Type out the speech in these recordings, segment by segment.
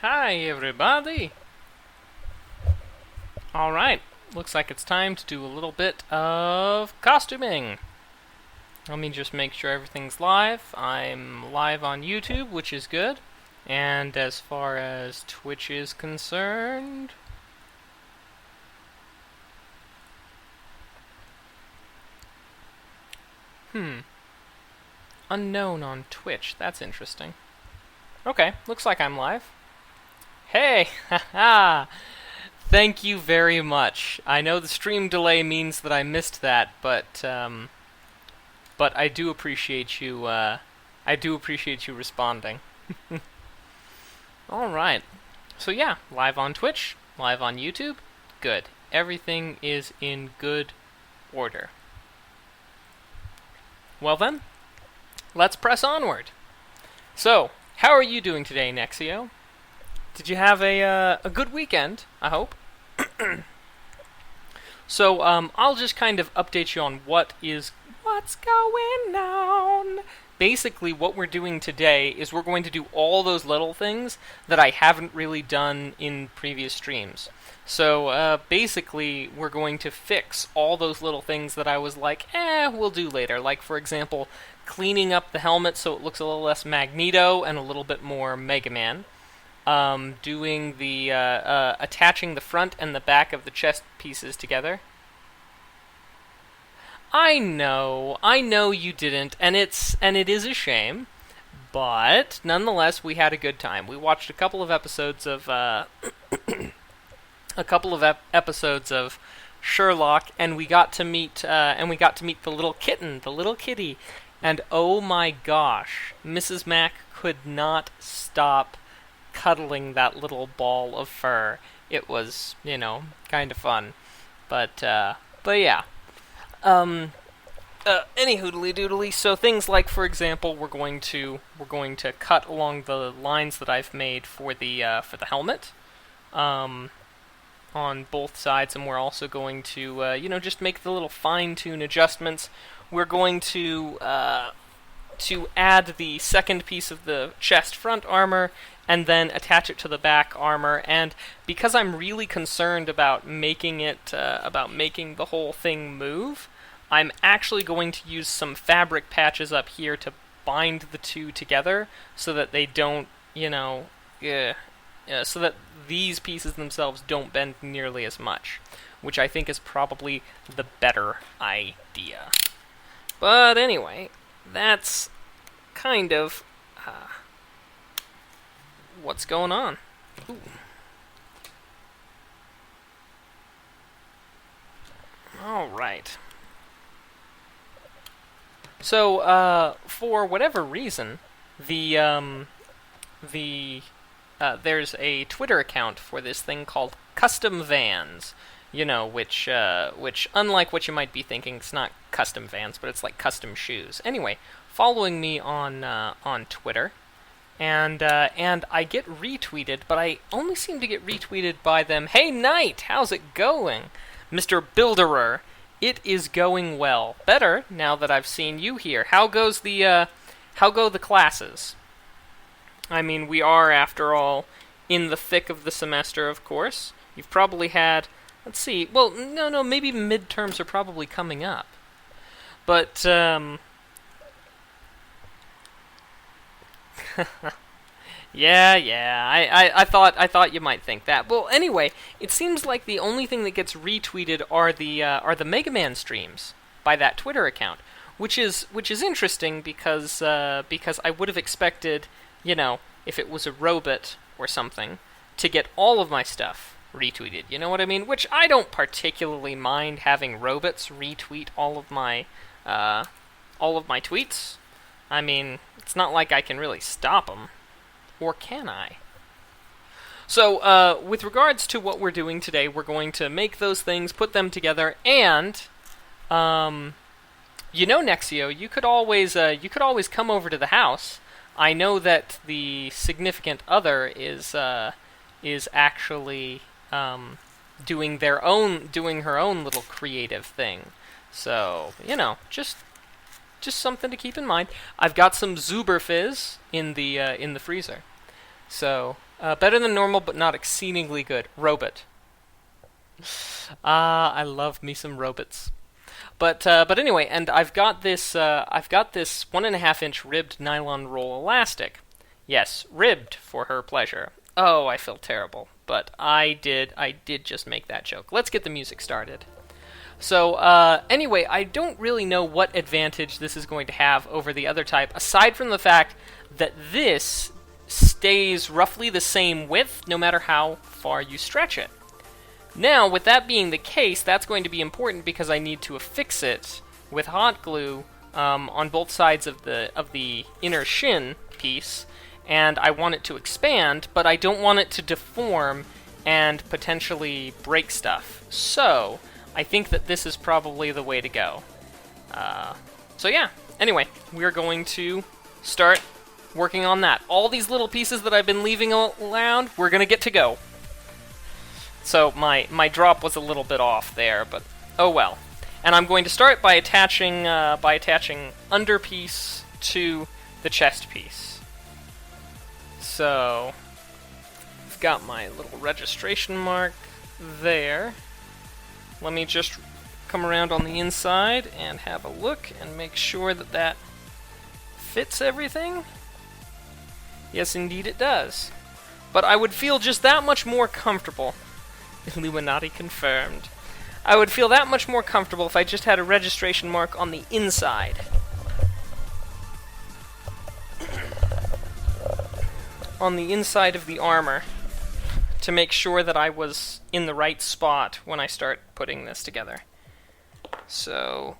Hi, everybody! Alright, looks like it's time to do a little bit of costuming. Let me just make sure everything's live. I'm live on YouTube, which is good. And as far as Twitch is concerned... Unknown on Twitch. That's interesting. Okay, looks like I'm live. Hey! Haha! Thank you very much. I know the stream delay means that I missed that, but I do appreciate you. I do appreciate you responding. All right. So yeah, live on Twitch, live on YouTube. Good. Everything is in good order. Well then, let's press onward. So, how are you doing today, Nexio? Did you have a good weekend? I hope. So, I'll just kind of update you on what's going on. Basically, what we're doing today is we're going to do all those little things that I haven't really done in previous streams. So, basically, we're going to fix all those little things that I was like, we'll do later. Like, for example, cleaning up the helmet so it looks a little less Magneto and a little bit more Mega Man. Doing the, attaching the front and the back of the chest pieces together. I know you didn't, and it is a shame, but nonetheless, we had a good time. We watched a couple of episodes of, episodes of Sherlock, and we got to meet the little kitten, the little kitty, and oh my gosh, Mrs. Mac could not stop cuddling that little ball of fur. It was, kind of fun. But yeah. Any hoodly doodly. So things like, for example, we're going to cut along the lines that I've made for the helmet, on both sides, and we're also going to, just make the little fine-tune adjustments. We're going to add the second piece of the chest front armor, and then attach it to the back armor. And because I'm really concerned about making the whole thing move, I'm actually going to use some fabric patches up here to bind the two together, so that they don't, so that these pieces themselves don't bend nearly as much, which I think is probably the better idea. But anyway, that's kind of what's going on. Ooh. All right. So, for whatever reason, there's a Twitter account for this thing called Custom Vans. Which unlike what you might be thinking, it's not custom Vans, but it's like custom shoes. Anyway, following me on Twitter. And I get retweeted, but I only seem to get retweeted by them. Hey, Knight, how's it going? Mr. Builderer, it is going well. Better, now that I've seen you here. How go the classes? I mean, we are, after all, in the thick of the semester, of course. You've probably had, let's see, well, no, maybe midterms are probably coming up. But, yeah. I thought you might think that. Well, anyway, it seems like the only thing that gets retweeted are the Mega Man streams by that Twitter account, which is interesting because I would have expected, if it was a robot or something, to get all of my stuff retweeted. You know what I mean? Which I don't particularly mind having robots retweet all of my tweets. I mean, it's not like I can really stop them. Or can I? So, with regards to what we're doing today, we're going to make those things, put them together, and, Nexio, you could always come over to the house. I know that the significant other is actually, doing her own little creative thing. So, just something to keep in mind. I've got some Zuber Fizz in the freezer. So, Better than normal, but not exceedingly good. Robot. I love me some robots. But anyway, and I've got this 1.5-inch ribbed nylon roll elastic. Yes, ribbed for her pleasure. Oh, I feel terrible, but I did just make that joke. Let's get the music started. So, anyway, I don't really know what advantage this is going to have over the other type, aside from the fact that this stays roughly the same width no matter how far you stretch it. Now, with that being the case, that's going to be important because I need to affix it with hot glue on both sides of the inner shin piece, and I want it to expand, but I don't want it to deform and potentially break stuff. So, I think that this is probably the way to go. So yeah, anyway, we're going to start working on that. All these little pieces that I've been leaving around, we're going to get to go. So my drop was a little bit off there, but oh well. And I'm going to start by attaching underpiece to the chest piece. So I've got my little registration mark there. Let me just come around on the inside and have a look and make sure that that fits everything. Yes, indeed it does. But I would feel just that much more comfortable. Illuminati confirmed. I would feel that much more comfortable if I just had a registration mark on the inside. On the inside of the armor, to make sure that I was in the right spot when I start putting this together. So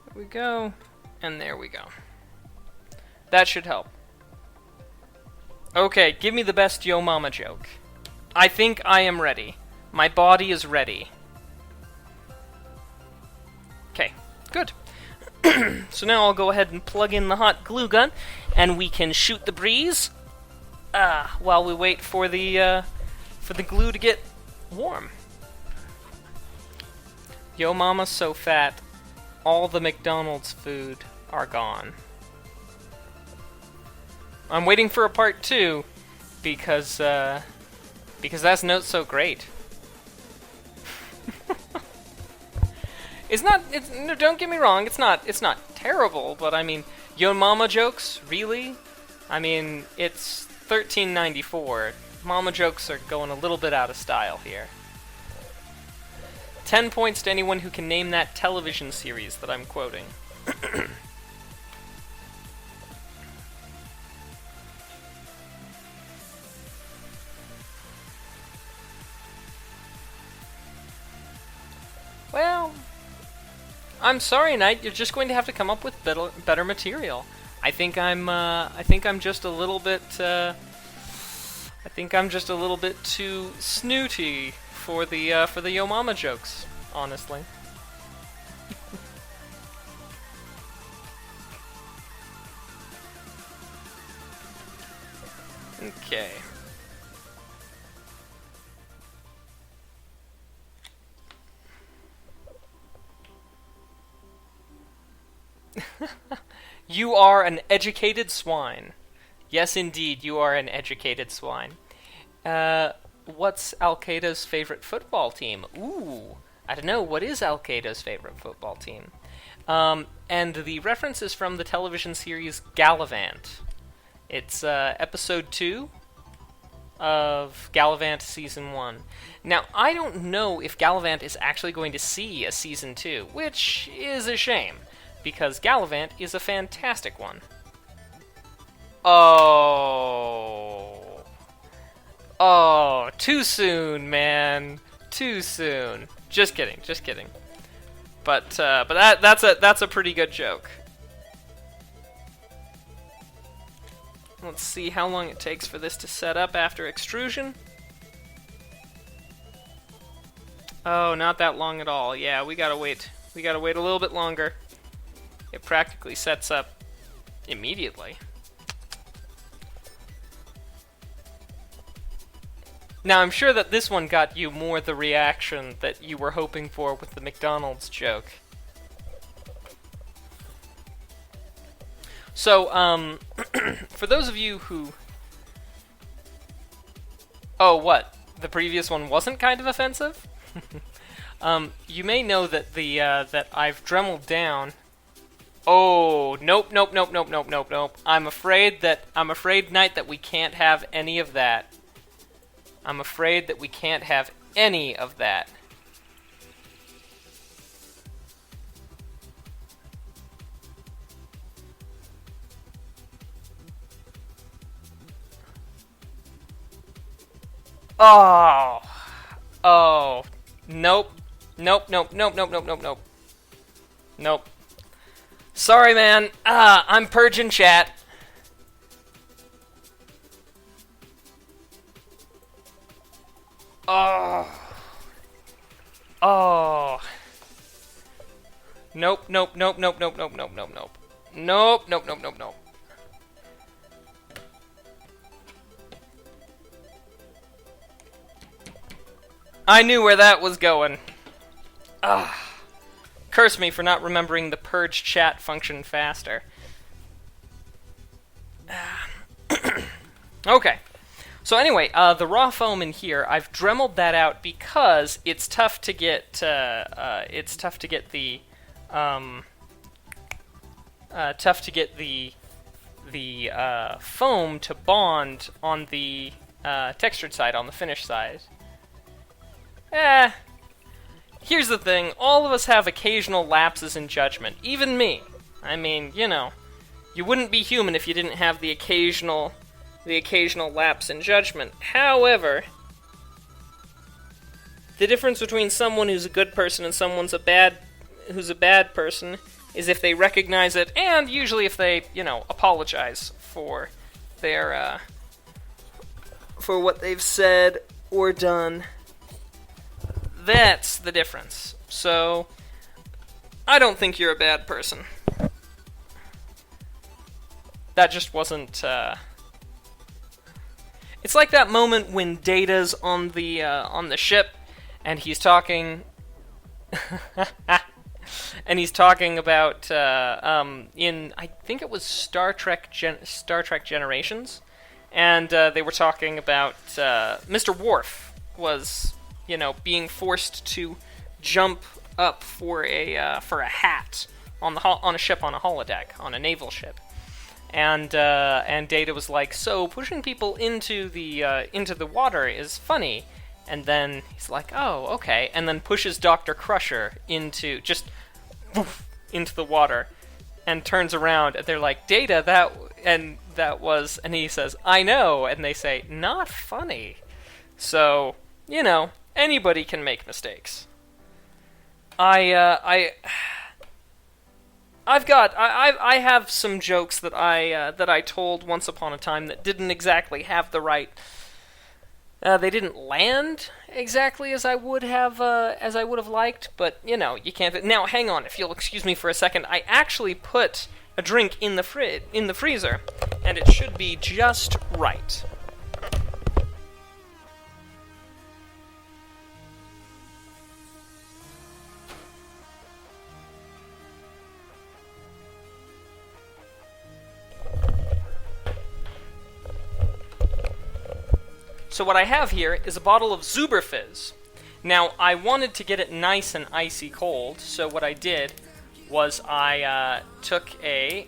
there we go, and there we go. That should help. Okay, give me the best Yo Mama joke. I think I am ready. My body is ready. Okay, good. So now I'll go ahead and plug in the hot glue gun, and we can shoot the breeze while we wait for the glue to get warm. Yo Mama's so fat, all the McDonald's food are gone. I'm waiting for a part 2 because that's not so great. No, don't get me wrong, it's not terrible, but I mean, Yo Mama jokes, really? I mean, it's 1394. Mama jokes are going a little bit out of style here. 10 points to anyone who can name that television series that I'm quoting. Well, I'm sorry, Knight. You're just going to have to come up with better material. I think I'm just a little bit. I think I'm just a little bit too snooty for the Yo Mama jokes, honestly. Okay. You are an educated swine. Yes, indeed, you are an educated swine. What's Al-Qaeda's favorite football team? Ooh, I don't know. What is Al-Qaeda's favorite football team? And the reference is from the television series Gallivant. It's episode 2 of Gallivant Season 1. Now, I don't know if Gallivant is actually going to see a Season 2, which is a shame, because Gallivant is a fantastic one. Oh, too soon, man. Too soon. Just kidding. But that's a pretty good joke. Let's see how long it takes for this to set up after extrusion. Oh, not that long at all. Yeah, we gotta wait. We gotta wait a little bit longer. It practically sets up immediately. Now, I'm sure that this one got you more the reaction that you were hoping for with the McDonald's joke. So, for those of you who... Oh, what? The previous one wasn't kind of offensive? You may know that that I've dremeled down... Oh, nope. I'm afraid, Knight, that we can't have any of that. I'm afraid that we can't have any of that. Oh. Oh. Nope. Nope. Sorry, man. I'm purging chat. Oh. Oh. Nope. Nope. I knew where that was going. Curse me for not remembering the purge chat function faster. Okay. So anyway, the raw foam in here, I've dremeled that out because it's tough to get. The foam to bond on the textured side, on the finished side. Here's the thing, all of us have occasional lapses in judgment, even me. I mean, you know, you wouldn't be human if you didn't have the occasional lapse in judgment. However, the difference between someone who's a good person and someone's a bad person is if they recognize it, and usually if they, you know, apologize for their, for what they've said or done. That's the difference. So, I don't think you're a bad person. That just wasn't, It's like that moment when Data's on the ship, and he's talking... and he's talking about, in, I think it was Star Trek Generations, and they were talking about, Mr. Worf was... you know, being forced to jump up for a hat on a ship on a holodeck, on a naval ship, and Data was like, so pushing people into the water is funny, and then he's like, oh, okay, and then pushes Dr. Crusher into the water, and turns around, and they're like, Data, and he says, I know, and they say, not funny. So, you know. Anybody can make mistakes. I have some jokes that I told once upon a time that didn't exactly have the right. They didn't land exactly as I would have liked, but you know, you can't. Now, hang on, if you'll excuse me for a second. I actually put a drink in the freezer, and it should be just right. So what I have here is a bottle of Zuberfizz. Now, I wanted to get it nice and icy cold, so what I did was I took a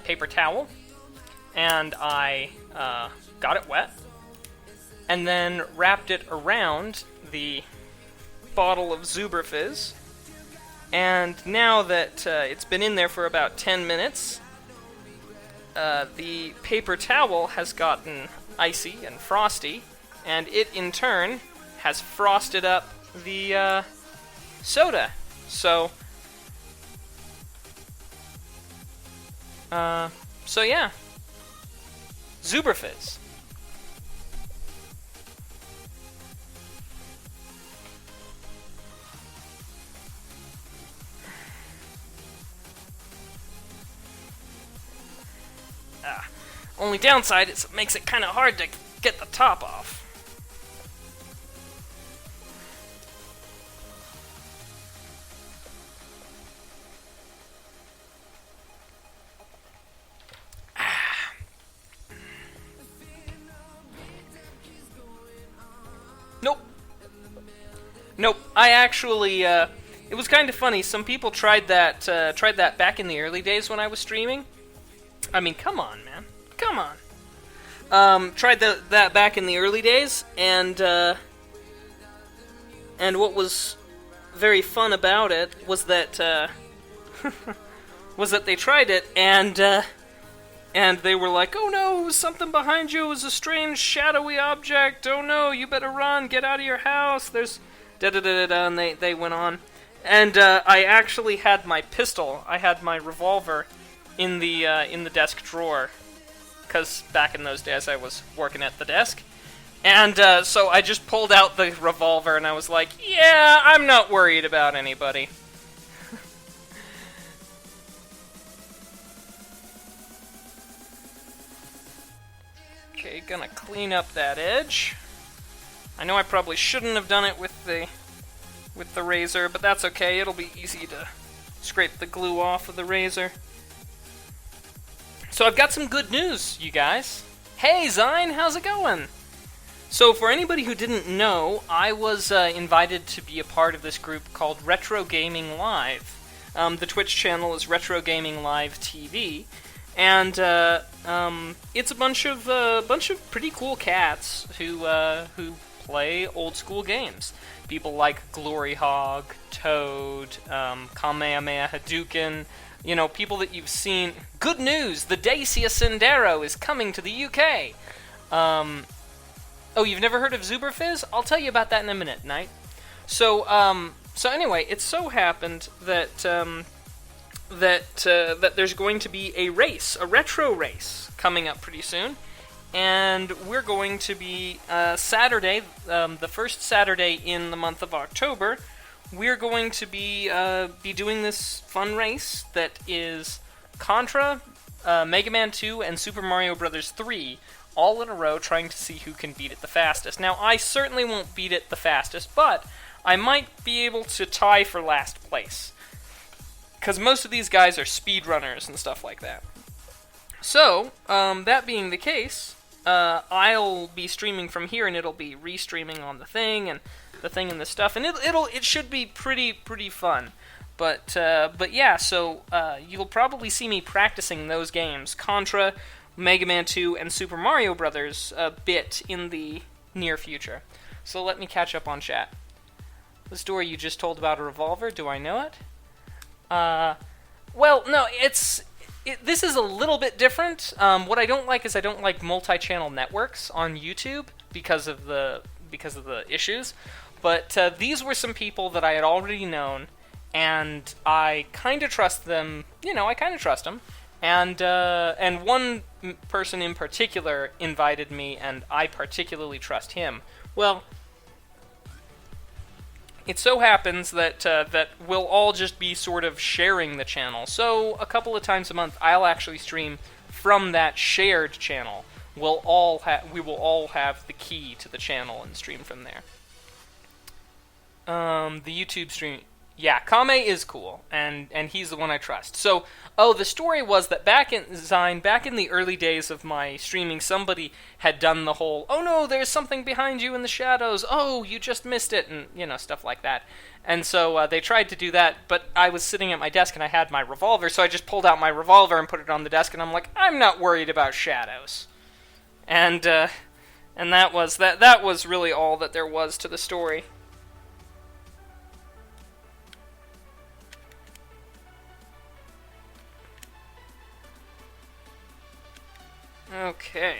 paper towel, and I got it wet, and then wrapped it around the bottle of Zuberfizz, and now that it's been in there for about 10 minutes, the paper towel has gotten icy and frosty, and it, in turn, has frosted up the soda. So yeah. Zuberfizz. Only downside is it makes it kind of hard to get the top off. Nope. I actually, it was kind of funny. Some people tried that back in the early days when I was streaming. I mean, come on, man. Come on. Tried that back in the early days, and what was very fun about it was that, was that they tried it, and they were like, "Oh no, it was something behind you, it was a strange shadowy object, oh no, you better run, get out of your house, there's da-da-da-da-da," and they went on. And, I actually had my pistol, I had my revolver in the desk drawer, because back in those days I was working at the desk. And so I just pulled out the revolver and I was like, yeah, I'm not worried about anybody. Okay, gonna clean up that edge. I know I probably shouldn't have done it with the razor, but that's okay. It'll be easy to scrape the glue off of the razor. So I've got some good news, you guys. Hey, Zine, how's it going? So for anybody who didn't know, I was invited to be a part of this group called Retro Gaming Live. The Twitch channel is Retro Gaming Live TV, and it's a bunch of pretty cool cats who play old school games. People like Glory Hog, Toad, Kamehameha Hadouken. You know, people that you've seen. Good news! The Dacia Sendero is coming to the UK! Oh, you've never heard of Zuberfizz? I'll tell you about that in a minute, Knight. So anyway, it so happened that, that there's going to be a race, a retro race, coming up pretty soon. And we're going to be, Saturday, the first Saturday in the month of October, we're going to be doing this fun race that is Contra, Mega Man 2, and Super Mario Bros. 3, all in a row, trying to see who can beat it the fastest. Now, I certainly won't beat it the fastest, but I might be able to tie for last place. Because most of these guys are speedrunners and stuff like that. So, that being the case, I'll be streaming from here, and it'll be restreaming on the thing, and the stuff, and it should be pretty fun. But yeah, so you'll probably see me practicing those games, Contra, Mega Man 2, and Super Mario Brothers, a bit in the near future. So let me catch up on chat. The story you just told about a revolver, do I know it? Well, no, this is a little bit different. What I don't like is I don't like multi-channel networks on YouTube because of the issues. But these were some people that I had already known, and I kind of trust them. You know, I kind of trust them. And one person in particular invited me, and I particularly trust him. Well, it so happens that that we'll all just be sort of sharing the channel. So a couple of times a month, I'll actually stream from that shared channel. We will all have the key to the channel and stream from there. The YouTube stream, yeah, Kame is cool, and he's the one I trust. So, the story was that back in the early days of my streaming, somebody had done the whole, oh no, there's something behind you in the shadows, oh, you just missed it, and, you know, stuff like that. And so, they tried to do that, but I was sitting at my desk and I had my revolver, so I just pulled out my revolver and put it on the desk, and I'm like, I'm not worried about shadows. And that was really all that there was to the story. Okay.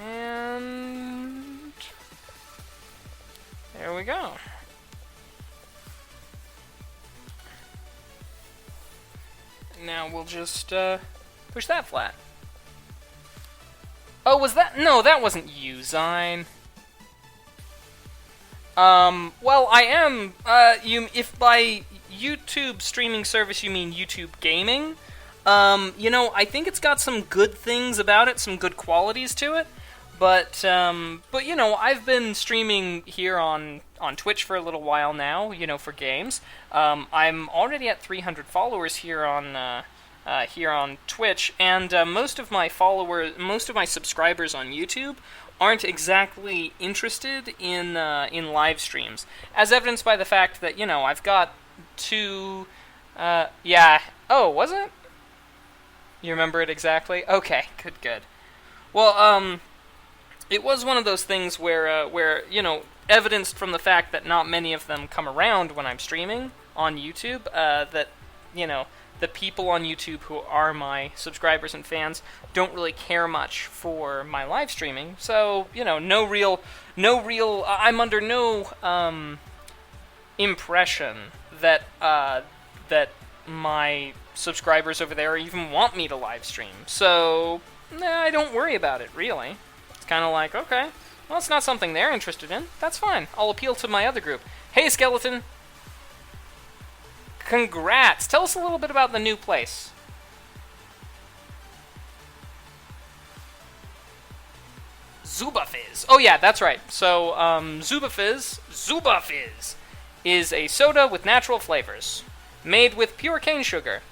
And there we go. Now we'll just push that flat. Oh, was that? No, that wasn't you, Zine. Well, I am, if by YouTube streaming service you mean YouTube gaming, you know, I think it's got some good things about it, some good qualities to it, but you know, I've been streaming here on Twitch for a little while now, you know, for games. I'm already at 300 followers here on here on Twitch, and most of my subscribers on YouTube aren't exactly interested in live streams, as evidenced by the fact that I've got two. Yeah. Oh, was it? You remember it exactly? Okay, good. Well, it was one of those things where evidenced from the fact that not many of them come around when I'm streaming on YouTube, that, the people on YouTube who are my subscribers and fans don't really care much for my live streaming. So, no real, I'm under no, impression that, that my subscribers over there even want me to live stream. So, I don't worry about it, really. It's kind of like, okay, well, it's not something they're interested in. That's fine. I'll appeal to my other group. Hey, Skeleton! Congrats! Tell us a little bit about the new place. Zubafizz. Oh yeah, that's right. So, Zubafizz is a soda with natural flavors, made with pure cane sugar.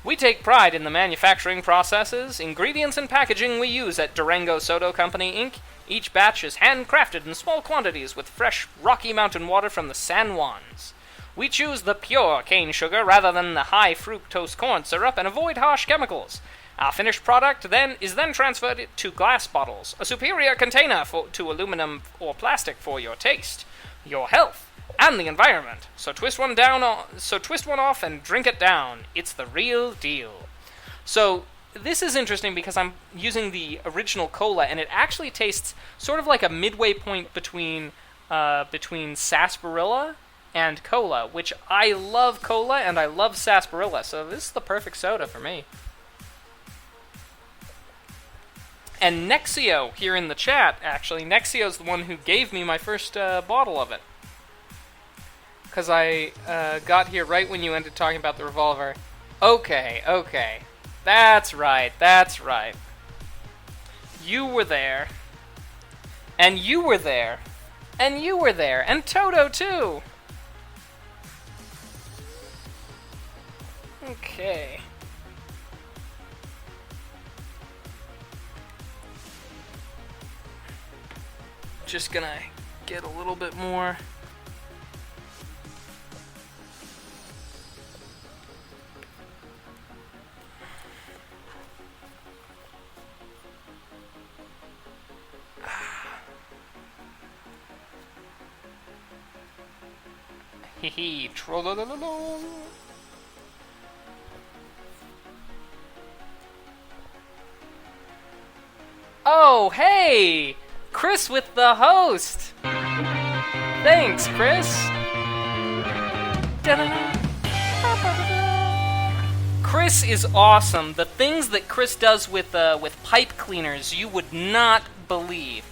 We take pride in the manufacturing processes, ingredients, and packaging we use at Durango Soda Company, Inc. Each batch is handcrafted in small quantities with fresh Rocky Mountain water from the San Juans. We choose the pure cane sugar rather than the high fructose corn syrup and avoid harsh chemicals. Our finished product is then transferred to glass bottles, a superior container to aluminum or plastic for your taste, your health, and the environment. So twist one off and drink it down. It's the real deal. So this is interesting because I'm using the original cola, and it actually tastes sort of like a midway point between sarsaparilla and cola, which I love cola and I love sarsaparilla, so this is the perfect soda for me. And Nexio here in the chat, actually, Nexio's the one who gave me my first bottle of it. Because I got here right when you ended talking about the revolver. Okay. That's right. You were there. And you were there. And you were there. And Toto, too. Okay. Just gonna get a little bit more. Hee trollololol. Oh, hey! Chris with the host! Thanks, Chris! Chris is awesome. The things that Chris does with pipe cleaners, you would not believe.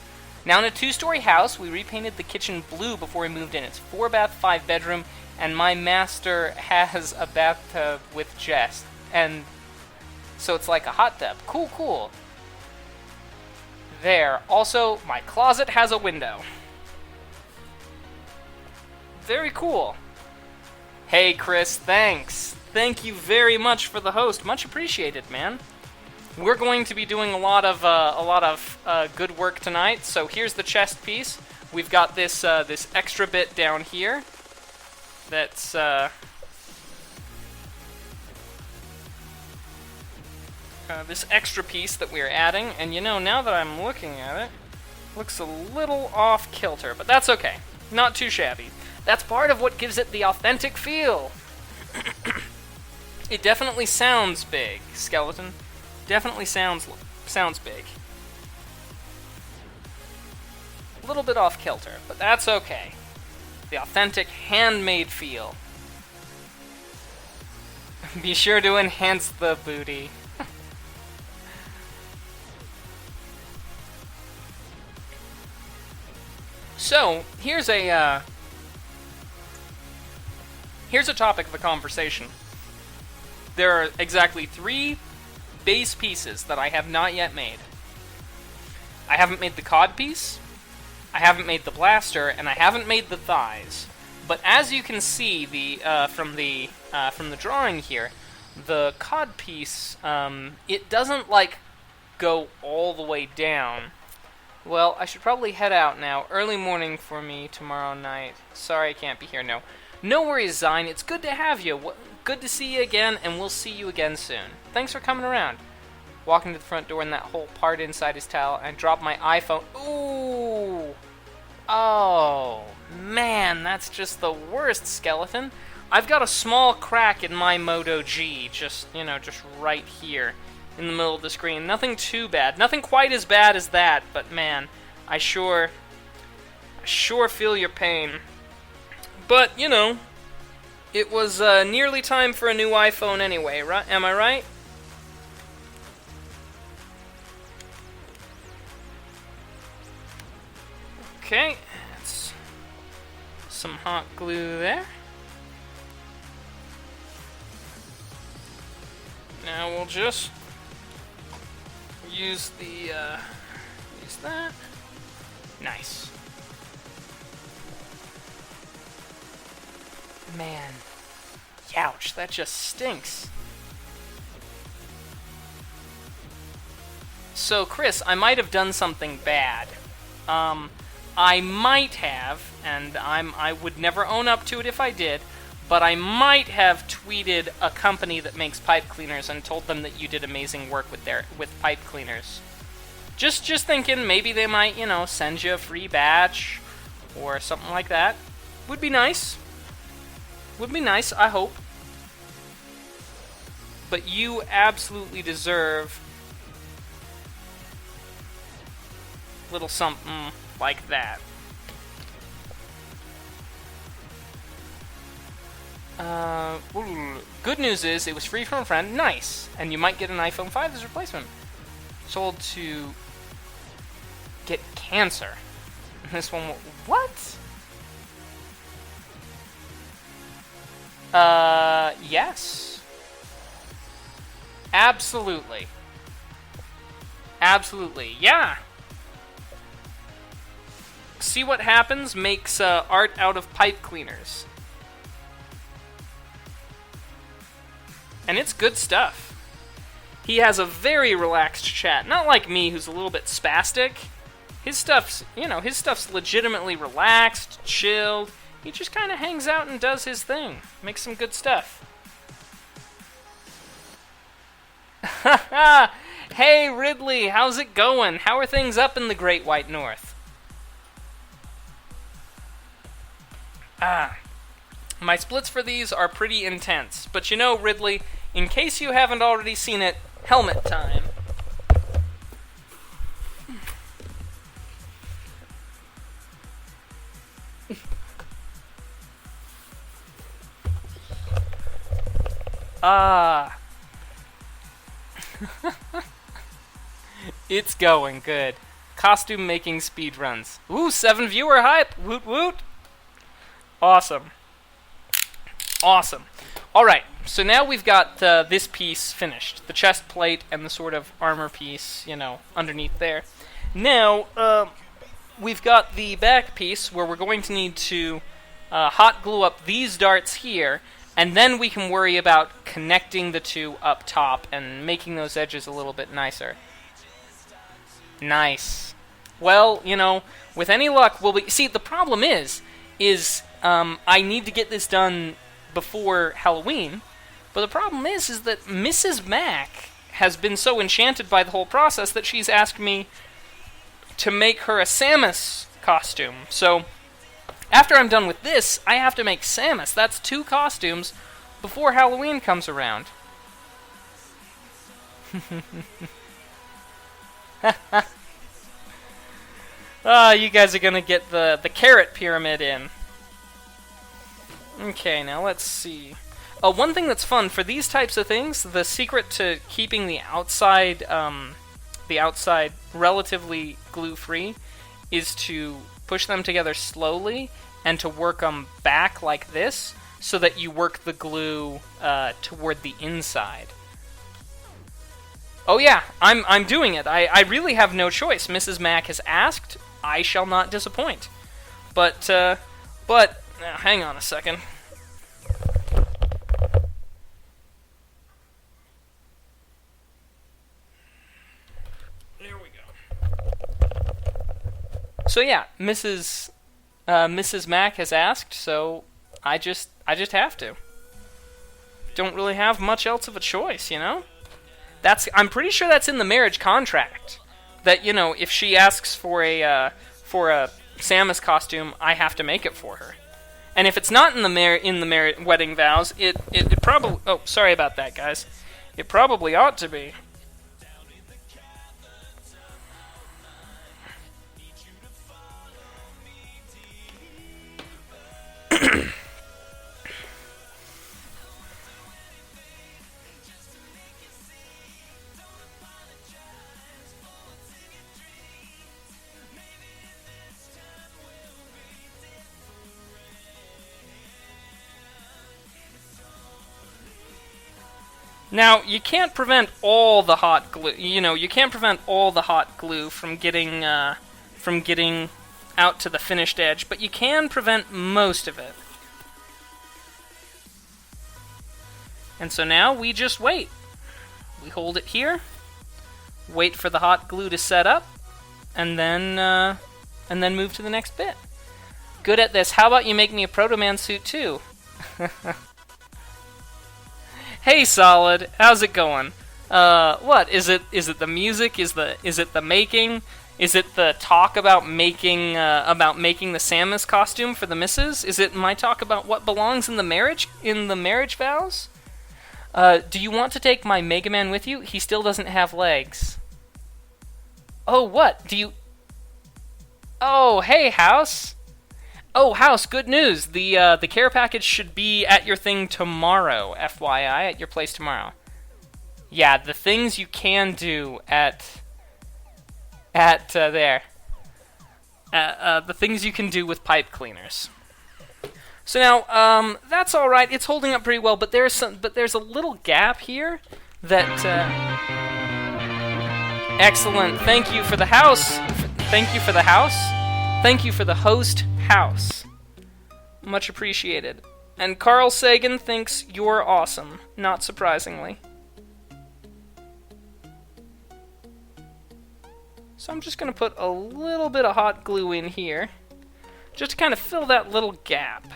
Now, in a 2-story house, we repainted the kitchen blue before we moved in. It's 4-bath, 5-bedroom, and my master has a bathtub with Jess. And so it's like a hot tub. Cool. There. Also, my closet has a window. Very cool. Hey, Chris, thanks. Thank you very much for the host. Much appreciated, man. We're going to be doing a lot of good work tonight. So here's the chest piece. We've got this extra bit down here. That's this extra piece that we're adding. And now that I'm looking at it, looks a little off kilter, but that's okay. Not too shabby. That's part of what gives it the authentic feel. It definitely sounds big, Skeleton. Definitely sounds big. A little bit off kilter, but that's okay. The authentic handmade feel. Be sure to enhance the booty. So, here's a topic of a conversation. There are exactly 3 base pieces that I have not yet made. I haven't made the cod piece, I haven't made the blaster, and I haven't made the thighs. But as you can see from the drawing here, the cod piece, it doesn't, like, go all the way down. Well, I should probably head out now. Early morning for me tomorrow night. Sorry I can't be here, no. No worries, Zine. It's good to have you. Good to see you again, and we'll see you again soon. Thanks for coming around. Walking to the front door and that whole part inside his towel, and drop my iPhone. Ooh! Oh, man, that's just the worst, Skeleton. I've got a small crack in my Moto G, just right here in the middle of the screen. Nothing too bad. Nothing quite as bad as that, but man, I sure feel your pain. But, it was nearly time for a new iPhone anyway, right? Am I right? Okay, that's some hot glue there. Now we'll just use that. Nice. Man, youch, that just stinks. So, Chris, I might have done something bad. I might have, and I would never own up to it if I did, but I might have tweeted a company that makes pipe cleaners and told them that you did amazing work with pipe cleaners. Just thinking maybe they might, send you a free batch or something like that. Would be nice. Would be nice, I hope. But you absolutely deserve little something like that. Good news is it was free from a friend. Nice. And you might get an iPhone 5 as a replacement. Sold to get cancer. This one, what? Yes. Absolutely. Absolutely, yeah. See What Happens makes art out of pipe cleaners. And it's good stuff. He has a very relaxed chat. Not like me, who's a little bit spastic. His stuff's legitimately relaxed, chilled. He just kind of hangs out and does his thing. Makes some good stuff. Hey, Ridley, how's it going? How are things up in the Great White North? My splits for these are pretty intense. But Ridley, in case you haven't already seen it, helmet time. It's going good. Costume making speedruns. Ooh, 7 viewer hype. Woot woot. Awesome. Awesome. Alright, so now we've got this piece finished. The chest plate and the sort of armor piece, underneath there. Now, we've got the back piece where we're going to need to hot glue up these darts here, and then we can worry about connecting the two up top and making those edges a little bit nicer. Nice. Well, with any luck, see, the problem is I need to get this done before Halloween, but the problem is that Mrs. Mac has been so enchanted by the whole process that she's asked me to make her a Samus costume. So, after I'm done with this, I have to make Samus. That's 2 costumes before Halloween comes around. You guys are gonna get the carrot pyramid in. Okay, now let's see. One thing that's fun for these types of things, the secret to keeping the outside relatively glue-free, is to push them together slowly and to work them back like this, so that you work the glue toward the inside. Oh yeah, I'm doing it. I really have no choice. Mrs. Mac has asked. I shall not disappoint. But now, hang on a second. So yeah, Mrs. Mac has asked, so I just have to. Don't really have much else of a choice, you know? I'm pretty sure that's in the marriage contract. That, you know, if she asks for a Samus costume, I have to make it for her. And if it's not in the wedding vows, it probably... Oh, sorry about that, guys. It probably ought to be. Now, you can't prevent all the hot glue. You know, you can't prevent all the hot glue from getting out to the finished edge, but you can prevent most of it. And so now we just wait. We hold it here, wait for the hot glue to set up, and then move to the next bit. Good at this. How about you make me a Proto Man suit too? Hey, Solid, how's it going? What is it? Is it the music? Is it the making? Is it the talk about making the Samus costume for the missus? Is it my talk about what belongs in the marriage vows? Do you want to take my Mega Man with you? He still doesn't have legs. Oh, what? Do you... Oh, hey, House. Oh, House, good news. The care package should be at your thing tomorrow, FYI, at your place tomorrow. Yeah, the things you can do at there. The things you can do with pipe cleaners. So now, that's all right. It's holding up pretty well, but there's a little gap here that. Excellent. Thank you for the house. Thank you for the house. Thank you for the host house. Much appreciated. And Carl Sagan thinks you're awesome. Not surprisingly. So I'm just going to put a little bit of hot glue in here, just to kind of fill that little gap.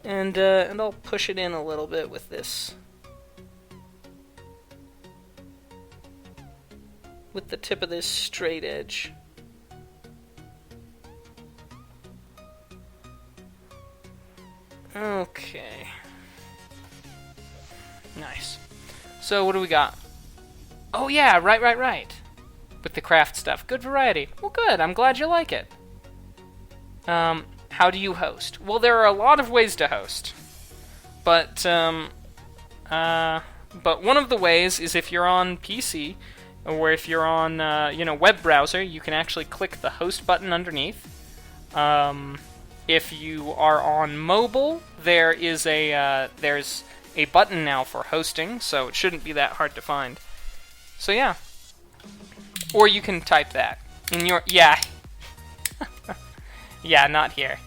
And I'll push it in a little bit with this. With the tip of this straight edge. Okay. Nice. So what do we got? Oh yeah, right. With the craft stuff. Good variety. Well, good. I'm glad you like it. How do you host? Well, there are a lot of ways to host. But one of the ways is if you're on PC, or if you're on, web browser, you can actually click the host button underneath. If you are on mobile, there's a button now for hosting, so it shouldn't be that hard to find. So yeah. Or you can type that in your... Yeah. Yeah, not here.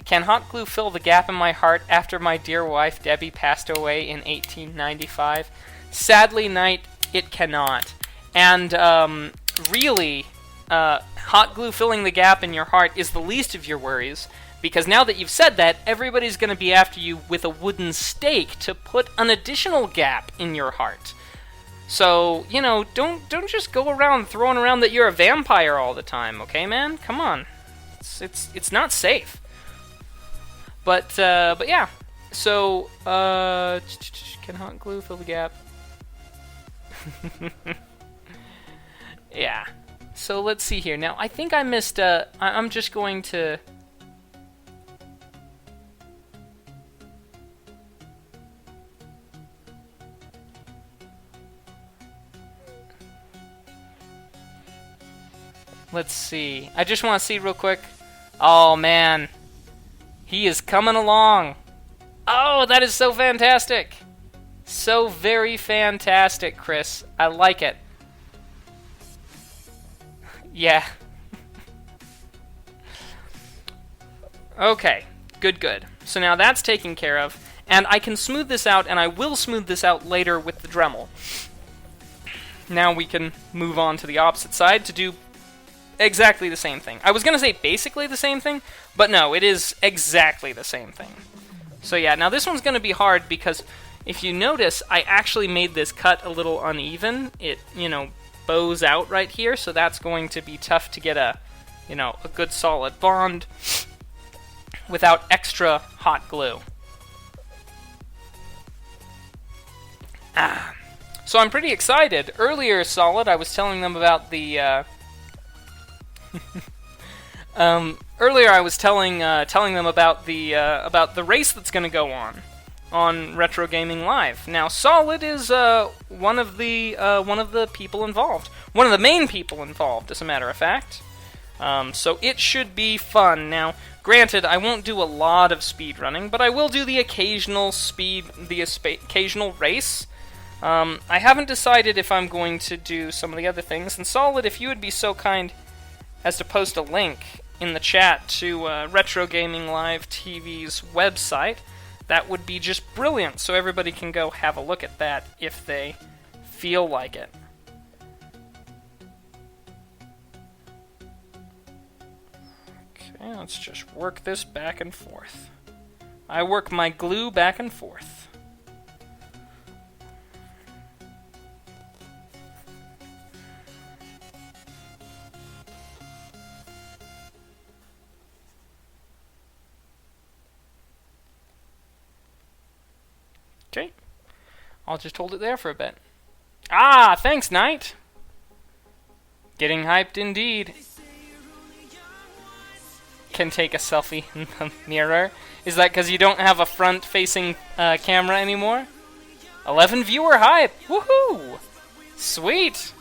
Can hot glue fill the gap in my heart after my dear wife Debbie passed away in 1895? Sadly, Knight, it cannot. And really, hot glue filling the gap in your heart is the least of your worries, because now that you've said that, everybody's going to be after you with a wooden stake to put an additional gap in your heart. So, don't just go around throwing around that you're a vampire all the time, okay, man? Come on. It's not safe. But yeah. So, can hot glue fill the gap? Yeah. So let's see here. Now, I think I missed, I'm just going to... Let's see. I just want to see real quick. Oh, man. He is coming along. Oh, that is so fantastic. So very fantastic, Chris. I like it. Yeah. Okay. Good. So now that's taken care of. And I can smooth this out, and I will smooth this out later with the Dremel. Now we can move on to the opposite side to do exactly the same thing. I was going to say basically the same thing, but no, it is exactly the same thing. So yeah, now this one's going to be hard because if you notice, I actually made this cut a little uneven. It, bows out right here, so that's going to be tough to get a good solid bond without extra hot glue. So I'm pretty excited. Earlier, Solid, I was telling them about the earlier I was telling them about the race that's going to go on Retro Gaming Live. Now, Solid is one of the people involved, one of the main people involved, as a matter of fact. So it should be fun. Now, granted, I won't do a lot of speedrunning, but I will do the occasional occasional race. I haven't decided if I'm going to do some of the other things. And Solid, if you would be so kind as to post a link in the chat to Retro Gaming Live TV's website, that would be just brilliant, so everybody can go have a look at that if they feel like it. Okay, let's just work this back and forth. I work my glue back and forth. Okay, I'll just hold it there for a bit. Ah, thanks, Knight! Getting hyped indeed. Can take a selfie in the mirror. Is that because you don't have a front-facing camera anymore? 11 viewer hype! Woohoo! Sweet!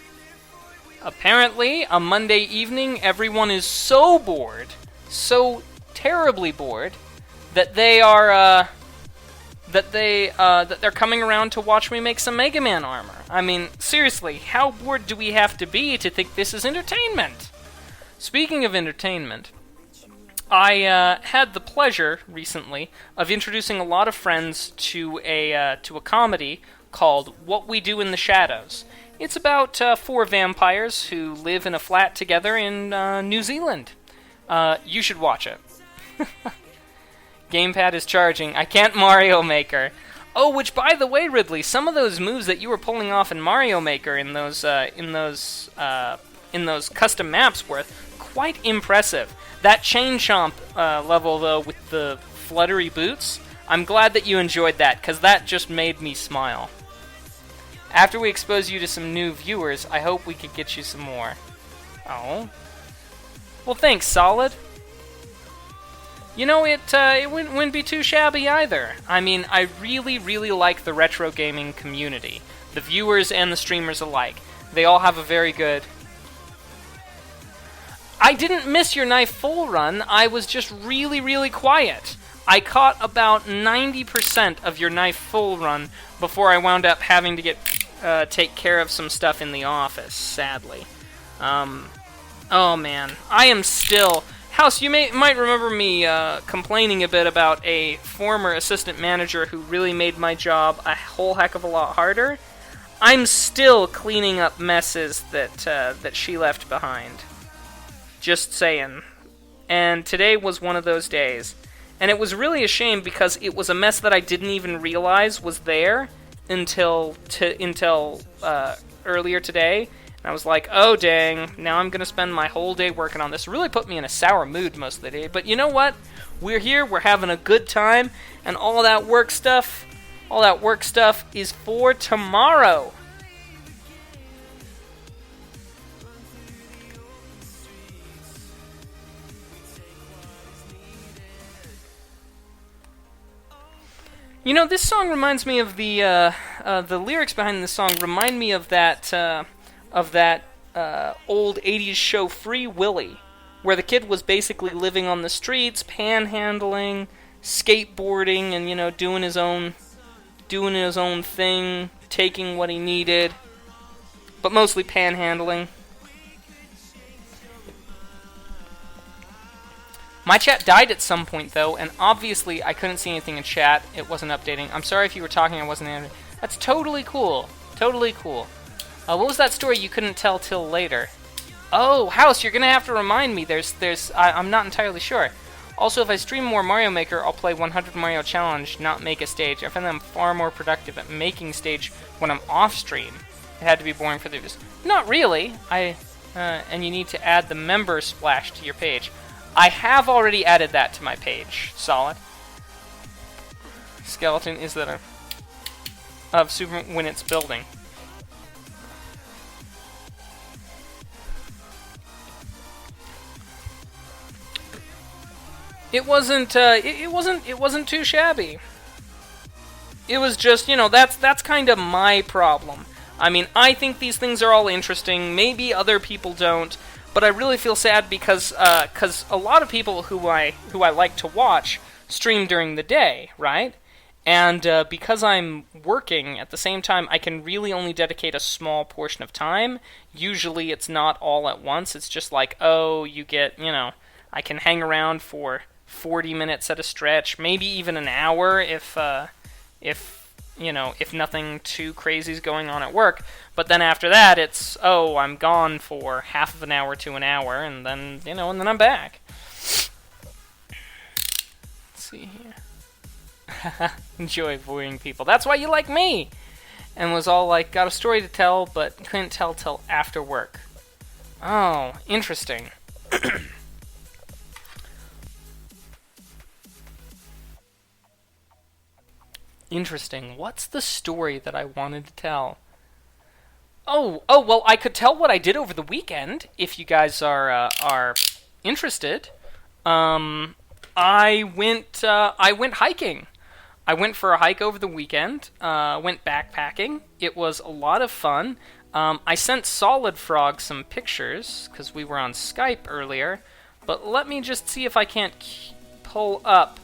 Apparently, a Monday evening, everyone is so bored, so terribly bored, that they are, that they're coming around to watch me make some Mega Man armor. I mean, seriously, how bored do we have to be to think this is entertainment? Speaking of entertainment, I had the pleasure recently of introducing a lot of friends to a comedy called What We Do in the Shadows. It's about 4 vampires who live in a flat together in New Zealand. You should watch it. Gamepad is charging. I can't Mario Maker. Oh, which, by the way, Ridley, some of those moves that you were pulling off in Mario Maker in those custom maps were quite impressive. That Chain Chomp level, though, with the fluttery boots, I'm glad that you enjoyed that, because that just made me smile. After we expose you to some new viewers, I hope we could get you some more. Oh. Well, thanks, Solid. You know, it wouldn't be too shabby either. I mean, I really, really like the retro gaming community. The viewers and the streamers alike. They all have a very good... I didn't miss your knife full run, I was just really, really quiet. I caught about 90% of your knife full run before I wound up having to take care of some stuff in the office, sadly. Oh man, I am still... House, you might remember me complaining a bit about a former assistant manager who really made my job a whole heck of a lot harder. I'm still cleaning up messes that she left behind. Just saying. And today was one of those days. And it was really a shame because it was a mess that I didn't even realize was there until earlier today. And I was like, oh dang, now I'm going to spend my whole day working on this. It really put me in a sour mood most of the day. But you know what? We're here, we're having a good time, and all that work stuff is for tomorrow. You know, this song reminds me of the lyrics behind this song remind me of that old 80s show Free Willy, where the kid was basically living on the streets, panhandling, skateboarding, and, you know, doing his own thing, taking what he needed, but mostly panhandling. My chat died at some point, though, and obviously I couldn't see anything in chat. It wasn't updating. I'm sorry if you were talking, I wasn't answering. That's totally cool. Totally cool. What was that story you couldn't tell till later? Oh, House, you're gonna have to remind me. I'm not entirely sure. Also, if I stream more Mario Maker, I'll play 100 Mario Challenge, not make a stage. I find that I'm far more productive at making stage when I'm off stream. It had to be boring for the viewers. Not really. And you need to add the member splash to your page. I have already added that to my page. Solid. Skeleton is that of Super when it's building. It wasn't. It wasn't too shabby. It was just, that's kind of my problem. I mean, I think these things are all interesting. Maybe other people don't, but I really feel sad because a lot of people who I like to watch stream during the day, right? And because I'm working at the same time, I can really only dedicate a small portion of time. Usually, it's not all at once. It's just like, oh, you get, I can hang around for 40 minutes at a stretch, maybe even an hour if nothing too crazy is going on at work. But then after that, it's, oh, I'm gone for half of an hour to an hour, and then, and then I'm back. Let's see here. Enjoy voying people. That's why you like me! And was all like, got a story to tell, but couldn't tell till after work. Oh, interesting. Interesting. What's the story that I wanted to tell? Oh, well, I could tell what I did over the weekend, if you guys are interested. I went hiking. I went for a hike over the weekend, went backpacking. It was a lot of fun. I sent Solid Frog some pictures, because we were on Skype earlier, but let me just see if I can't pull up.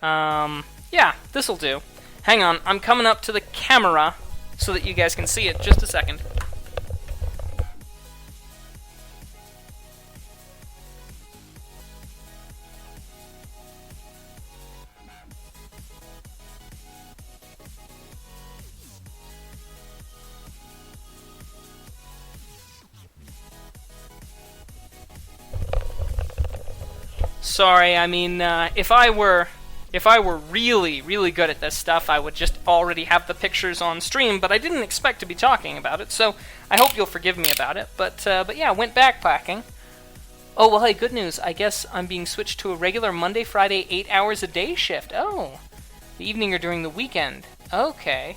Yeah, this'll do. Hang on, I'm coming up to the camera so that you guys can see it. Just a second. Sorry, I mean, if I were really, really good at this stuff, I would just already have the pictures on stream, but I didn't expect to be talking about it, so I hope you'll forgive me about it. But yeah, went backpacking. Oh, well, hey, good news. I guess I'm being switched to a regular Monday, Friday, 8 hours a day shift. Oh, the evening or during the weekend. Okay.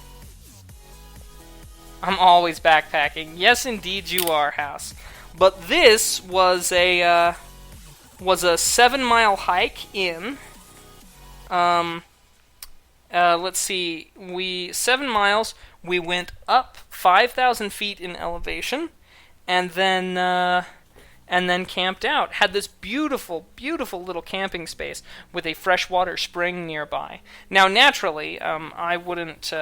I'm always backpacking. Yes, indeed you are, House. But this was a 7-mile hike in... let's see, 7 miles, we went up 5,000 feet in elevation, and then camped out. Had this beautiful, beautiful little camping space with a freshwater spring nearby. Now, naturally, I wouldn't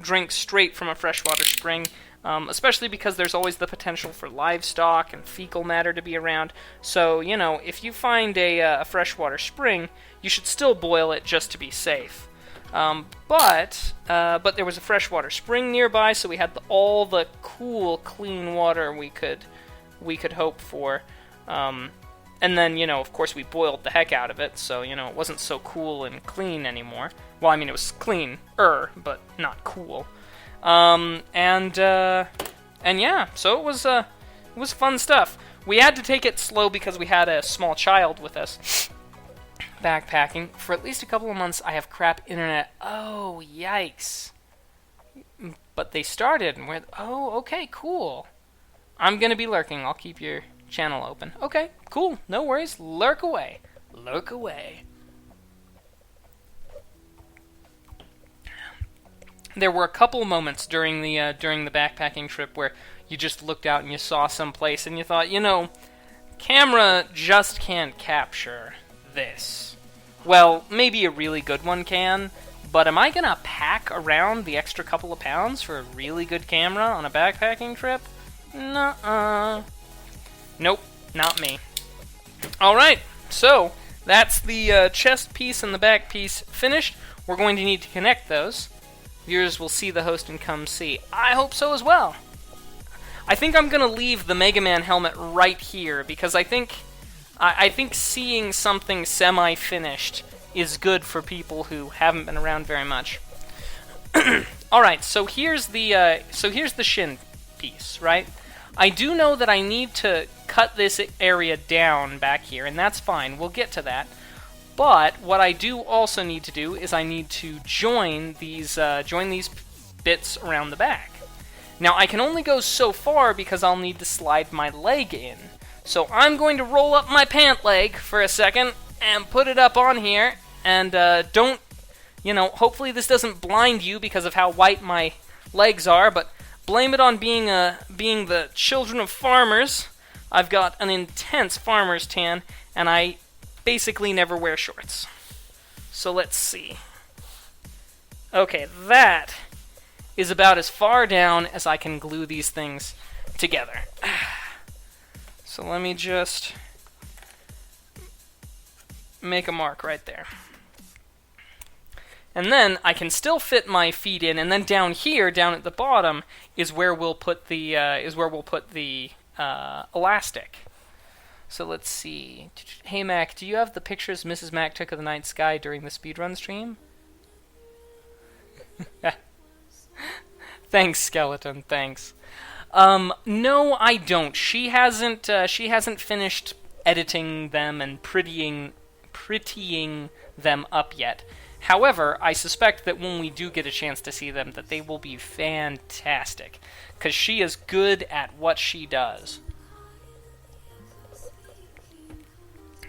drink straight from a freshwater spring, especially because there's always the potential for livestock and fecal matter to be around. So, if you find a freshwater spring, you should still boil it just to be safe. But there was a freshwater spring nearby, so we had all the cool, clean water we could hope for. And then, of course, we boiled the heck out of it, so, it wasn't so cool and clean anymore. Well, I mean, it was clean-er, but not cool. And yeah, so it was fun stuff. We had to take it slow because we had a small child with us. Backpacking for at least a couple of months. I have crap internet. Oh, yikes. But they started, and we're... Oh, okay, cool. I'm gonna be lurking. I'll keep your channel open. Okay, cool. No worries. Lurk away. Lurk away. There were a couple moments during the backpacking trip where you just looked out and you saw some place and you thought, camera just can't capture this. Well, maybe a really good one can, but am I gonna pack around the extra couple of pounds for a really good camera on a backpacking trip? Nuh-uh. Nope, not me. Alright, so that's the chest piece and the back piece finished. We're going to need to connect those. Viewers will see the host and come see. I hope so as well. I think I'm gonna leave the Mega Man helmet right here, because I think seeing something semi-finished is good for people who haven't been around very much. Alright, so here's the shin piece, right? I do know that I need to cut this area down back here, and that's fine. We'll get to that. But what I do also need to do is I need to join these bits around the back. Now, I can only go so far because I'll need to slide my leg in. So I'm going to roll up my pant leg for a second and put it up on here, and don't, hopefully this doesn't blind you because of how white my legs are, but blame it on being the children of farmers. I've got an intense farmer's tan, and I basically never wear shorts. So let's see. Okay, that is about as far down as I can glue these things together. So let me just make a mark right there. And then I can still fit my feet in, and then down here, down at the bottom, is where we'll put the elastic. So let's see. Hey Mac, do you have the pictures Mrs. Mac took of the night sky during the speedrun stream? Thanks, Skeleton. Thanks. No, I don't. She hasn't finished editing them and prettying them up yet. However, I suspect that when we do get a chance to see them, that they will be fantastic, because she is good at what she does.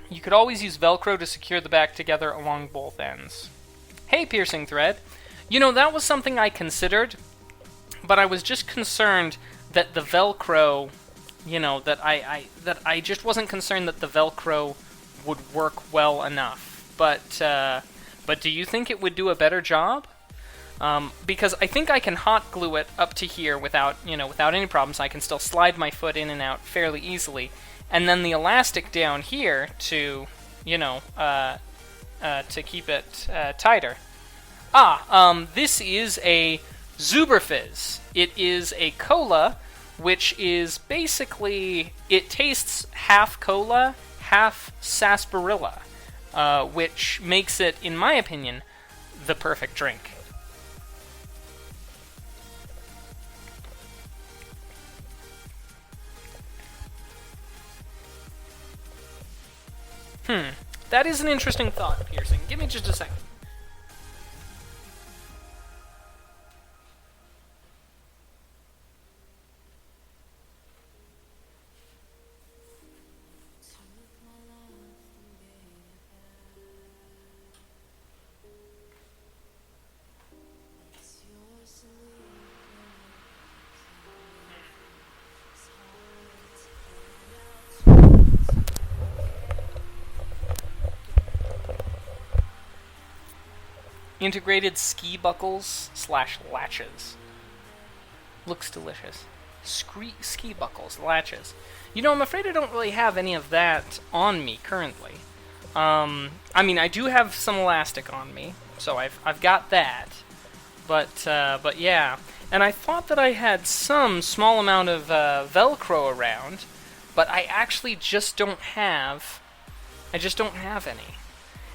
You could always use Velcro to secure the back together along both ends. Hey, Piercing Thread. That was something I considered, but I was just concerned that the Velcro, that I just wasn't concerned that the Velcro would work well enough. But do you think it would do a better job? Because I think I can hot glue it up to here without any problems. I can still slide my foot in and out fairly easily, and then the elastic down here to keep it tighter. This is a Zuberfizz. It is a cola, which is basically, it tastes half cola, half sarsaparilla, which makes it, in my opinion, the perfect drink. That is an interesting thought, Piercing. Give me just a second. Integrated ski buckles / latches. Looks delicious. Ski buckles, latches. I'm afraid I don't really have any of that on me currently. I do have some elastic on me, so I've got that. But yeah. And I thought that I had some small amount of Velcro around, but I actually just don't have. I just don't have any.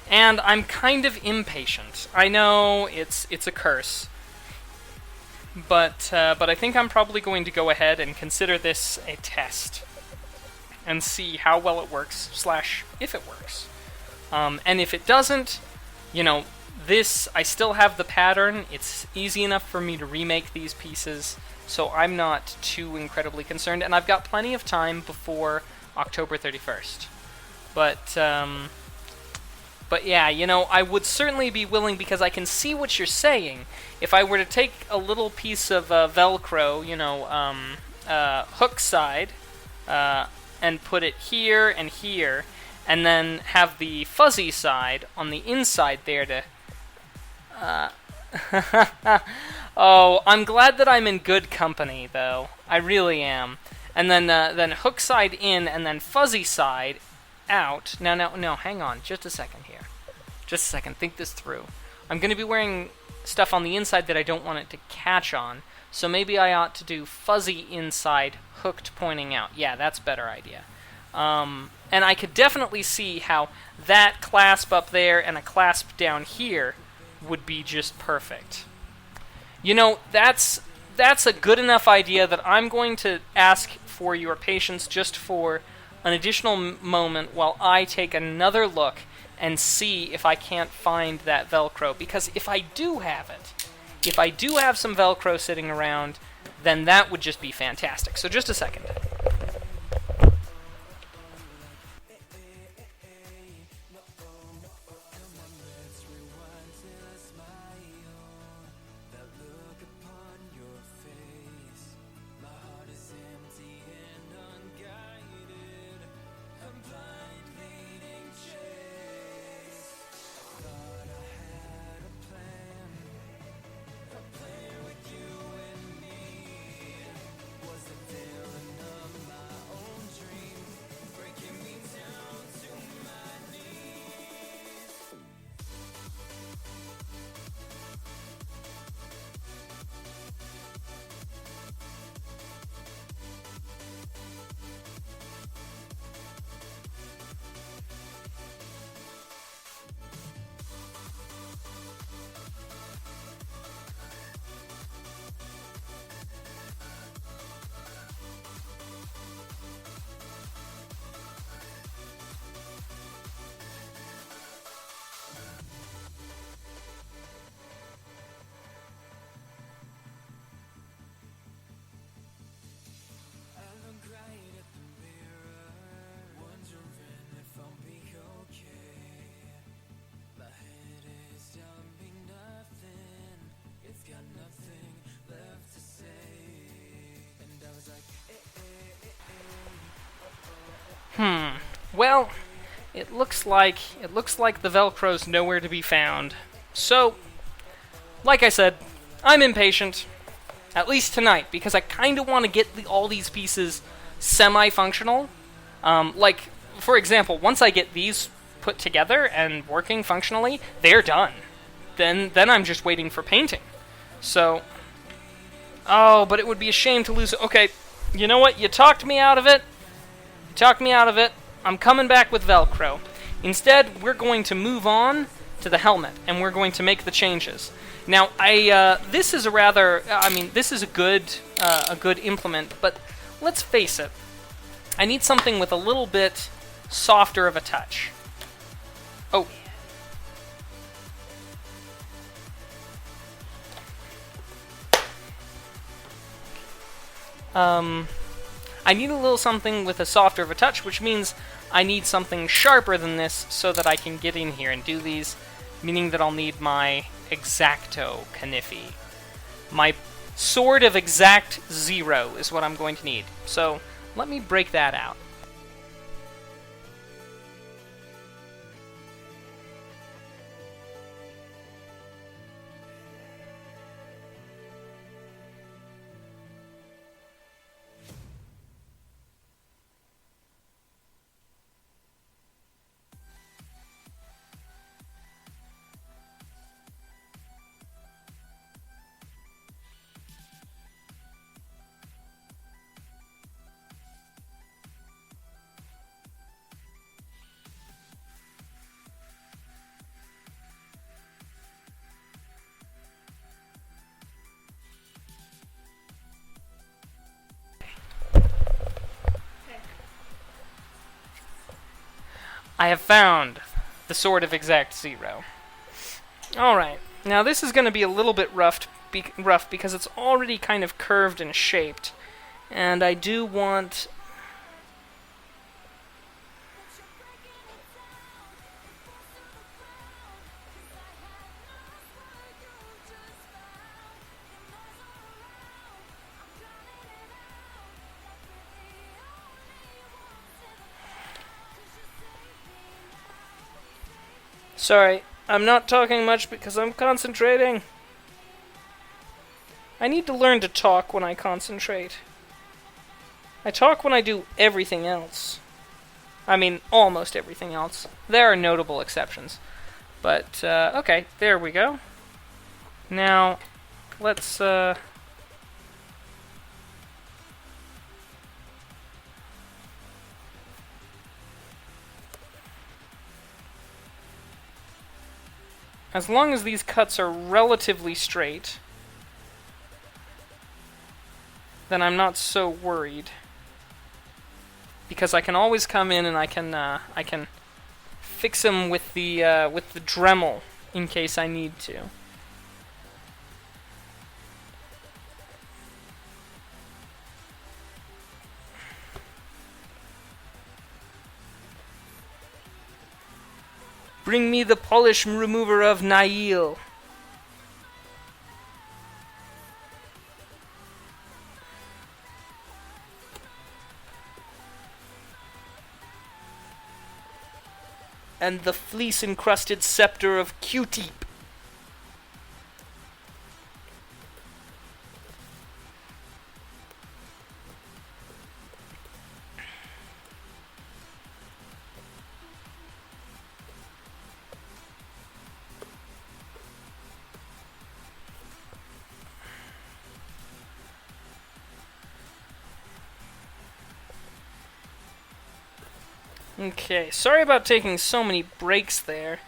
And I'm kind of impatient. I know it's a curse, but I think I'm probably going to go ahead and consider this a test and see how well it works / if it works. And if it doesn't, this, I still have the pattern. It's easy enough for me to remake these pieces, so I'm not too incredibly concerned. And I've got plenty of time before October 31st. But yeah, I would certainly be willing, because I can see what you're saying. If I were to take a little piece of Velcro, hook side, and put it here and here, and then have the fuzzy side on the inside there to... Oh, I'm glad that I'm in good company, though. I really am. And then hook side in, and then fuzzy side out. No, hang on, just a second here. Just a second, think this through. I'm going to be wearing stuff on the inside that I don't want it to catch on, So maybe I ought to do fuzzy inside, hooked pointing out. Yeah, that's a better idea. And I could definitely see how that clasp up there and a clasp down here would be just perfect. You know, that's a good enough idea that I'm going to ask for your patience just for an additional moment while I take another look and see if I can't find that Velcro. Because if I do have it, if I do have some Velcro sitting around, then that would just be fantastic. So just a second. Well, it looks like the Velcro's nowhere to be found. So, like I said, I'm impatient. At least tonight, because I kind of want to get all these pieces semi-functional. Like, for example, once I get these put together and working functionally, they're done. Then I'm just waiting for painting. So, oh, but it would be a shame to lose it. Okay, you know what? You talked me out of it. I'm coming back with Velcro. Instead, we're going to move on to the helmet, and we're going to make the changes. Now, this is a good implement, but let's face it, I need something with a little bit softer of a touch. Oh. I need a little something with a softer of a touch, which means I need something sharper than this so that I can get in here and do these, meaning that I'll need my X-Acto Kniffy. My Sword of Exact Zero is what I'm going to need. So, let me break that out. I have found the Sword of Exact Zero. Alright, now this is going to be a little bit rough because it's already kind of curved and shaped, and I do want... Sorry, I'm not talking much because I'm concentrating. I need to learn to talk when I concentrate. I talk when I do everything else. I mean, almost everything else. There are notable exceptions. But, okay, there we go. Now, let's As long as these cuts are relatively straight, then I'm not so worried. Because I can always come in and I can fix them with the Dremel in case I need to. Bring me the polish remover of Nail. And the fleece-encrusted scepter of Q-Tip. Okay, sorry about taking so many breaks there.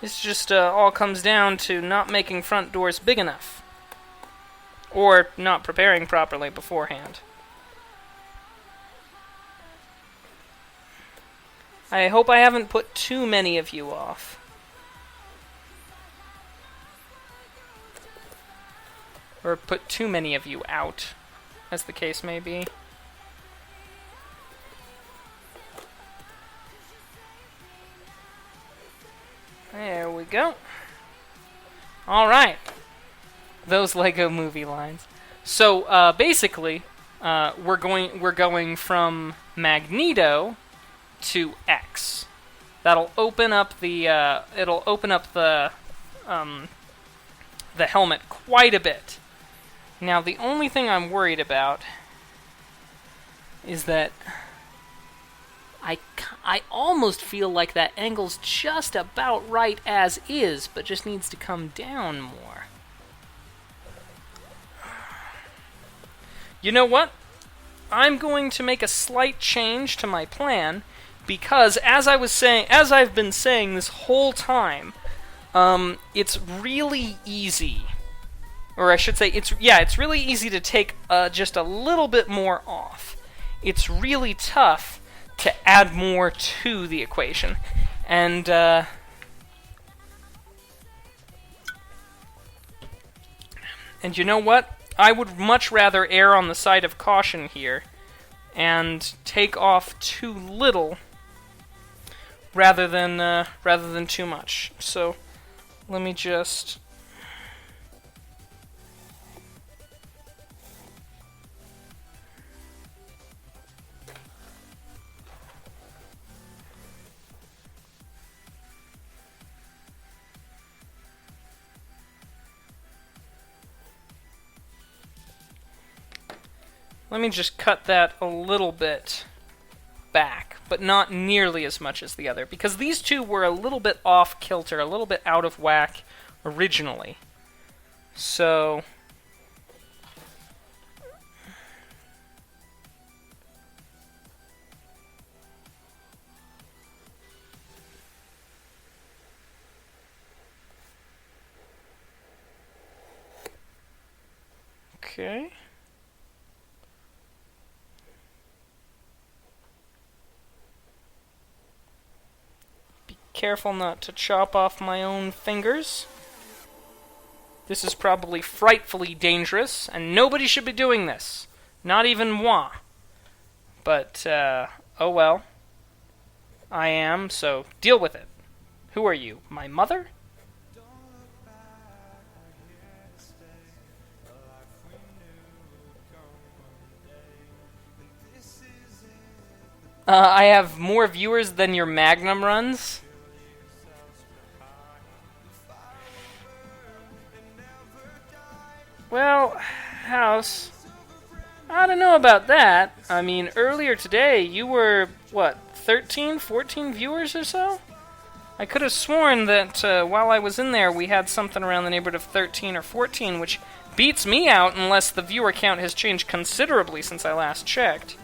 This just all comes down to not making front doors big enough. Or not preparing properly beforehand. I hope I haven't put too many of you off. Or put too many of you out, as the case may be. There we go. Alright. Those Lego movie lines. So, basically, we're going from Magneto to X. That'll open up the, the helmet quite a bit. Now, the only thing I'm worried about is that I almost feel like that angle's just about right as is, but just needs to come down more. You know what? I'm going to make a slight change to my plan, because as I've been saying this whole time, it's really easy. Or I should say, it's really easy to take just a little bit more off. It's really tough to add more to the equation. And, you know what? I would much rather err on the side of caution here and take off too little rather than too much. So, let me just... Let me just cut that a little bit back, but not nearly as much as the other, because these two were a little bit off kilter, a little bit out of whack originally. So... Okay. Careful not to chop off my own fingers. This is probably frightfully dangerous, and nobody should be doing this. Not even moi. But, oh well. I am, so deal with it. Who are you? My mother? I have more viewers than your Magnum runs? Well, House, I don't know about that. I mean, earlier today, you were, what, 13, 14 viewers or so? I could have sworn that while I was in there, we had something around the neighborhood of 13 or 14, which beats me out unless the viewer count has changed considerably since I last checked.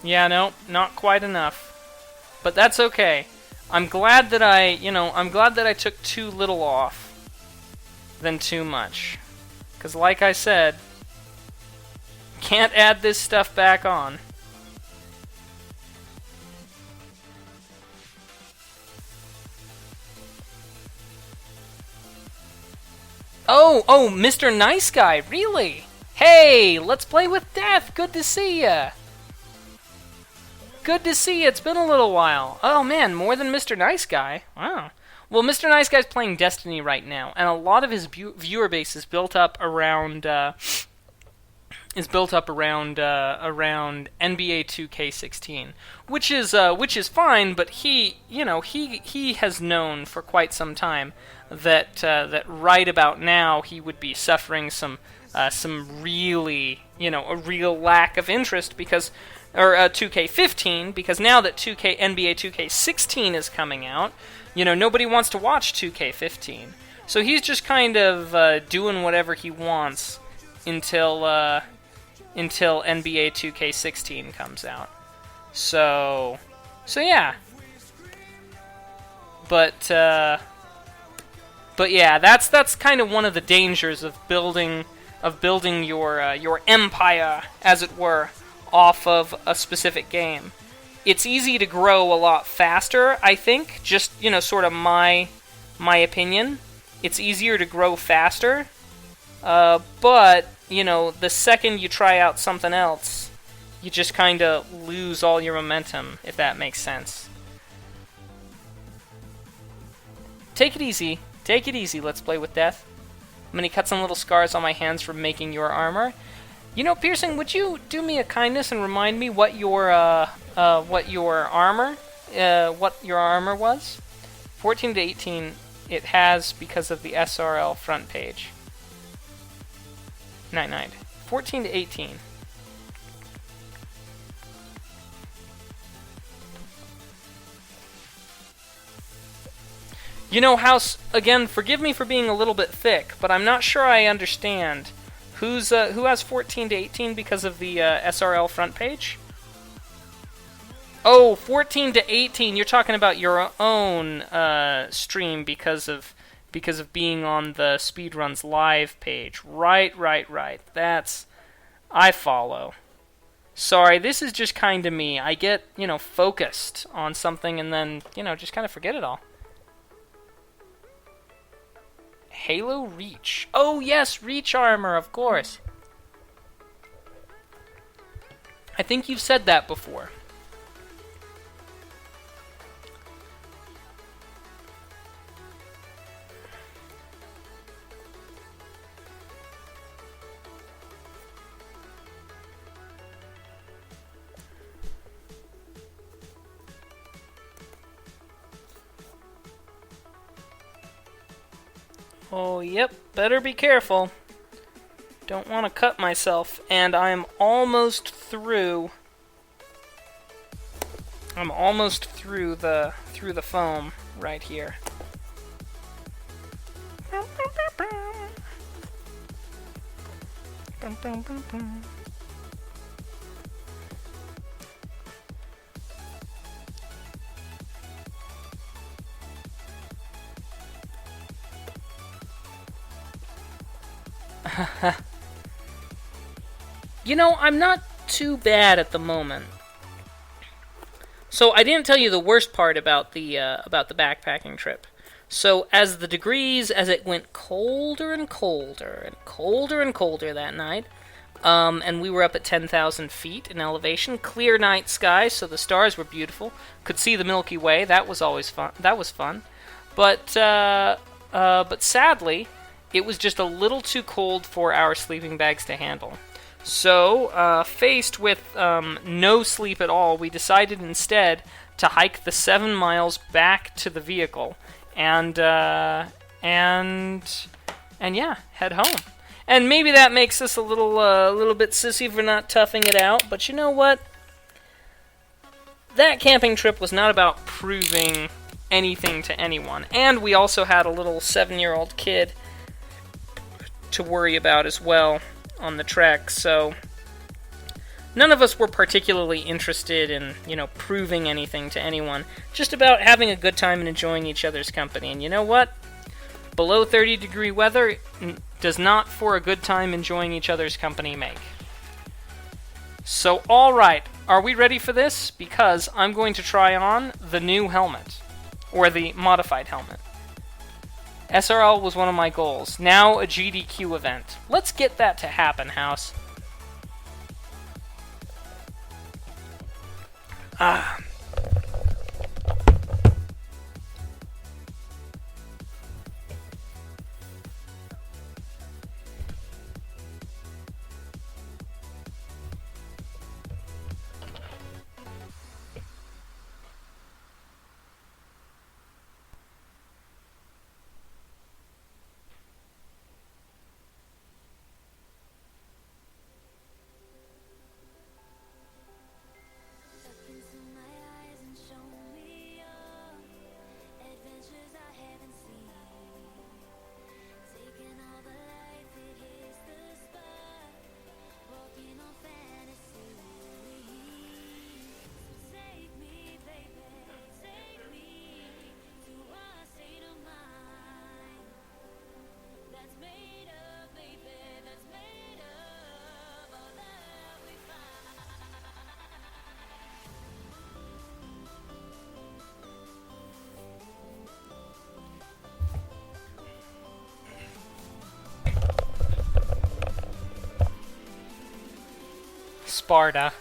Yeah, no, not quite enough. But that's okay. I'm glad that I took too little off than too much. Because like I said, can't add this stuff back on. Oh, Mr. Nice Guy, really? Hey, let's play with Death. Good to see ya. Good to see you. It's been a little while. Oh man, more than Mr. Nice Guy. Wow. Well, Mr. Nice Guy's playing Destiny right now, and a lot of his viewer base is built up around around NBA 2K16, which is fine. But he has known for quite some time that right about now he would be suffering some really a real lack of interest because. Or 2K15, because now that NBA 2K16 is coming out, nobody wants to watch 2K15. So he's just kind of doing whatever he wants until NBA 2K16 comes out. So yeah. But yeah, that's kind of one of the dangers of building your empire, as it were, off of a specific game. It's easy to grow a lot faster, I think. Just, sort of my opinion. It's easier to grow faster. But, the second you try out something else, you just kind of lose all your momentum, if that makes sense. Take it easy. Take it easy, let's play with Death. Many cuts and little scars on my hands from making your armor. Piercing, would you do me a kindness and remind me what your armor was? 14 to 18, it has because of the SRL front page. Night. 14 to 18. Again, forgive me for being a little bit thick, but I'm not sure I understand. Who has 14 to 18 because of the SRL front page? Oh, 14 to 18. You're talking about your own stream because of being on the Speedruns Live page. Right. I follow. Sorry, this is just kind of me. I get, focused on something and then, just kind of forget it all. Halo Reach. Oh, yes, Reach armor, of course. I think you've said that before. Oh, yep, better be careful. Don't want to cut myself, and I'm almost through. I'm almost through the foam right here. I'm not too bad at the moment. So I didn't tell you the worst part about the backpacking trip. So as it went colder and colder and colder and colder that night, and we were up at 10,000 feet in elevation, clear night sky, so the stars were beautiful. Could see the Milky Way. That was always fun. That was fun. But sadly, it was just a little too cold for our sleeping bags to handle. So, faced with no sleep at all, we decided instead to hike the 7 miles back to the vehicle, and yeah, head home. And maybe that makes us a little bit sissy for not toughing it out, but you know what? That camping trip was not about proving anything to anyone, and we also had a little 7-year-old kid to worry about as well on the trek, so none of us were particularly interested in, proving anything to anyone. Just about having a good time and enjoying each other's company. And you know what? Below 30-degree weather does not, for a good time enjoying each other's company, make. So, alright, are we ready for this? Because I'm going to try on the new helmet. Or the modified helmet. SRL was one of my goals. Now a GDQ event. Let's get that to happen, House. Sparta.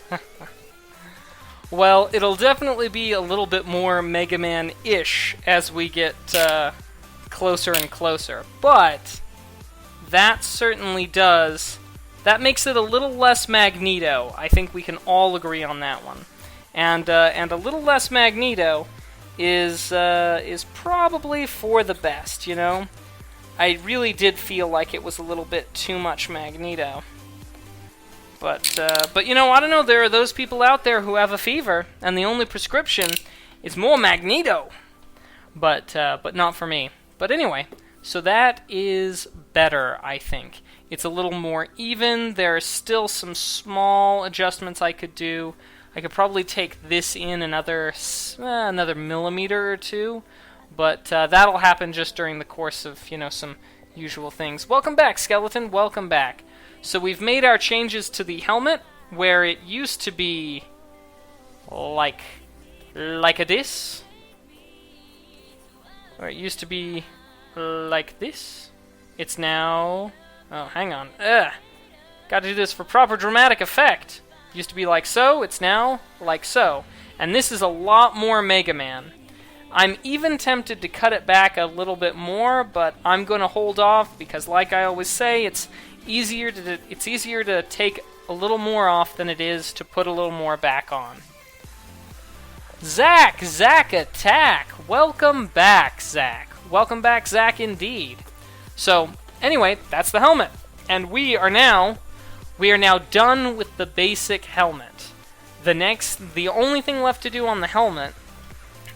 Well, it'll definitely be a little bit more Mega Man-ish as we get closer and closer. But that certainly does. That makes it a little less Magneto. I think we can all agree on that one. And a little less Magneto is probably for the best. I really did feel like it was a little bit too much Magneto. But I don't know, there are those people out there who have a fever, and the only prescription is more Magneto. But not for me. But anyway, so that is better, I think. It's a little more even. There are still some small adjustments I could do. I could probably take this in another millimeter or two, but that'll happen just during the course of, some usual things. Welcome back, Skeleton. Welcome back. So we've made our changes to the helmet, where it used to be like a this. Or it used to be like this. It's now... Oh, hang on. Gotta do this for proper dramatic effect. Used to be like so, it's now like so. And this is a lot more Mega Man. I'm even tempted to cut it back a little bit more, but I'm going to hold off because, like I always say, it's easier to take a little more off than it is to put a little more back on. Zack Attack! Welcome back, Zack. Welcome back, Zack, indeed. So, anyway, that's the helmet. And we are now done with the basic helmet. The only thing left to do on the helmet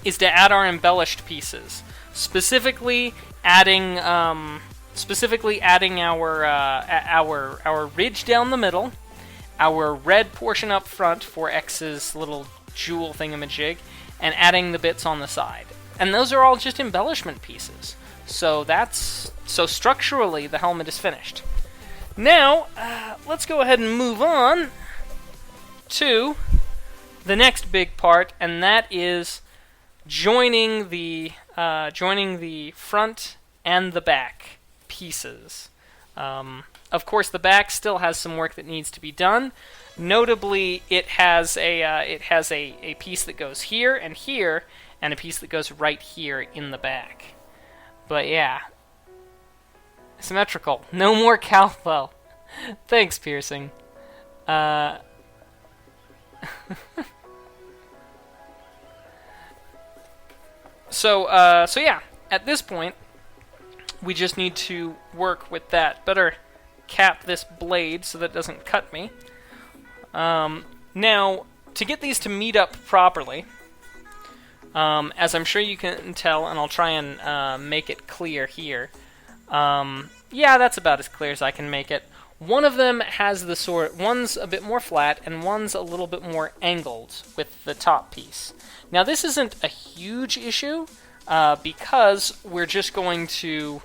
is to add our embellished pieces. Specifically adding our ridge down the middle, our red portion up front for X's little jewel thingamajig, and adding the bits on the side. And those are all just embellishment pieces. So structurally the helmet is finished. Now, let's go ahead and move on to the next big part, and that is joining the front and the back pieces. Of course, the back still has some work that needs to be done. Notably, it has a piece that goes here, and a piece that goes right here in the back. But yeah, symmetrical. No more cowbell. Thanks, Piercing. So yeah, at this point, we just need to work with that. Better cap this blade so that it doesn't cut me. Now, to get these to meet up properly, as I'm sure you can tell, and I'll try and make it clear here. Yeah, that's about as clear as I can make it. One of them has the sort, one's a bit more flat and one's a little bit more angled with the top piece. Now this isn't a huge issue because we're just going to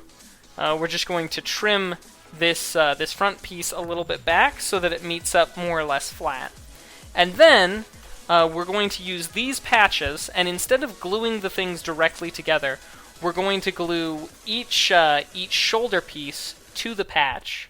trim this this front piece a little bit back so that it meets up more or less flat. And then we're going to use these patches, and instead of gluing the things directly together, we're going to glue each shoulder piece to the patch,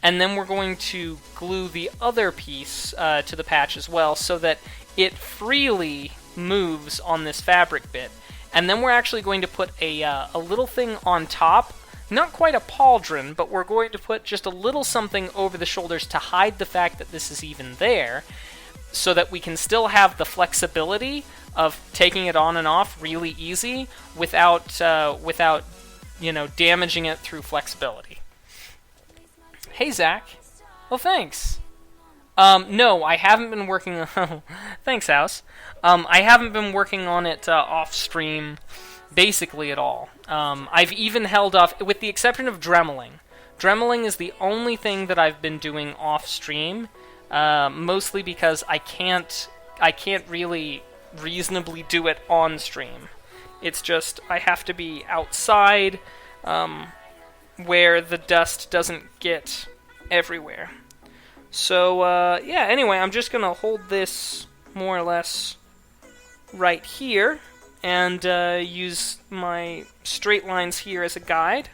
and then we're going to glue the other piece to the patch as well, so that it freely moves on this fabric bit. And then we're actually going to put a little thing on top, not quite a pauldron, but we're going to put just a little something over the shoulders to hide the fact that this is even there, so that we can still have the flexibility of taking it on and off really easy without damaging it through flexibility. Hey, Zach. Oh, thanks. No, I haven't been working on... Thanks, House. I haven't been working on it off-stream basically at all. I've even held off, with the exception of dremeling. Dremeling is the only thing that I've been doing off-stream, mostly because I can't really reasonably do it on stream. It's just, I have to be outside, where the dust doesn't get everywhere. So, yeah, anyway, I'm just gonna hold this more or less right here, and use my straight lines here as a guide.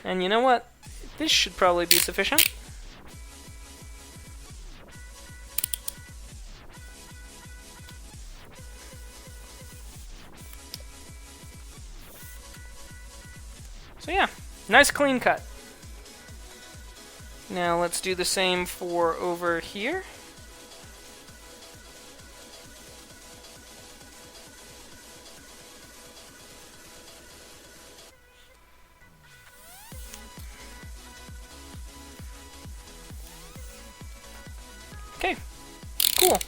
And you know what? This should probably be sufficient. So yeah, nice clean cut. Now let's do the same for over here. Okay, cool.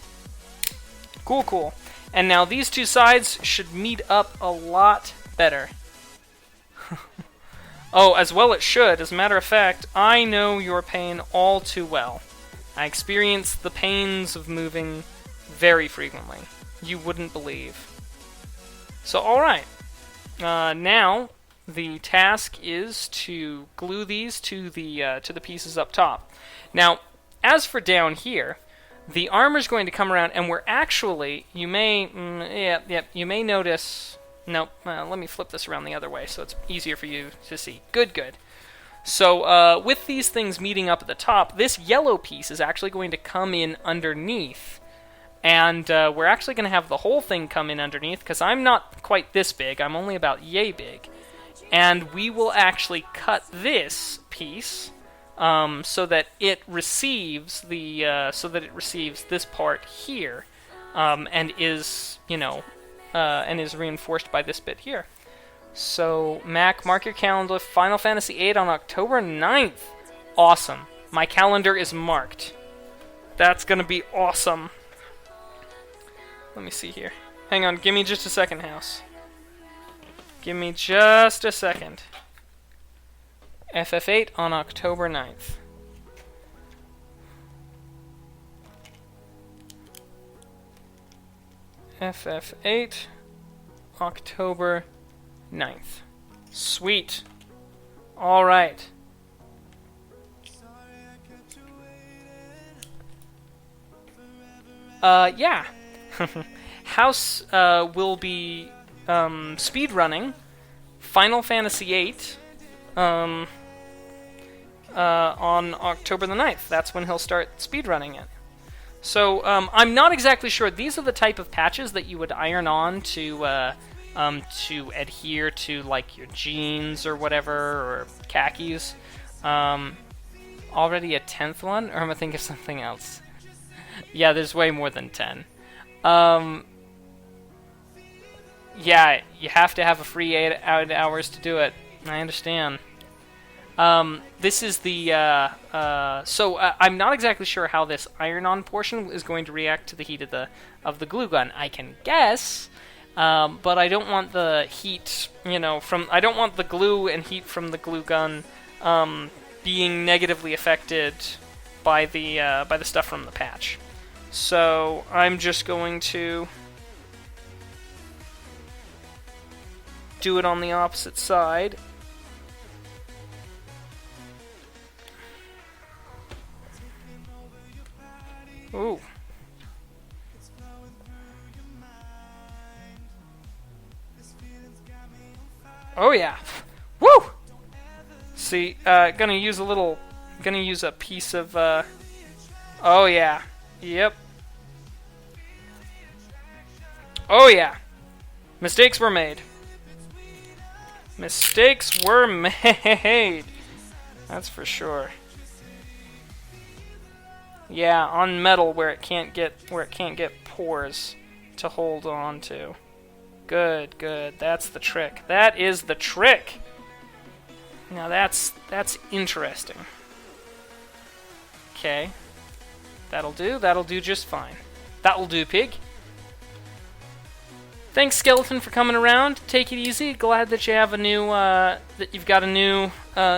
Cool. And now these two sides should meet up a lot better. Oh, as well it should. As a matter of fact, I know your pain all too well. I experience the pains of moving very frequently. You wouldn't believe. So, alright. Now, the task is to glue these to the pieces up top. Now, as for down here, the armor's going to come around, and we're actually, you may notice... Nope, let me flip this around the other way so it's easier for you to see. Good. So, with these things meeting up at the top, this yellow piece is actually going to come in underneath. And we're actually going to have the whole thing come in underneath, because I'm not quite this big, I'm only about yay big. And we will actually cut this piece so that it receives this part here, and is, and is reinforced by this bit here. So, Mac, mark your calendar, Final Fantasy VIII on October 9th. Awesome. My calendar is marked. That's gonna be awesome. Let me see here. Hang on, give me just a second, House. Give me just a second. FF8 on October 9th. FF8, October 9th. Sweet. Alright. Yeah. House will be speedrunning Final Fantasy VIII on October the 9th. That's when he'll start speedrunning it. So, I'm not exactly sure. These are the type of patches that you would iron on to adhere to, like, your jeans or whatever, or khakis. Already a 10th one? Or am I thinking of something else? Yeah, there's way more than 10. Yeah, you have to have a free 8 hours to do it. I understand. This is the, I'm not exactly sure how this iron-on portion is going to react to the heat of the glue gun. I can guess, but I don't want the heat, I don't want the glue and heat from the glue gun, being negatively affected by the stuff from the patch. So I'm just going to do it on the opposite side. Ooh. Oh yeah. Woo! See, gonna use a piece of, oh yeah. Yep. Oh yeah. Mistakes were made. Mistakes were made. That's for sure. Yeah, on metal where it can't get pores to hold on to. Good, good. That's the trick. That is the trick. Now that's interesting. Okay. That'll do. That'll do just fine. That'll do, pig. Thanks, Skeleton, for coming around. Take it easy. Glad that you have a new that you've got a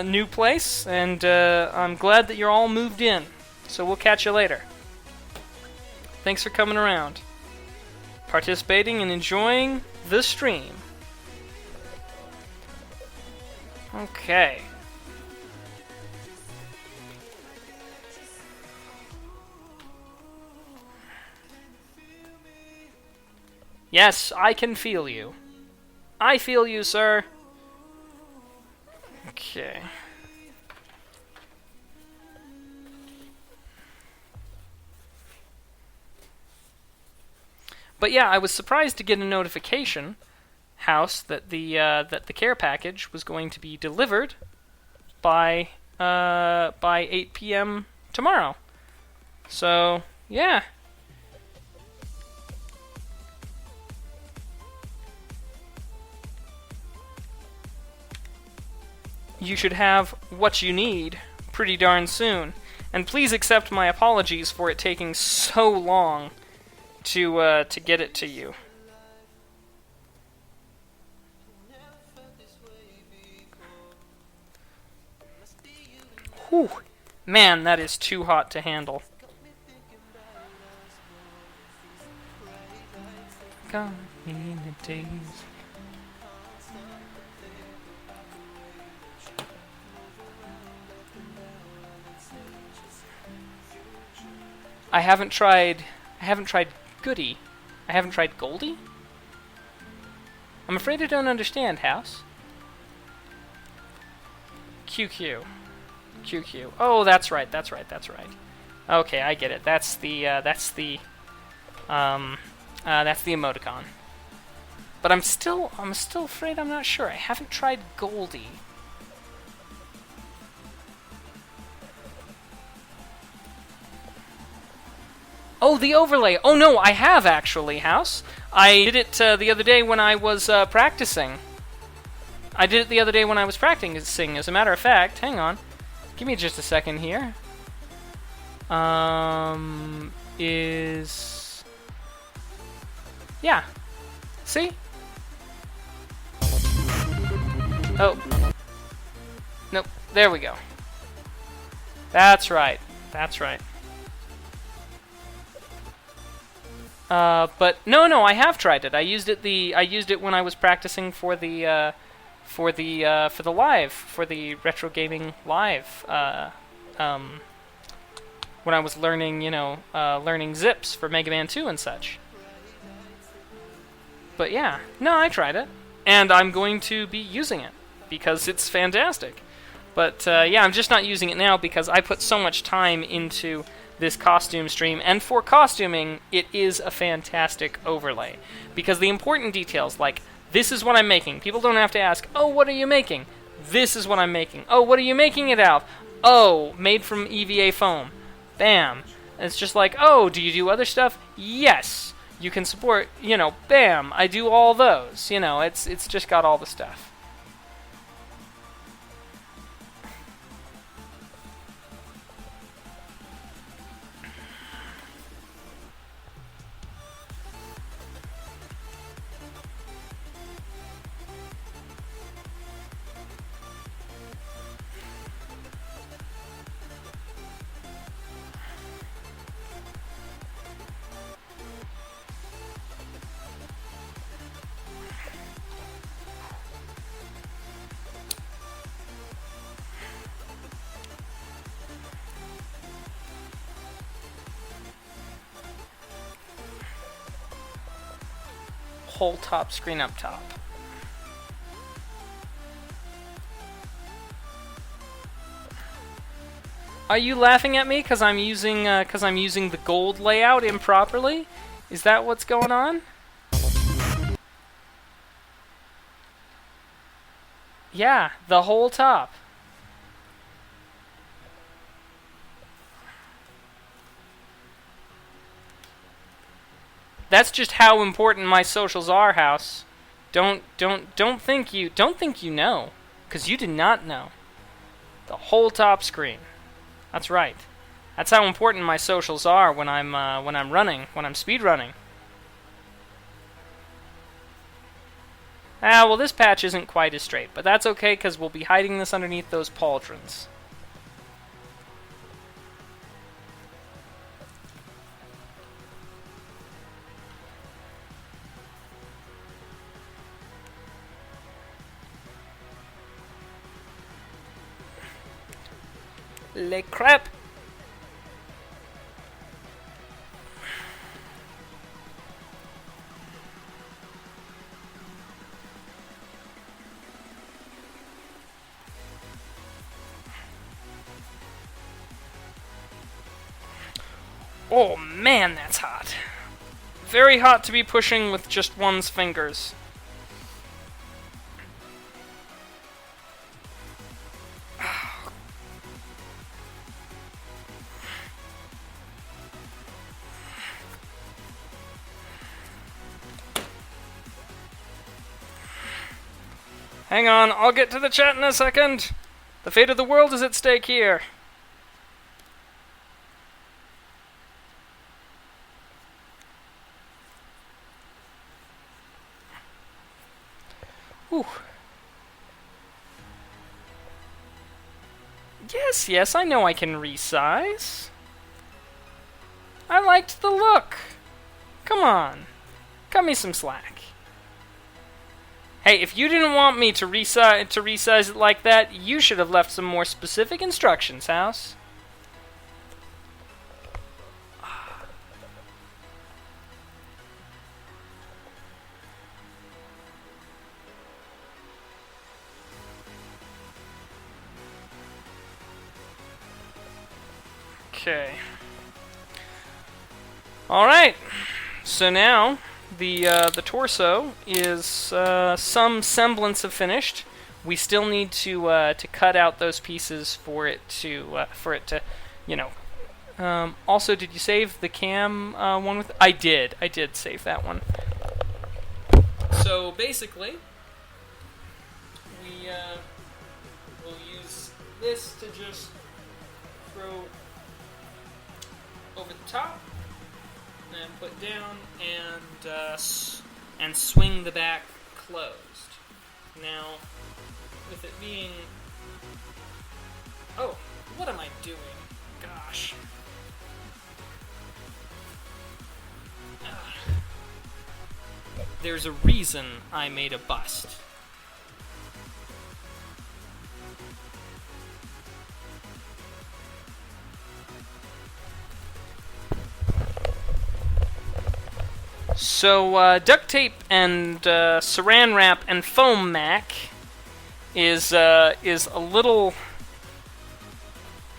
new place, and I'm glad that you're all moved in. So we'll catch you later. Thanks for coming around, participating and enjoying the stream. Okay. Yes, I can feel you. I feel you, sir. Okay. But yeah, I was surprised to get a notification, House, that the care package was going to be delivered by 8 p.m. tomorrow. So yeah. You should have what you need pretty darn soon. And please accept my apologies for it taking so long to get it to you. Whew. Man, that is too hot to handle. Gone in the days. I haven't tried Goody. I haven't tried Goldie? I'm afraid I don't understand, House. QQ. QQ. Oh, that's right. Okay, I get it. That's the emoticon. But I'm still afraid I'm not sure. I haven't tried Goldie. Oh, the overlay. Oh no, I have actually, House. I did it the other day when I was practicing. As a matter of fact, hang on. Give me just a second here. Yeah. See? Oh. Nope. There we go. That's right. But no, I have tried it. I used it when I was practicing for the retro gaming live. When I was learning, learning zips for Mega Man 2 and such. But yeah, no, I tried it, and I'm going to be using it because it's fantastic. But yeah, I'm just not using it now because I put so much time into this costume stream, and for costuming, it is a fantastic overlay. Because the important details, like, this is what I'm making. People don't have to ask, oh, what are you making? This is what I'm making. Oh, what are you making it out of? Oh, made from EVA foam. Bam. And it's just like, oh, do you do other stuff? Yes. You can support, bam, I do all those. It's just got all the stuff. whole top screen up top. Are you laughing at me because I'm using the gold layout improperly? Is that what's going on? Yeah, the whole top. That's just how important my socials are, House. Don't think you know, because you did not know. The whole top screen. That's right. That's how important my socials are when I'm speed running. Ah, well, this patch isn't quite as straight, but that's okay because we'll be hiding this underneath those pauldrons. Le crap! Oh man, that's hot. Very hot to be pushing with just one's fingers. Hang on, I'll get to the chat in a second. The fate of the world is at stake here. Whew. Yes, I know I can resize. I liked the look. Come on. Cut me some slack. Hey, if you didn't want me to resize it like that, you should have left some more specific instructions, House. Okay. All right. So now the torso is some semblance of finished. We still need to cut out those pieces for it to you know. Also, did you save the cam one with? I did save that one. So basically, we will use this to just throw over the top, and put down, and swing the back closed. Now, with it being... Oh, what am I doing? Gosh. There's a reason I made a bust. So duct tape and saran wrap and foam mac is a little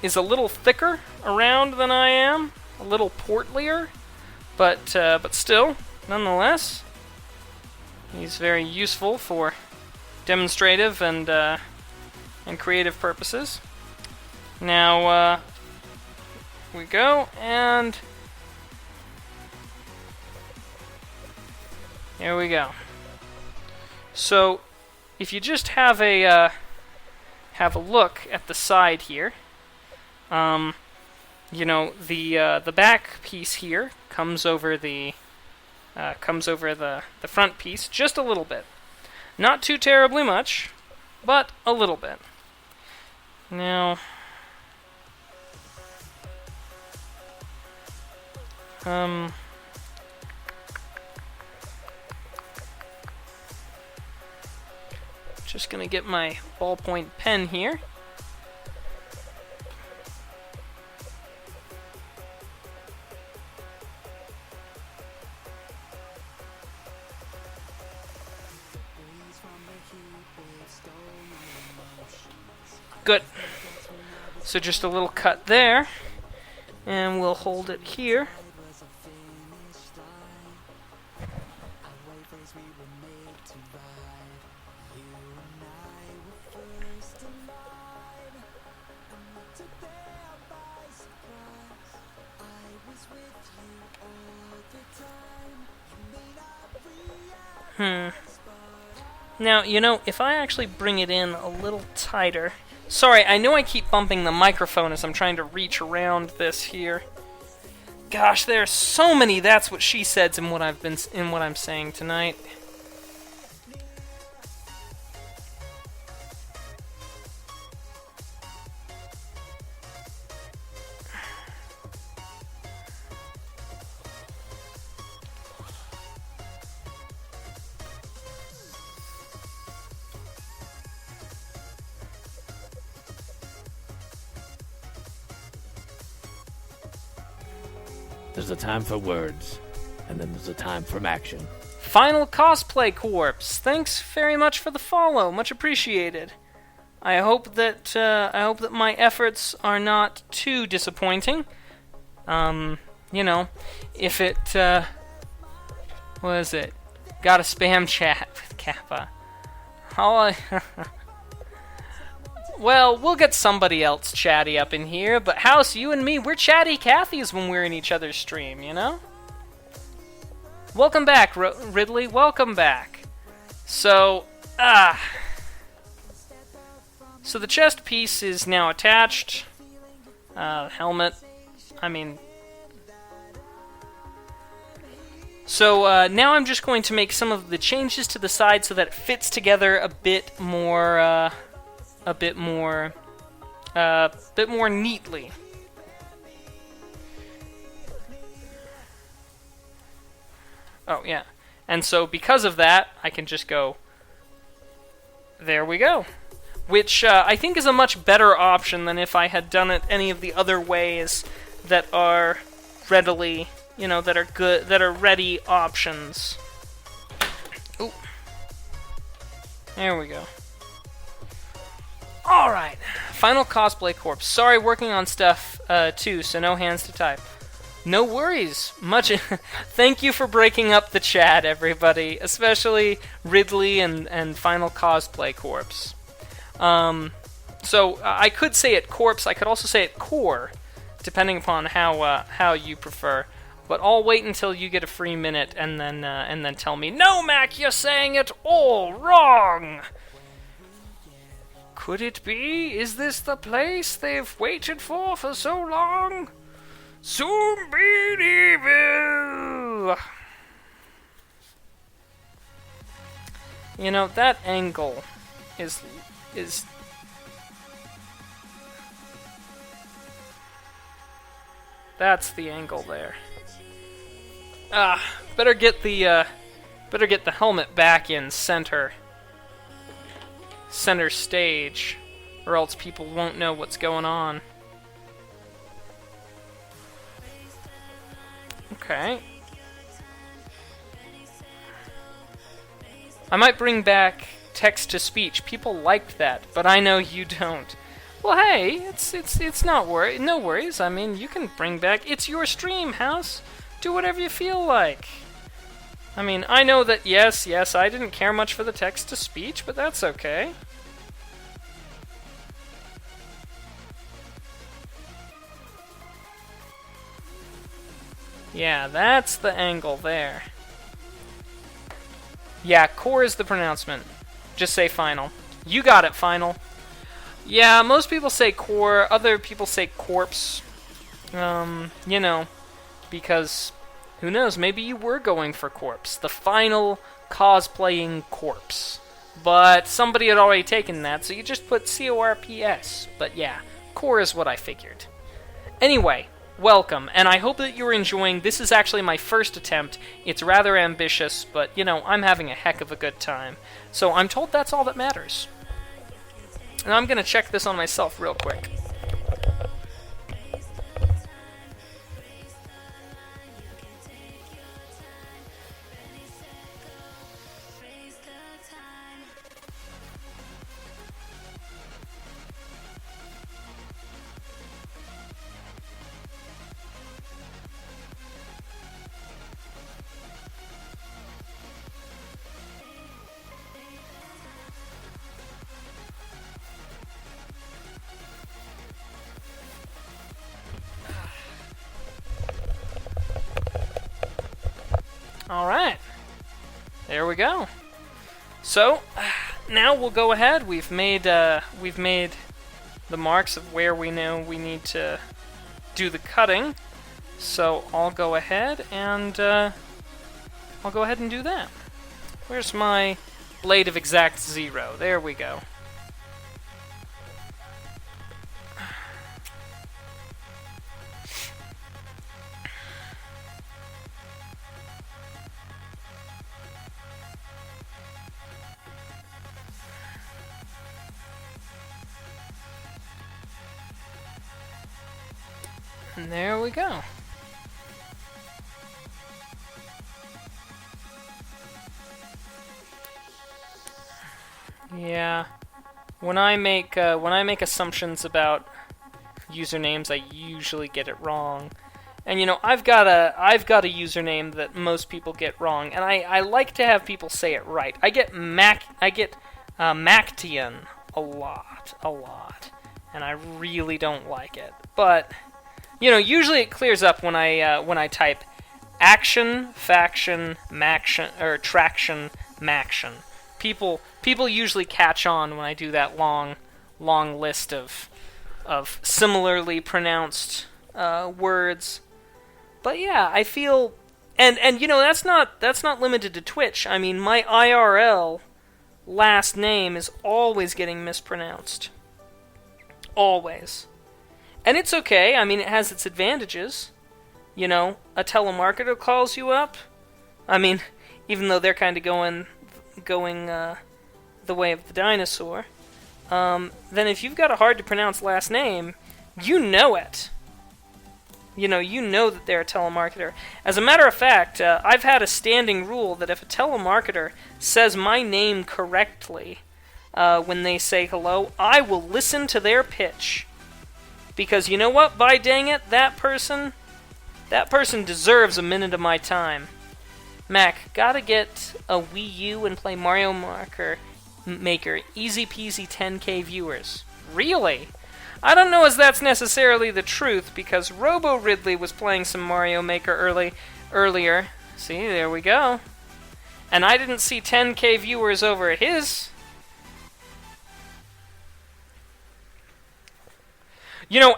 thicker around than I am, a little portlier, but still, nonetheless, he's very useful for demonstrative and creative purposes. Now we go and. Here we go. So, if you just have a look at the side here, you know, the back piece here comes over the front piece just a little bit, not too terribly much, but a little bit. Now, just gonna get my ballpoint pen here. Good. So just a little cut there, and we'll hold it here. Now, if I actually bring it in a little tighter... Sorry, I know I keep bumping the microphone as I'm trying to reach around this here. Gosh, there are so many "that's what she said" in what I'm saying tonight. There's a time for words, and then there's a time for action. Final Cosplay Corpse, thanks very much for the follow, much appreciated. I hope that my efforts are not too disappointing. If it what is it? Got a spam chat with Kappa. Well, we'll get somebody else chatty up in here, but House, you and me, we're chatty Cathy's when we're in each other's stream, Welcome back, Ridley, welcome back. So the chest piece is now attached. Helmet, So now I'm just going to make some of the changes to the side so that it fits together a bit more neatly. Oh, yeah. And so because of that, I can just go, there we go. Which I think is a much better option than if I had done it any of the other ways that are readily, that are good, that are ready options. Ooh. There we go. Alright, Final Cosplay Corpse. Sorry, working on stuff, too, so no hands to type. No worries. Thank you for breaking up the chat, everybody. Especially Ridley and Final Cosplay Corpse. So, I could say it Corpse, I could also say it Core, depending upon how you prefer. But I'll wait until you get a free minute and then tell me, "No, Mac, you're saying it all wrong!" Could it be? Is this the place they've waited for so long? Soon be evil! That angle is... That's the angle there. Better get the helmet back in center stage, or else people won't know what's going on. Okay. I might bring back text-to-speech. People liked that, but I know you don't. Well, hey, it's not no worries. You can bring back... It's your stream, House. Do whatever you feel like. I know that, yes, I didn't care much for the text-to-speech, but that's okay. Yeah, that's the angle there. Yeah, core is the pronouncement. Just say final. You got it, final. Yeah, most people say core, other people say corpse. Because, who knows, maybe you were going for corpse. The final cosplaying corpse. But somebody had already taken that, so you just put CORPS. But yeah, core is what I figured. Anyway, welcome, and I hope that you're enjoying. This is actually my first attempt. It's rather ambitious, but, I'm having a heck of a good time. So I'm told that's all that matters. And I'm going to check this on myself real quick. Alright. There we go. So, now we'll go ahead. We've made the marks of where we know we need to do the cutting. So I'll go ahead and do that. Where's my blade of exact 0? There we go. And there we go. Yeah, when I make assumptions about usernames, I usually get it wrong. And I've got a username that most people get wrong, and I like to have people say it right. I get Mactian a lot, and I really don't like it. But usually it clears up when I type action, faction, maction, or traction, maction. People usually catch on when I do that long list of similarly pronounced words. But yeah, I feel, and that's not limited to Twitch. I mean, my IRL last name is always getting mispronounced. Always. And it's okay. I mean, it has its advantages. A telemarketer calls you up. I mean, even though they're kind of going the way of the dinosaur, then if you've got a hard to pronounce last name, you know it. You know that they're a telemarketer. As a matter of fact, I've had a standing rule that if a telemarketer says my name correctly when they say hello, I will listen to their pitch. Because you know what? By dang it, that person deserves a minute of my time. Mac, gotta get a Wii U and play Mario Maker. Easy peasy 10k viewers. Really? I don't know as that's necessarily the truth, because Robo Ridley was playing some Mario Maker earlier. See, there we go. And I didn't see 10k viewers over at his.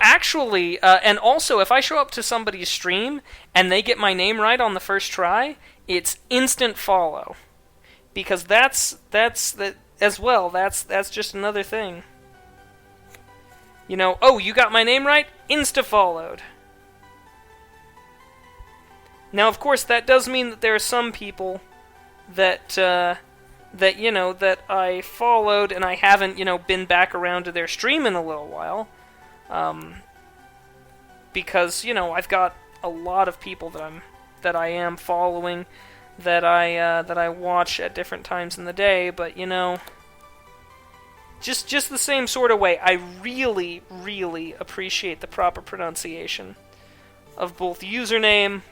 Actually, and also, if I show up to somebody's stream and they get my name right on the first try, it's instant follow. Because that's just another thing. Oh, you got my name right? Insta-followed. Now, of course, that does mean that there are some people that I followed and I haven't, been back around to their stream in a little while. Because, I've got a lot of people that I am following, that I watch at different times in the day, but, just the same sort of way, I really, really appreciate the proper pronunciation of both username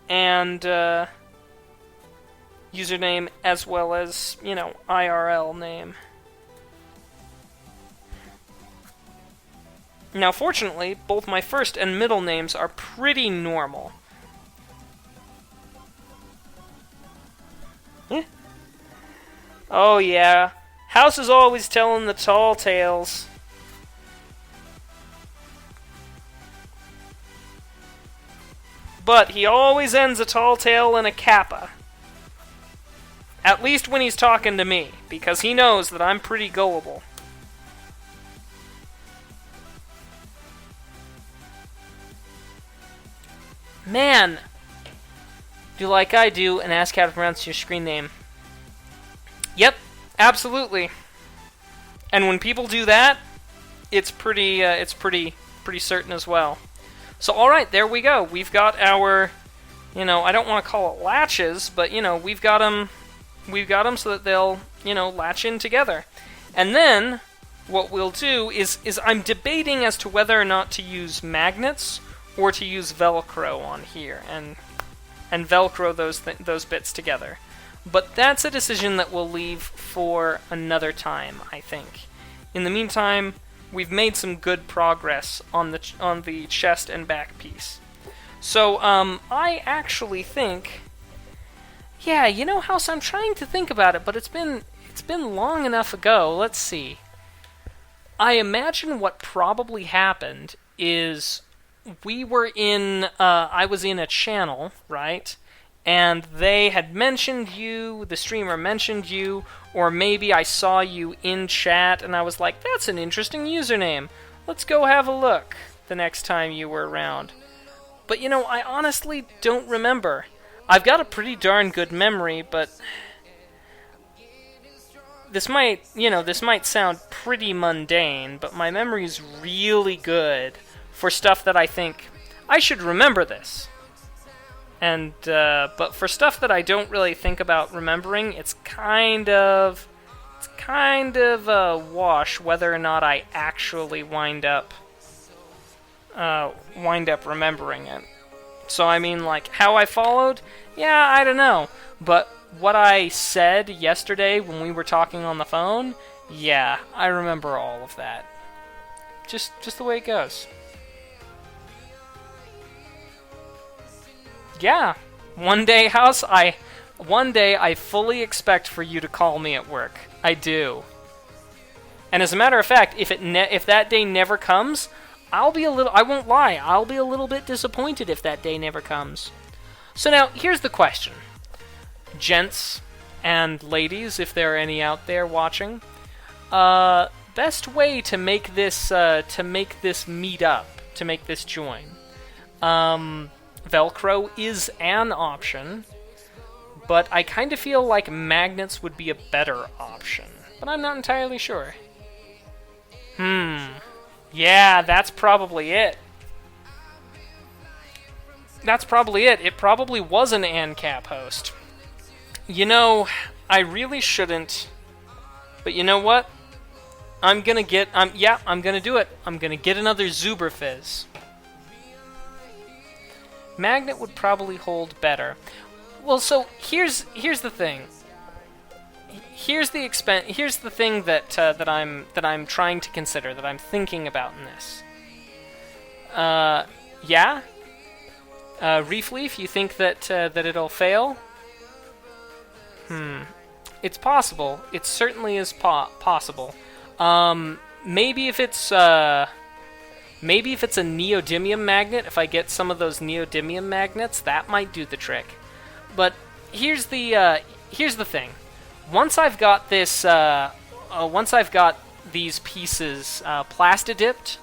and username as well as, IRL name. Now, fortunately, both my first and middle names are pretty normal. Oh, yeah. House is always telling the tall tales. But he always ends a tall tale in a kappa. At least when he's talking to me, because he knows that I'm pretty gullible. Man! Do like I do and ask how to pronounce your screen name. Yep, absolutely. And when people do that, it's pretty certain as well. So, all right, there we go. We've got our, I don't want to call it latches, but we've got them so that they'll, latch in together. And then what we'll do is I'm debating as to whether or not to use magnets or to use Velcro on here and Velcro those bits together. But that's a decision that we'll leave for another time, I think. In the meantime, we've made some good progress on the chest and back piece. So I actually think Yeah, House, I'm trying to think about it, but it's been long enough ago. Let's see. I imagine what probably happened is I was in a channel, right? And they had mentioned you, the streamer mentioned you, or maybe I saw you in chat and I was like, that's an interesting username. Let's go have a look the next time you were around. But I honestly don't remember. I've got a pretty darn good memory, but this might sound pretty mundane, but my memory's really good for stuff that I think I should remember this. And but for stuff that I don't really think about remembering, it's kind of a wash whether or not I actually wind up remembering it. So I mean, like, how I followed? Yeah, I don't know. But what I said yesterday when we were talking on the phone, yeah, I remember all of that. Just the way it goes. Yeah. One day I fully expect for you to call me at work. I do. And as a matter of fact, if that day never comes, I won't lie, I'll be a little bit disappointed if that day never comes. So now, here's the question. Gents and ladies, if there are any out there watching, best way to make this meet up, to make this join. Velcro is an option, but I kind of feel like magnets would be a better option, but I'm not entirely sure. Yeah, that's probably it. It probably was an ANCAP host. I really shouldn't, but you know what? I'm gonna do it. I'm gonna get another Zuberfizz. Magnet would probably hold better. Well, so here's the thing. Here's the thing that I'm trying to consider, that I'm thinking about in this. Yeah. Reef Leaf, you think that it'll fail? It's possible. It certainly is possible. Maybe if it's a neodymium magnet, if I get some of those neodymium magnets, that might do the trick. But here's the thing. Once I've got this, once I've got these pieces plastodipped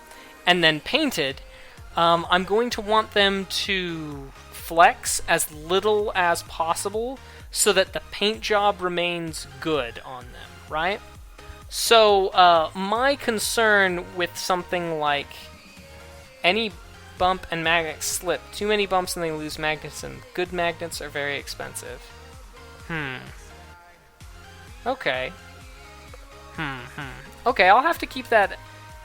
and then painted, I'm going to want them to flex as little as possible so that the paint job remains good on them, right? So my concern with something like any bump and magnet slip, too many bumps and they lose magnets, and good magnets are very expensive. Okay. Okay, I'll have to keep that.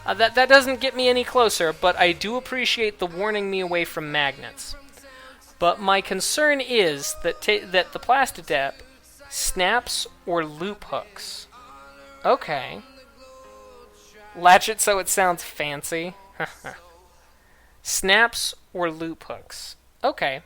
That doesn't get me any closer, but I do appreciate the warning me away from magnets. But my concern is that that the Plastidep snaps or loop hooks. Okay. Latch it so it sounds fancy. Snaps or loop hooks. Okay.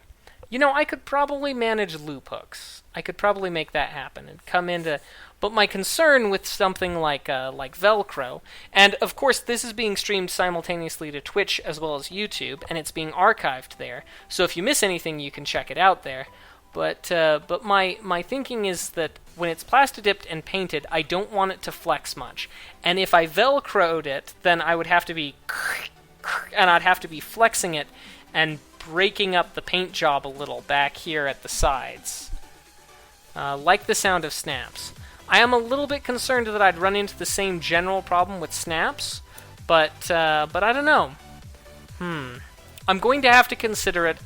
I could probably manage loop hooks. I could probably make that happen and come into. But my concern with something like Velcro, and of course this is being streamed simultaneously to Twitch as well as YouTube, and it's being archived there. So if you miss anything, you can check it out there. But my thinking is that when it's plastodipped and painted, I don't want it to flex much. And if I Velcroed it, then I would have to be, and I'd have to be flexing it and breaking up the paint job a little back here at the sides. Like the sound of snaps. I am a little bit concerned that I'd run into the same general problem with snaps, but I don't know. I'm going to have to consider it.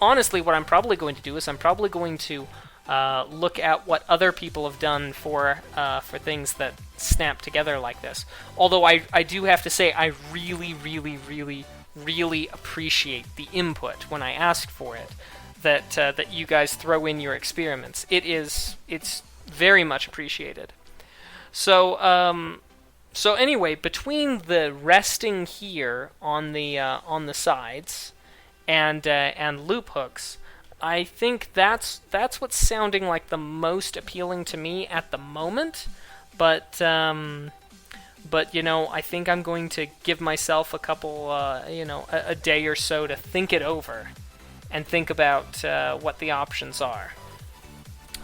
Honestly, what I'm probably going to do is I'm probably going to look at what other people have done for things that snap together like this. Although I do have to say I really, really, really, really appreciate the input when I ask for it. That you guys throw in your experiments. It's very much appreciated. So anyway, between the resting here on the sides and loop hooks, I think that's what's sounding like the most appealing to me at the moment. But I think I'm going to give myself a couple, a day or so to think it over and think about what the options are.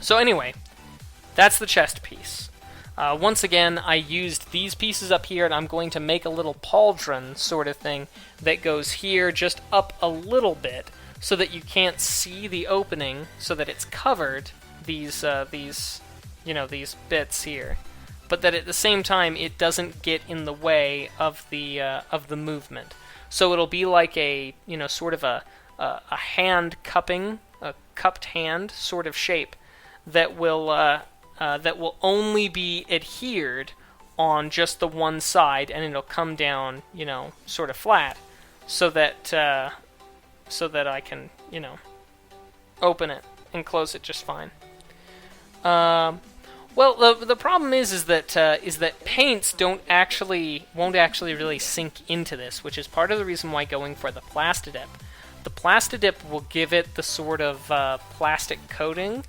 So anyway, that's the chest piece. Once again, I used these pieces up here, and I'm going to make a little pauldron sort of thing that goes here just up a little bit so that you can't see the opening, so that it's covered, these bits here. But that at the same time, it doesn't get in the way of the movement. So it'll be like a, sort of a hand cupping, a cupped hand sort of shape that will only be adhered on just the one side, and it'll come down, sort of flat, so that I can, open it and close it just fine. Well, the problem is that paints won't actually really sink into this, which is part of the reason why going for the Plastidip. The Plastidip will give it the sort of plastic coating.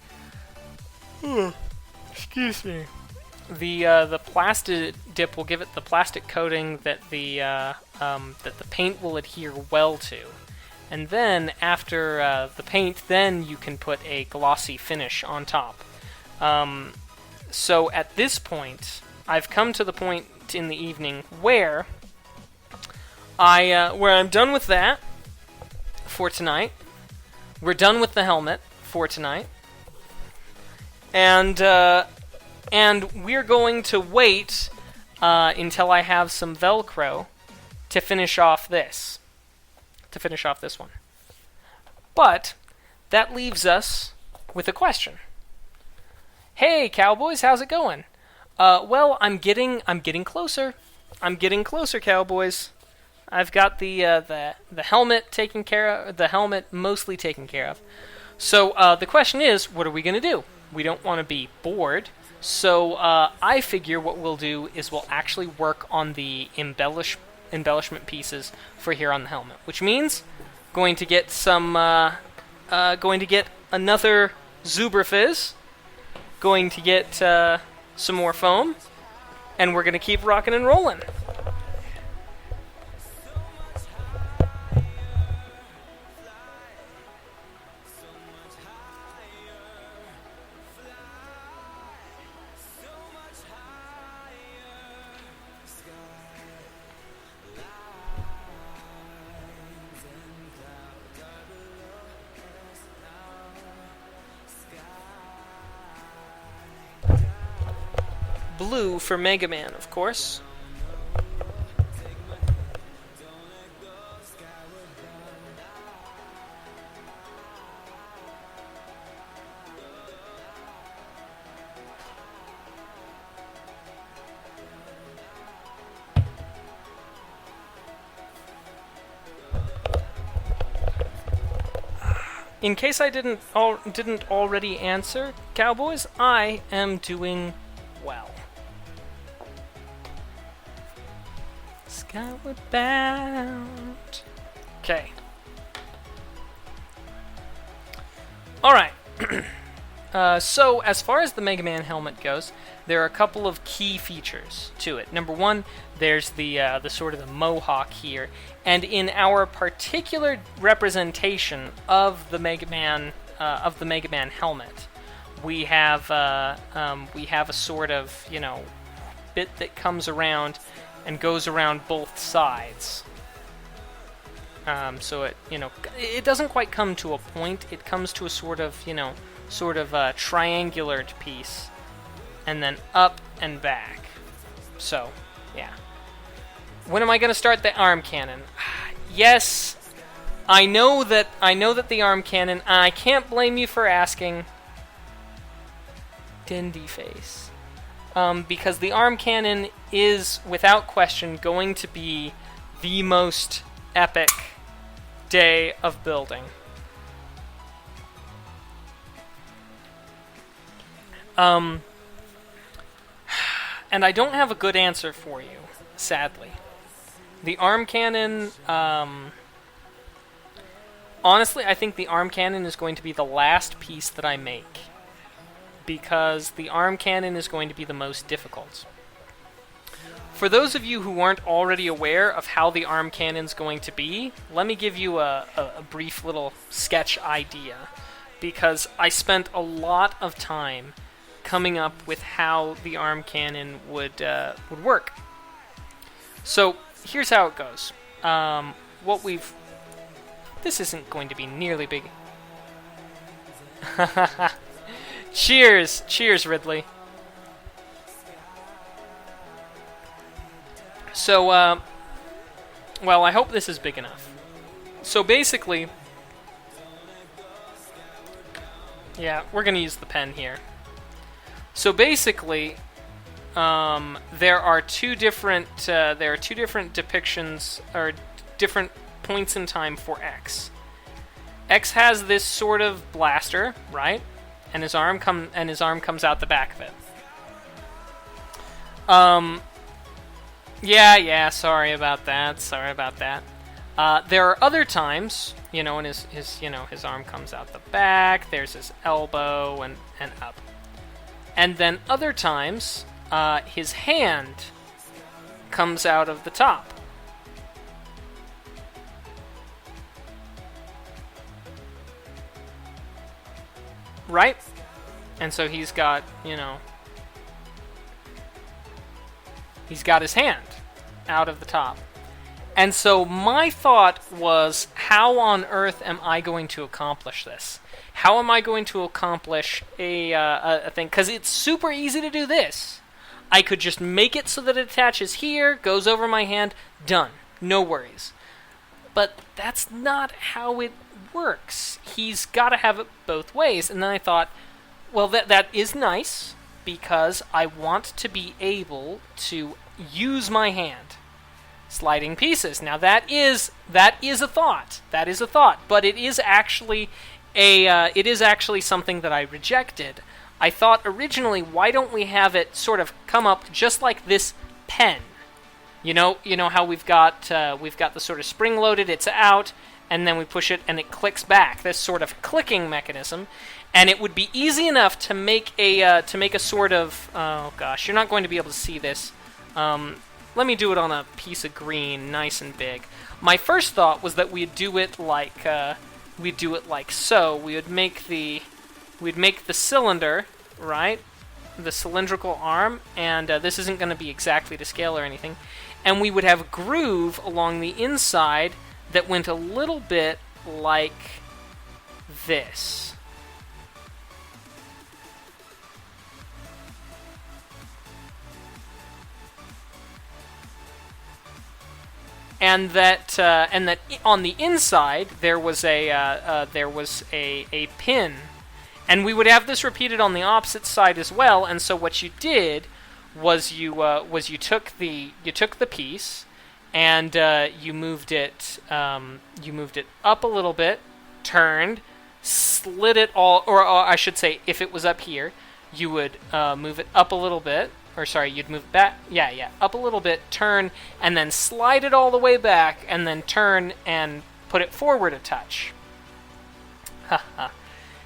Excuse me. The Plastidip will give it the plastic coating that the paint will adhere well to, and then after the paint, then you can put a glossy finish on top. So at this point, I've come to the point in the evening where I'm done with that for tonight. We're done with the helmet for tonight. And we're going to wait until I have some Velcro to finish off this. To finish off this one. But that leaves us with a question. Hey, cowboys, how's it going? Well, I'm getting closer. I'm getting closer, cowboys. I've got the helmet taken care of. The helmet mostly taken care of. So the question is, what are we gonna do? We don't want to be bored. So I figure what we'll do is we'll actually work on the embellishment pieces for here on the helmet, which means going to get another Zuberfizz. Going to get some more foam, and we're going to keep rocking and rolling. Blue for Mega Man, of course. In case I didn't already answer, cowboys, I am doing well. Skyward bound. Okay. Alright. So, as far as the Mega Man helmet goes, there are a couple of key features to it. Number one, there's the sort of the mohawk here, and in our particular representation of the Mega Man helmet, we have a sort of bit that comes around and goes around both sides. So it doesn't quite come to a point. It comes to a sort of triangular piece, and then up and back. So, yeah. When am I going to start the arm cannon? Yes, I know that the arm cannon. I can't blame you for asking. Dindy face. Because the arm cannon is, without question, going to be the most epic day of building. And I don't have a good answer for you, sadly. The arm cannon, Honestly, I think the arm cannon is going to be the last piece that I make, because the arm cannon is going to be the most difficult. For those of you who aren't already aware of how the arm cannon's going to be, let me give you a brief little sketch idea, because I spent a lot of time coming up with how the arm cannon would work. So here's how it goes. This isn't going to be nearly big. Cheers, Ridley. So, well, I hope this is big enough. So basically, yeah, we're going to use the pen here. So basically, there are two different depictions, or different points in time for X. X has this sort of blaster, right? And his arm comes out the back of it. Yeah, sorry about that. There are other times, and his arm comes out the back, there's his elbow and up. And then other times, his hand comes out of the top. Right? And so he's got his hand out of the top. And so my thought was, how on earth am I going to accomplish this? How am I going to accomplish a thing? Because it's super easy to do this. I could just make it so that it attaches here, goes over my hand, done. No worries. But that's not how it works. He's got to have it both ways. And then I thought, well, that is nice, because I want to be able to use my hand. Sliding pieces. Now that is a thought. That is a thought. But it is actually something that I rejected. I thought originally, why don't we have it sort of come up just like this pen? You know how we've got the sort of spring loaded, it's out, and then we push it and it clicks back. This sort of clicking mechanism, and it would be easy enough to make a sort of, oh gosh, you're not going to be able to see this. Let me do it on a piece of green, nice and big. My first thought was that we'd do it like so. We'd make the cylinder, right? The cylindrical arm, and this isn't going to be exactly to scale or anything. And we would have a groove along the inside that went a little bit like this. And that on the inside there was a pin, and we would have this repeated on the opposite side as well. And so what you did was you took the piece and you moved it up a little bit, turned, slid it all, or I should say, if it was up here, you would move it up a little bit. Or sorry, you'd move it back, up a little bit, turn, and then slide it all the way back, and then turn and put it forward a touch.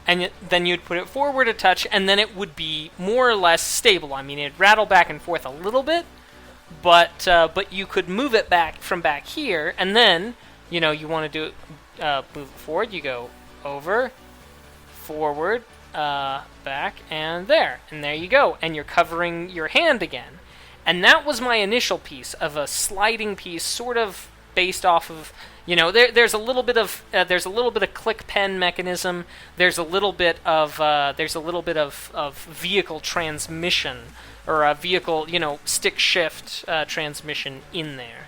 And then you'd put it forward a touch, and then it would be more or less stable. I mean, it'd rattle back and forth a little bit, but you could move it back from back here, and then, you want to do it, move it forward, you go over, forward, back, and there you go, and you're covering your hand again. And that was my initial piece of a sliding piece, sort of based off of, there's a little bit of click pen mechanism. There's a little bit of vehicle transmission, or a vehicle, stick shift transmission in there.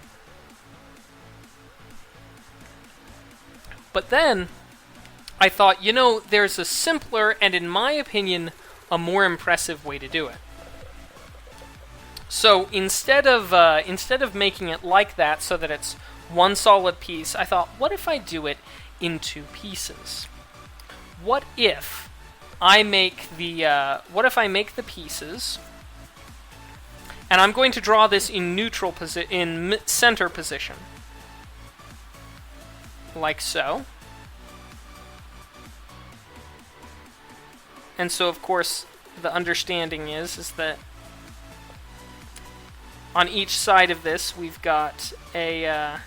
But then I thought, there's a simpler and, in my opinion, a more impressive way to do it. So instead of making it like that, so that it's one solid piece, I thought, what if I do it in two pieces? What if I make the pieces, and I'm going to draw this in center position, like so. And so, of course, the understanding is that on each side of this, we've got an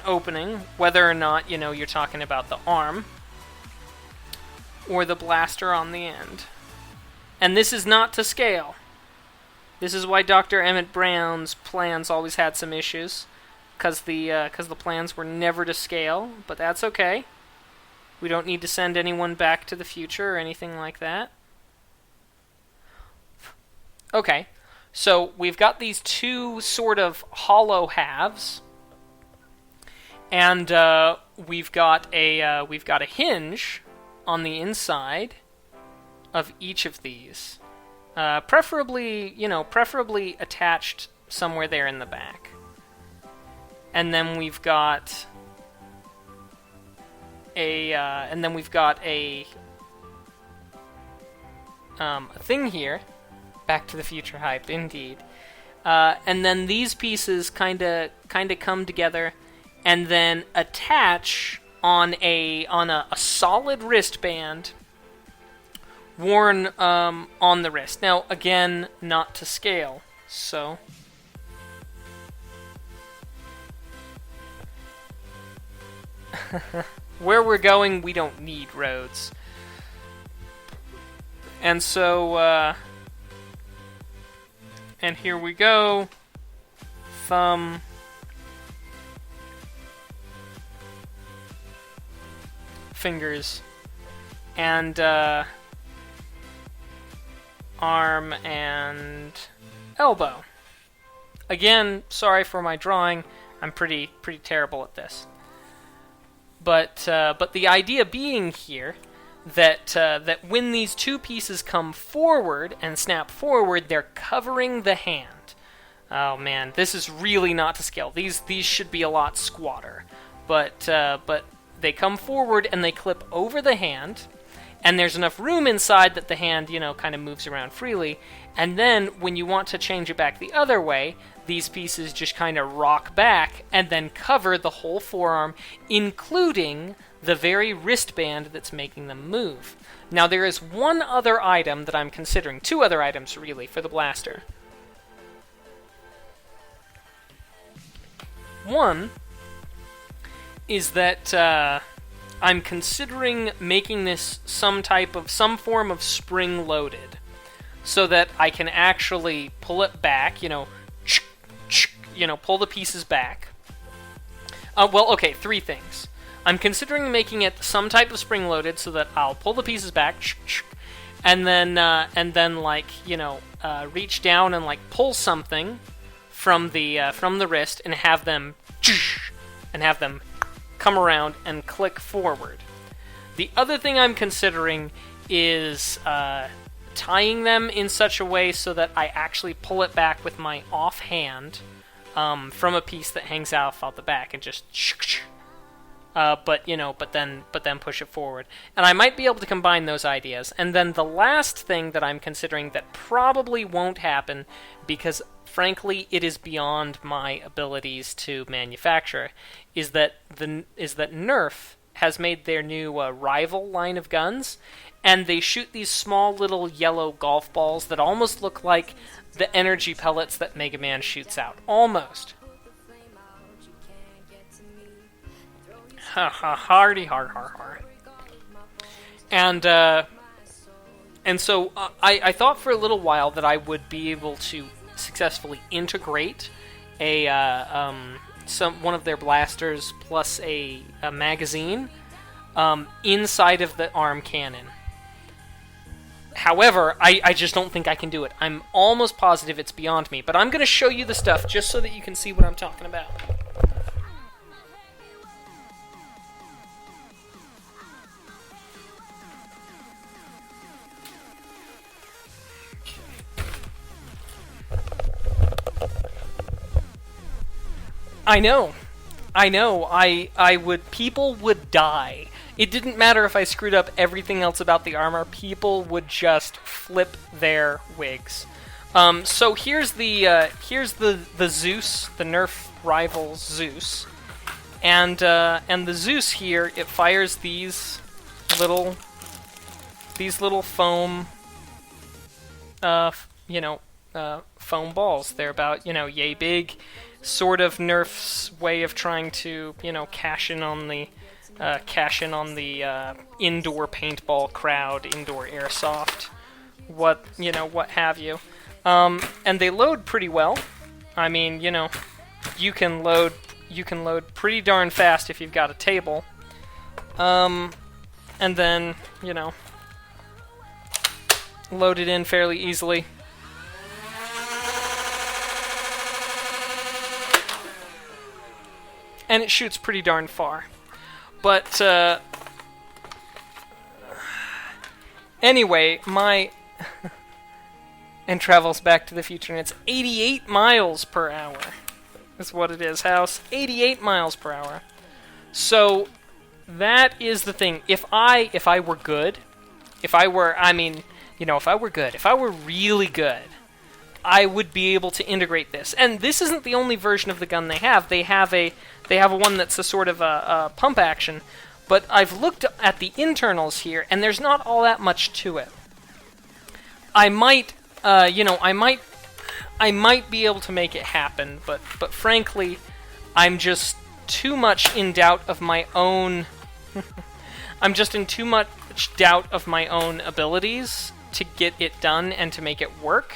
opening, whether or not, you're talking about the arm or the blaster on the end. And this is not to scale. This is why Dr. Emmett Brown's plans always had some issues, because the plans were never to scale, but that's okay. We don't need to send anyone back to the future or anything like that. Okay, so we've got these two sort of hollow halves, and we've got a hinge on the inside of each of these, preferably attached somewhere there in the back. And then we've got a thing here. Back to the Future hype, indeed. And then these pieces kind of come together, and then attach on a solid wristband worn on the wrist. Now, again, not to scale, so. Where we're going, we don't need roads. And so, and here we go. Thumb. Fingers. And, arm and elbow. Again, sorry for my drawing. I'm pretty terrible at this. But the idea being here that when these two pieces come forward and snap forward, they're covering the hand. Oh man, this is really not to scale. These should be a lot squatter. But they come forward and they clip over the hand, and there's enough room inside that the hand, kind of moves around freely. And then when you want to change it back the other way, these pieces just kind of rock back and then cover the whole forearm, including the very wristband that's making them move. Now, there is one other item that I'm considering, two other items, really, for the blaster. One is that I'm considering making this some form of spring-loaded, so that I can actually pull it back, pull the pieces back. Okay, three things. I'm considering making it some type of spring-loaded, so that I'll pull the pieces back, and then reach down and pull something from the wrist and have them come around and click forward. The other thing I'm considering is tying them in such a way so that I actually pull it back with my offhand from a piece that hangs out the back and just but then push it forward. And I might be able to combine those ideas. And then the last thing that I'm considering that probably won't happen, because frankly it is beyond my abilities to manufacture, is that Nerf has made their new rival line of guns, and they shoot these small little yellow golf balls that almost look like the energy pellets that Mega Man shoots out. Almost. Ha ha, hardy har har har. And so I thought for a little while that I would be able to successfully integrate one of their blasters plus a magazine inside of the arm cannon. However, I just don't think I can do it. I'm almost positive it's beyond me, but I'm going to show you the stuff just so that you can see what I'm talking about. I know. People would die. It didn't matter if I screwed up everything else about the armor. People would just flip their wigs. So here's the Zeus, the Nerf rival Zeus, and the Zeus here, it fires these little these little foam, foam balls. They're about, yay big. Sort of Nerf's way of trying to, cash in on the indoor paintball crowd, indoor airsoft, what have you. And they load pretty well. I mean, you can load pretty darn fast if you've got a table. And then, load it in fairly easily. And it shoots pretty darn far. But, anyway, and travels back to the future, and it's 88 miles per hour. Is what it is, House. 88 miles per hour. So, that is the thing. If I were good, if I were really good, I would be able to integrate this. And this isn't the only version of the gun they have. They have a one that's a sort of a pump action, but I've looked at the internals here, and there's not all that much to it. I might be able to make it happen, but frankly, I'm just too much in doubt of my own. I'm just in too much doubt of my own abilities to get it done and to make it work,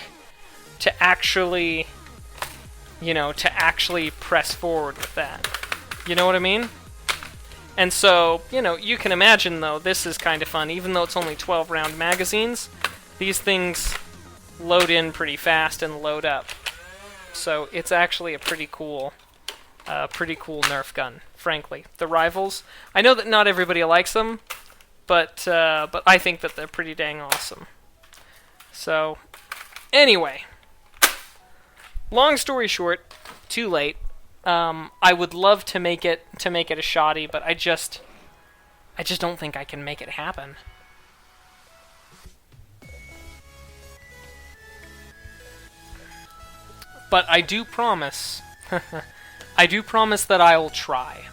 to actually press forward with that. You know what I mean? And so, you can imagine, though, this is kind of fun. Even though it's only 12-round magazines, these things load in pretty fast and load up. So it's actually a pretty cool Nerf gun, frankly. The Rivals, I know that not everybody likes them, but I think that they're pretty dang awesome. So, anyway, long story short, too late. I would love to make it a shoddy, but I just don't think I can make it happen. But I do promise, that I'll try.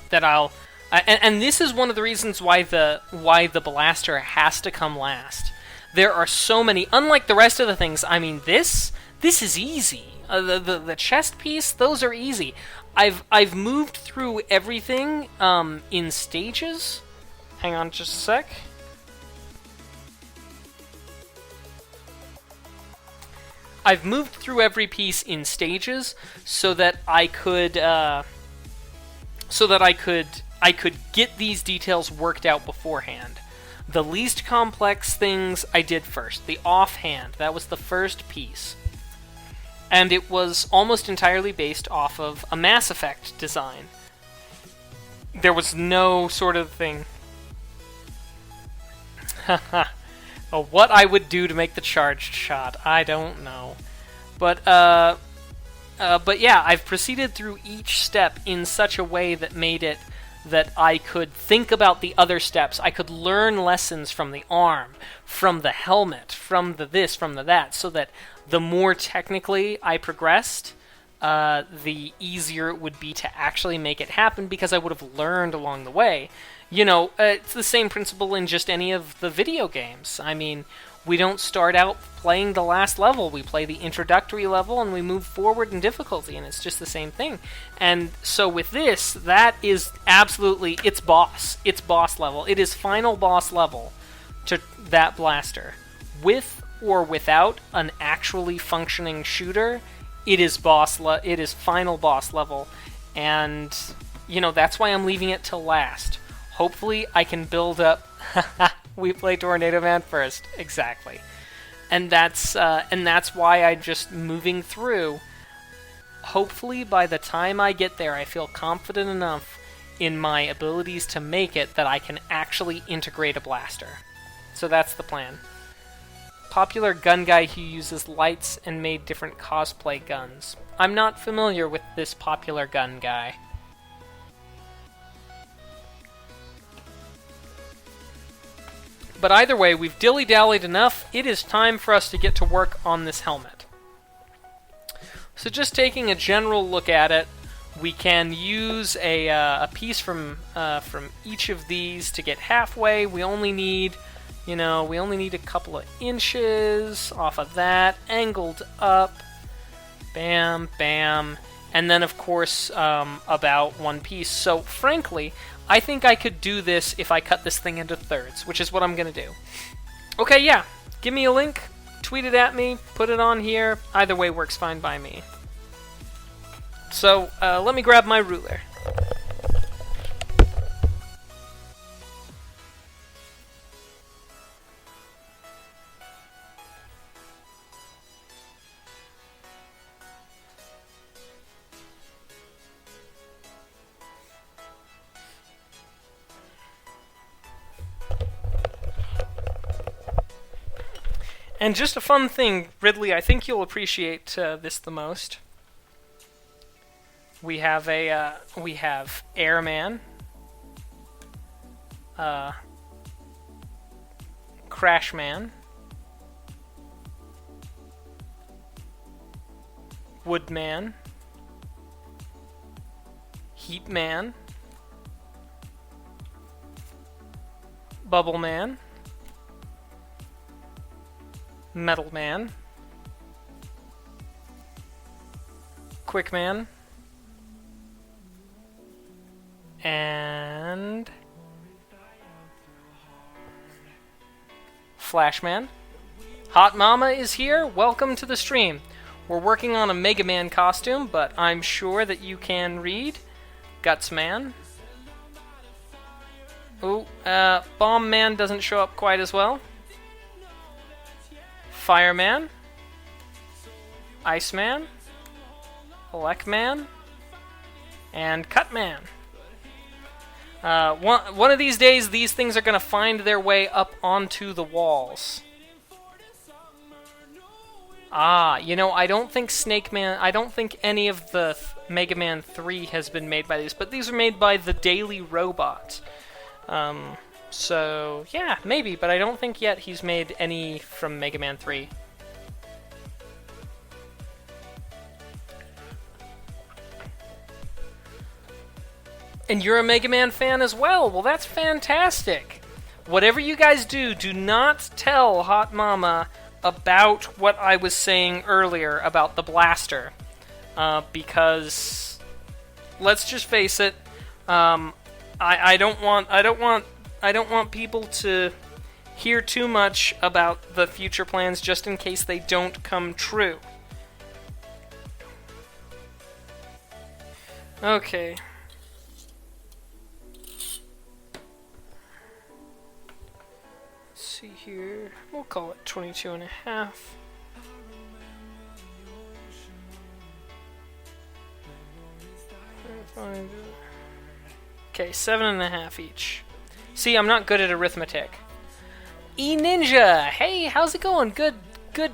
That I'll, and this is one of the reasons why the blaster has to come last. There are so many, unlike the rest of the things. I mean, this is easy. The chest piece, those are easy. I've moved through everything in stages. Hang on just a sec. I've moved through every piece in stages so that I could get these details worked out beforehand. The least complex things I did first. The offhand, that was the first piece. And it was almost entirely based off of a Mass Effect design. There was no sort of thing. What I would do to make the charged shot, I don't know. But yeah, I've proceeded through each step in such a way that made it that I could think about the other steps. I could learn lessons from the arm, from the helmet, from the this, from the that, so that the more technically I progressed, the easier it would be to actually make it happen, because I would have learned along the way. It's the same principle in just any of the video games. I mean, we don't start out playing the last level. We play the introductory level, and we move forward in difficulty, and it's just the same thing. And so with this, that is absolutely, it's boss level. It is final boss level to that blaster. With or without an actually functioning shooter, it is final boss level. And, that's why I'm leaving it till last. Hopefully I can build up. We play Tornado Man first, exactly, and that's why I'm just moving through. Hopefully, by the time I get there, I feel confident enough in my abilities to make it that I can actually integrate a blaster. So that's the plan. Popular gun guy who uses lights and made different cosplay guns. I'm not familiar with this popular gun guy. But either way, we've dilly-dallied enough. It is time for us to get to work on this helmet. So just taking a general look at it, we can use a piece from each of these to get halfway. We only need You know, we only need a couple of inches off of that, angled up, bam, bam, and then of course about one piece. So frankly, I think I could do this if I cut this thing into thirds, which is what I'm going to do. Okay, yeah, give me a link, tweet it at me, put it on here, either way works fine by me. So let me grab my ruler. And just a fun thing, Ridley, I think you'll appreciate this the most. We have Airman, Crashman, Woodman, Heatman, Bubbleman, Metal Man, Quickman, and Flashman. Hot Mama is here. Welcome to the stream. We're working on a Mega Man costume, but I'm sure that you can read. Gutsman. Ooh, Bomb Man doesn't show up quite as well. Fireman, Iceman, Elecman, and Cutman. One of these days, these things are going to find their way up onto the walls. You know, I don't think I don't think any of the Mega Man 3 has been made by these, but these are made by the Daily Robot. So, yeah, maybe, but I don't think yet he's made any from Mega Man 3. And you're a Mega Man fan as well? Well, that's fantastic. Whatever you guys do, do not tell Hot Mama about what I was saying earlier about the blaster. Because, let's just face it, I don't want people to hear too much about the future plans just in case they don't come true. Okay. Let's see here. We'll call it 22 and a half. Okay, 7.5 each. See, I'm not good at arithmetic. E-Ninja! Hey, how's it going? Good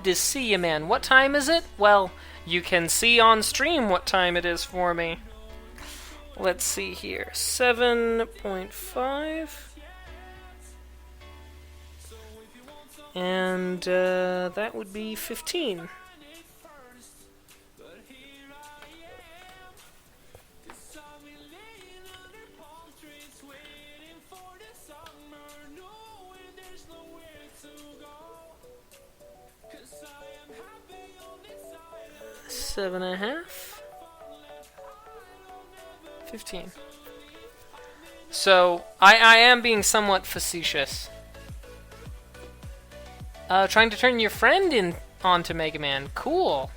to see you, man. What time is it? Well, you can see on stream what time it is for me. Let's see here. 7.5. And that would be 15. Seven and a half. 15. So, I am being somewhat facetious. Trying to turn your friend onto Mega Man. Cool.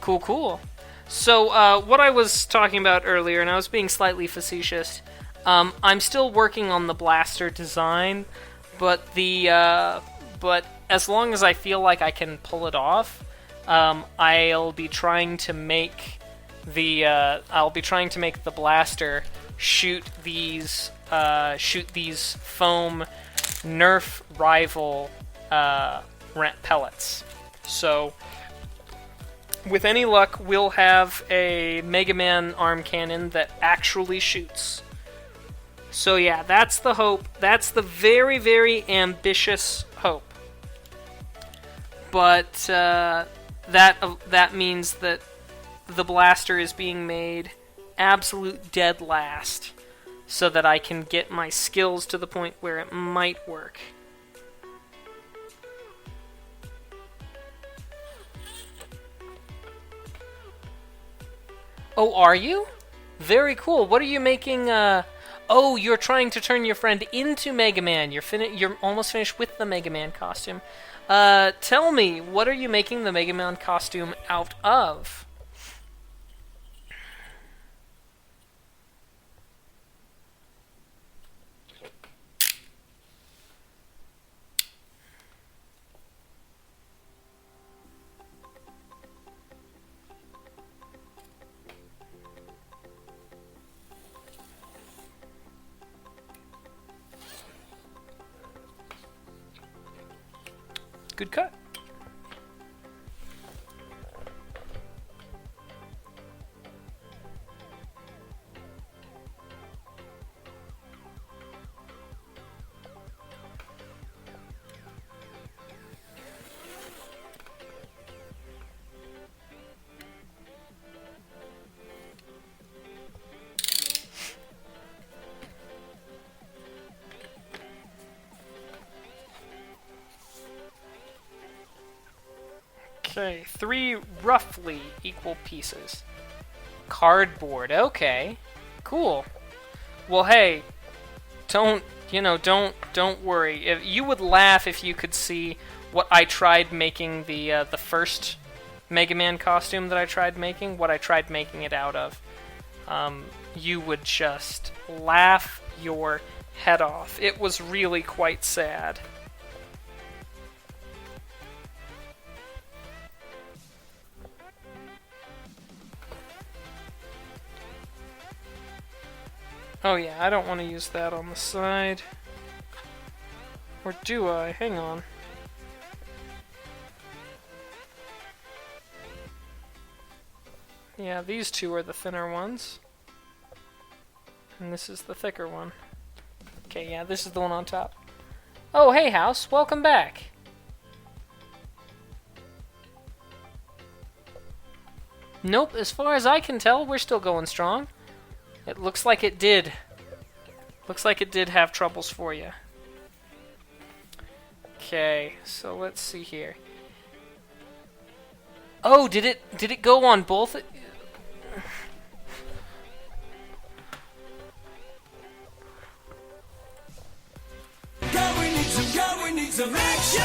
Cool. So, what I was talking about earlier, and I was being slightly facetious, I'm still working on the blaster design, but but as long as I feel like I can pull it off, I'll be trying to make the blaster shoot these foam Nerf rival pellets. So, with any luck, we'll have a Mega Man arm cannon that actually shoots. So yeah, that's the hope. That's the very, very ambitious hope. But that means that the blaster is being made absolute dead last, so that I can get my skills to the point where it might work. Oh, are you? Very cool. What are you making? Oh, you're trying to turn your friend into Mega Man. You're almost finished with the Mega Man costume. Tell me, what are you making the Mega Man costume out of? Good cut. Okay, 3 roughly equal pieces. Cardboard, okay. Cool. Well, hey, don't worry. If you would laugh if you could see what I tried making the first Mega Man costume that I tried making, what I tried making it out of. You would just laugh your head off. It was really quite sad. Oh yeah, I don't want to use that on the side. Or do I? Hang on. Yeah, these two are the thinner ones. And this is the thicker one. Okay, yeah, this is the one on top. Oh, hey, House. Welcome back. Nope, as far as I can tell, we're still going strong. It looks like it did. Looks like it did have troubles for you. Okay, so let's see here. Oh, did it go on both? We need some action.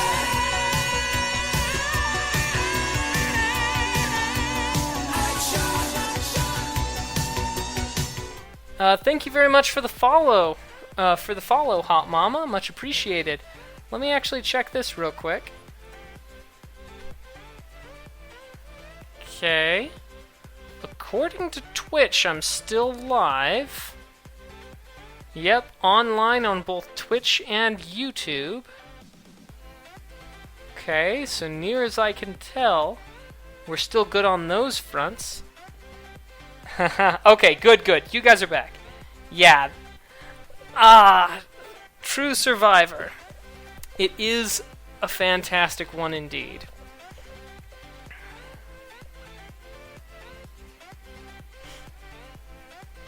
Thank you very much for the follow. Hot Mama. Much appreciated. Let me actually check this real quick. Okay. According to Twitch, I'm still live. Yep, online on both Twitch and YouTube. Okay, so near as I can tell, we're still good on those fronts. Okay, good. You guys are back. Yeah. True Survivor. It is a fantastic one indeed.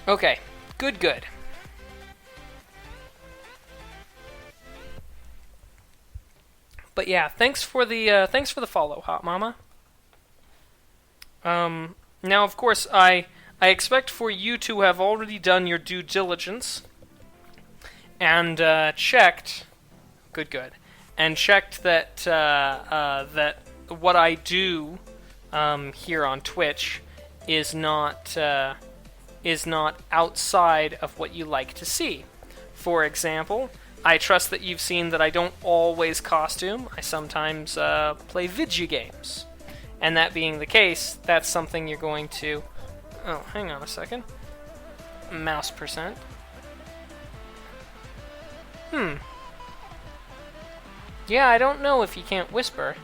Okay, good. But yeah, thanks for the follow, Hot Mama. Now of course I expect for you to have already done your due diligence and checked and checked that that what I do here on Twitch is not outside of what you like to see. For example, I trust that you've seen that I don't always costume. I sometimes play video games. And that being the case, that's something you're going to... Oh, hang on a second. Mouse percent. Yeah, I don't know if you can't whisper.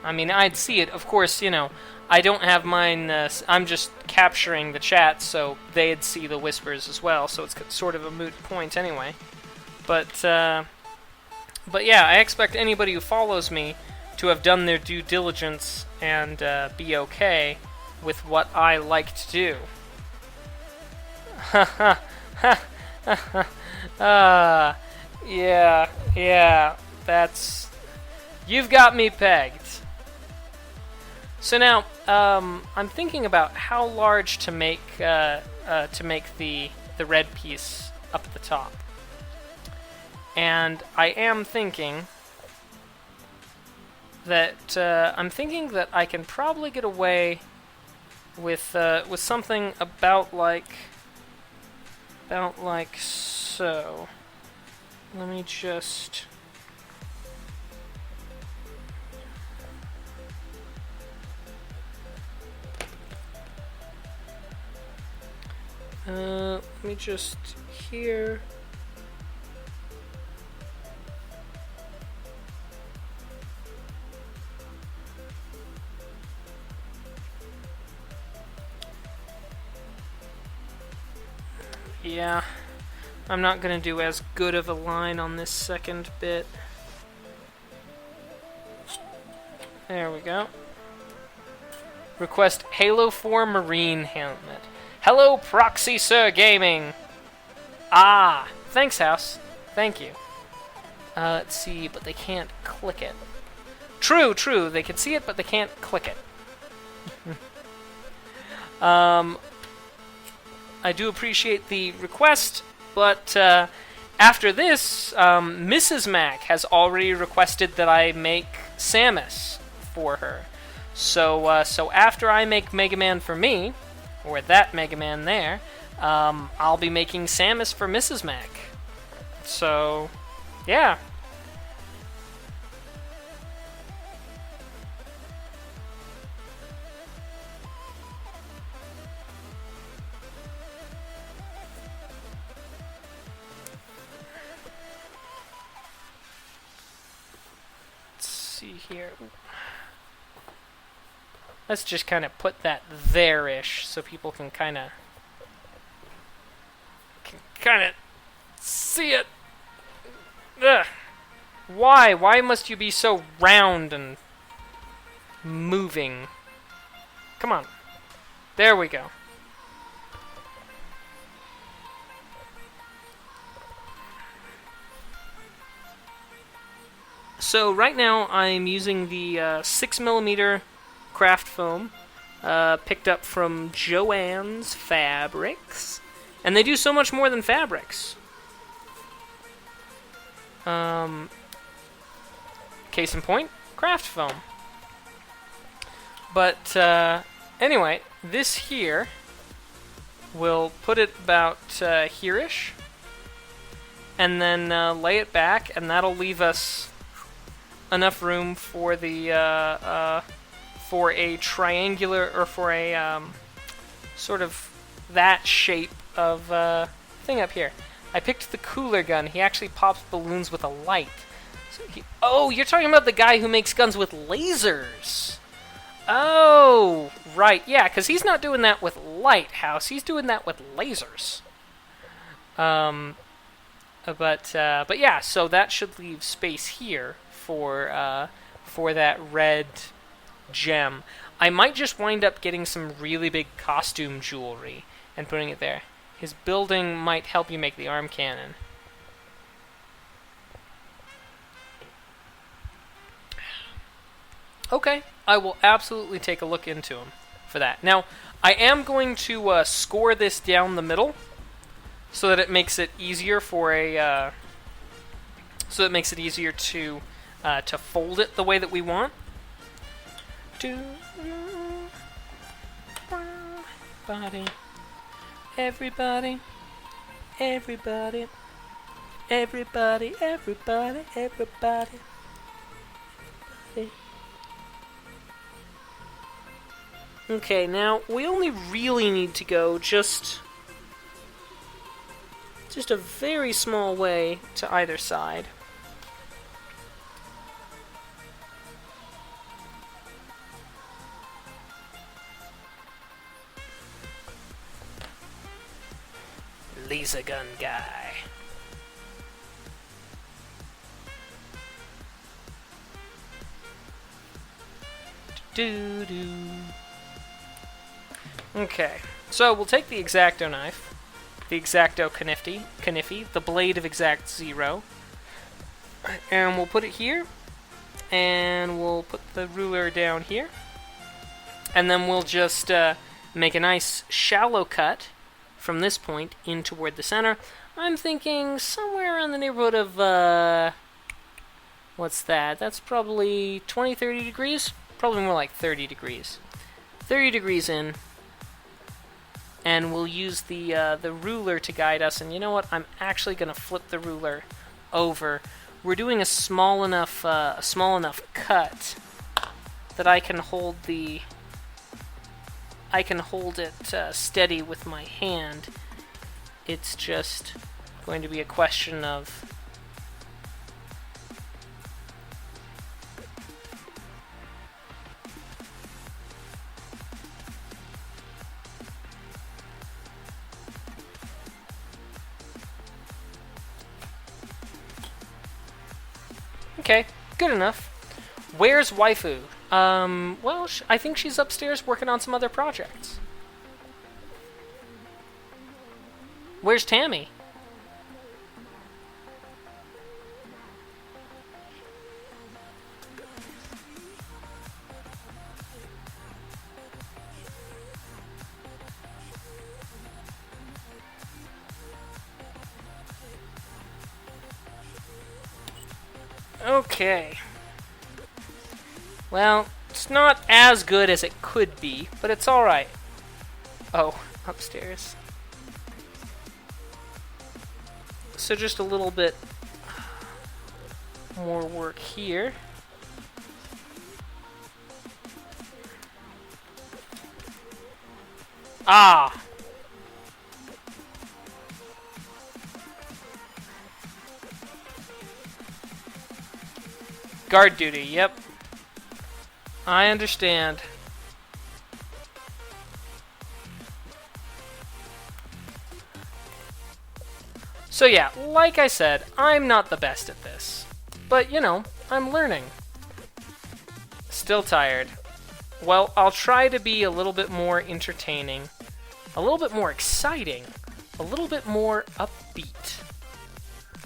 I mean, I'd see it. Of course, I don't have mine... I'm just capturing the chat, so they'd see the whispers as well, so it's sort of a moot point anyway. But yeah, I expect anybody who follows me to have done their due diligence and be okay with what I like to do. Yeah, that's... You've got me pegged. So now, I'm thinking about how large to make the red piece up at the top, and I am thinking that I can probably get away with something about like so. Let me just. Let me just here. Yeah, I'm not gonna do as good of a line on this second bit. There we go. Request Halo 4 Marine helmet. Hello, Proxy Sir Gaming! Ah, thanks, House. Thank you. Let's see, but they can't click it. True, they can see it, but they can't click it. I do appreciate the request, but after this, Mrs. Mac has already requested that I make Samus for her. So after I make Mega Man for me, or that Mega Man there, I'll be making Samus for Mrs. Mac. So, yeah. Let's see here. Let's just kind of put that there-ish so people can kind of see it. Ugh. Why? Why must you be so round and moving? Come on. There we go. So right now I'm using the 6mm craft foam, picked up from Joann's Fabrics, and they do so much more than fabrics. Case in point, craft foam. But anyway, this here, we'll put it about here-ish, and then lay it back, and that'll leave us enough room for the for a triangular, or for a sort of that shape of thing up here. I picked the cooler gun. He actually pops balloons with a light. So oh, you're talking about the guy who makes guns with lasers. Oh, right. Yeah, because he's not doing that with Lighthouse. He's doing that with lasers. But yeah, so that should leave space here for that red gem. I might just wind up getting some really big costume jewelry and putting it there. His building might help you make the arm cannon. Okay, I will absolutely take a look into him for that. Now, I am going to score this down the middle so that it makes it easier for a to fold it the way that we want. Everybody, everybody, everybody, everybody, everybody. Okay, now we only really need to go just a very small way to either side. Laser gun guy. Do-do. Okay, so we'll take the X-Acto knife, the X-Acto Kniffy, the blade of Exact Zero, and we'll put it here, and we'll put the ruler down here, And then we'll just make a nice shallow cut from this point in toward the center. I'm thinking somewhere around the neighborhood of, what's that? That's probably 20, 30 degrees? Probably more like 30 degrees. 30 degrees in. And we'll use the ruler to guide us. And you know what? I'm actually going to flip the ruler over. We're doing a small enough cut that I can hold it steady with my hand. It's just going to be a question of okay, good enough. Where's waifu? Well, I think she's upstairs working on some other projects. Where's Tammy? Okay. Well, it's not as good as it could be, but it's alright. Oh, upstairs. So just a little bit more work here. Ah! Guard duty, yep. I understand. So yeah, like I said, I'm not the best at this. But, you know, I'm learning. Still tired. Well, I'll try to be a little bit more entertaining, a little bit more exciting, a little bit more upbeat,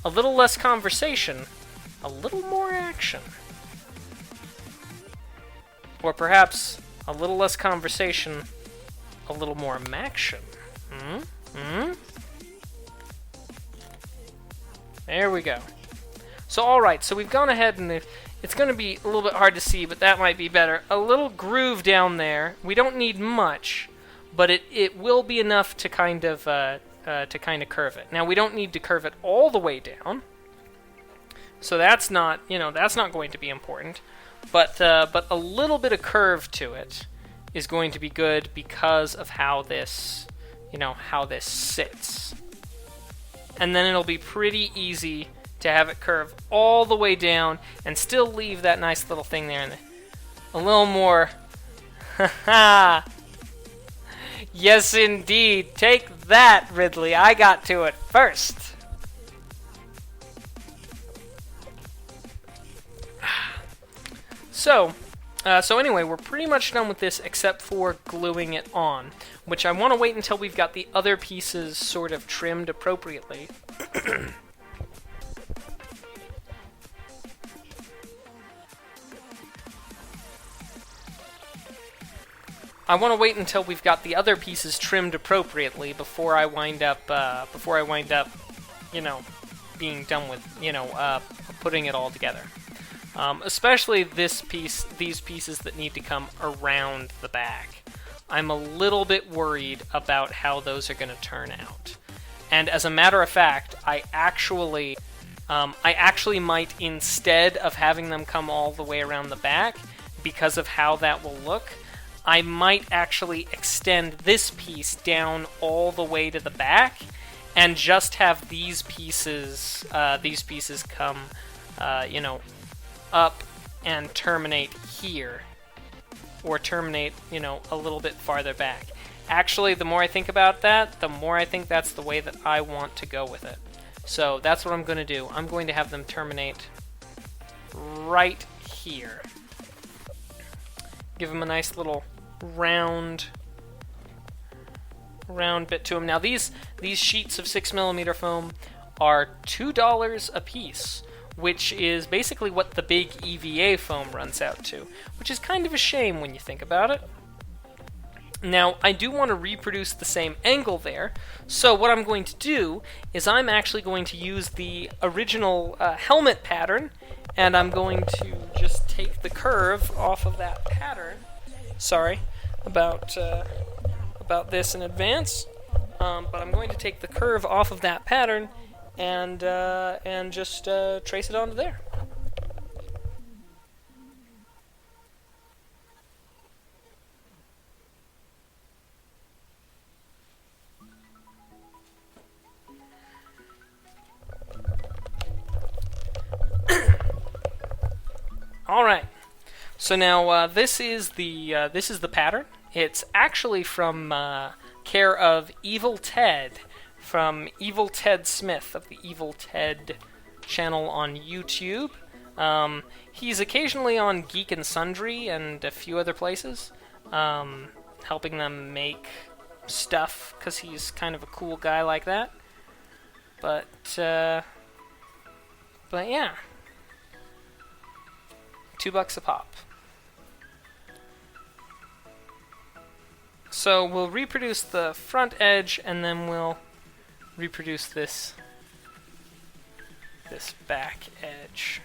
a little less conversation, a little more action. Or perhaps a little less conversation, a little more maction. There we go. So alright, so we've gone ahead and it's going to be a little bit hard to see, but that might be better. A little groove down there. We don't need much, but it will be enough to kind of curve it. Now we don't need to curve it all the way down. So that's not, that's not going to be important. But a little bit of curve to it is going to be good because of how this, how this sits. And then it'll be pretty easy to have it curve all the way down and still leave that nice little thing there. And a little more, haha. Yes, indeed. Take that, Ridley. I got to it first. So anyway, we're pretty much done with this except for gluing it on, which I want to wait until we've got the other pieces sort of trimmed appropriately. I want to wait until we've got the other pieces trimmed appropriately before I wind up, being done with, putting it all together. Especially these pieces that need to come around the back. I'm a little bit worried about how those are going to turn out. And as a matter of fact, I actually might, instead of having them come all the way around the back, because of how that will look, I might actually extend this piece down all the way to the back, and just have these pieces come, up and terminate here, or terminate, a little bit farther back. Actually, the more I think about that, the more I think that's the way that I want to go with it. So that's what I'm going to do. I'm going to have them terminate right here. Give them a nice little round bit to them. Now these sheets of 6mm foam are $2 a piece, which is basically what the big EVA foam runs out to, which is kind of a shame when you think about it. Now, I do want to reproduce the same angle there, so what I'm going to do is I'm actually going to use the original helmet pattern, and I'm going to just take the curve off of that pattern. Sorry about this in advance, but I'm going to take the curve off of that pattern and just trace it onto there. All right. So now this is the pattern. It's actually from care of Evil Ted, from Evil Ted Smith of the Evil Ted channel on YouTube. He's occasionally on Geek and Sundry and a few other places, helping them make stuff because he's kind of a cool guy like that. But yeah. $2 a pop. So we'll reproduce the front edge, and then we'll reproduce this back edge.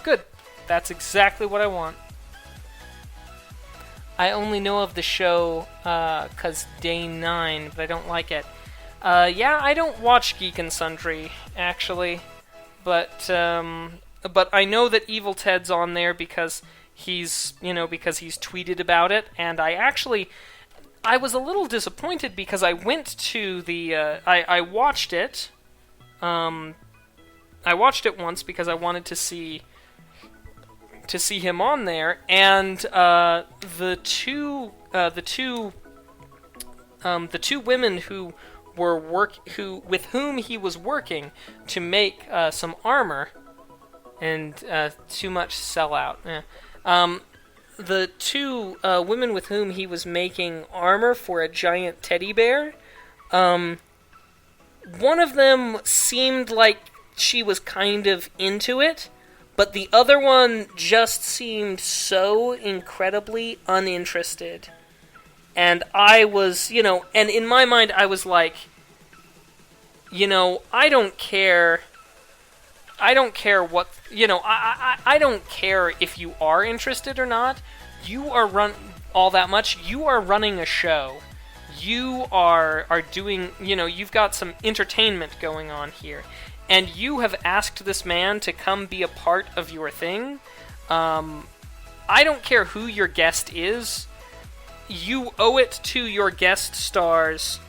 Good. That's exactly what I want. I only know of the show because Day 9, but I don't like it. Yeah, I don't watch Geek and Sundry, actually. But I know that Evil Ted's on there because he's tweeted about it, and I was a little disappointed because I went to the, I watched it. I watched it once because I wanted to see him on there, and the two women who with whom he was working to make some armor, and too much sellout. The two women with whom he was making armor for a giant teddy bear, one of them seemed like she was kind of into it, but the other one just seemed so incredibly uninterested. And I was, and in my mind I was like, I don't care what, I don't care if you are interested or not. You are all that much. You are running a show. You are doing, you've got some entertainment going on here. And you have asked this man to come be a part of your thing. I don't care who your guest is. You owe it to your guest stars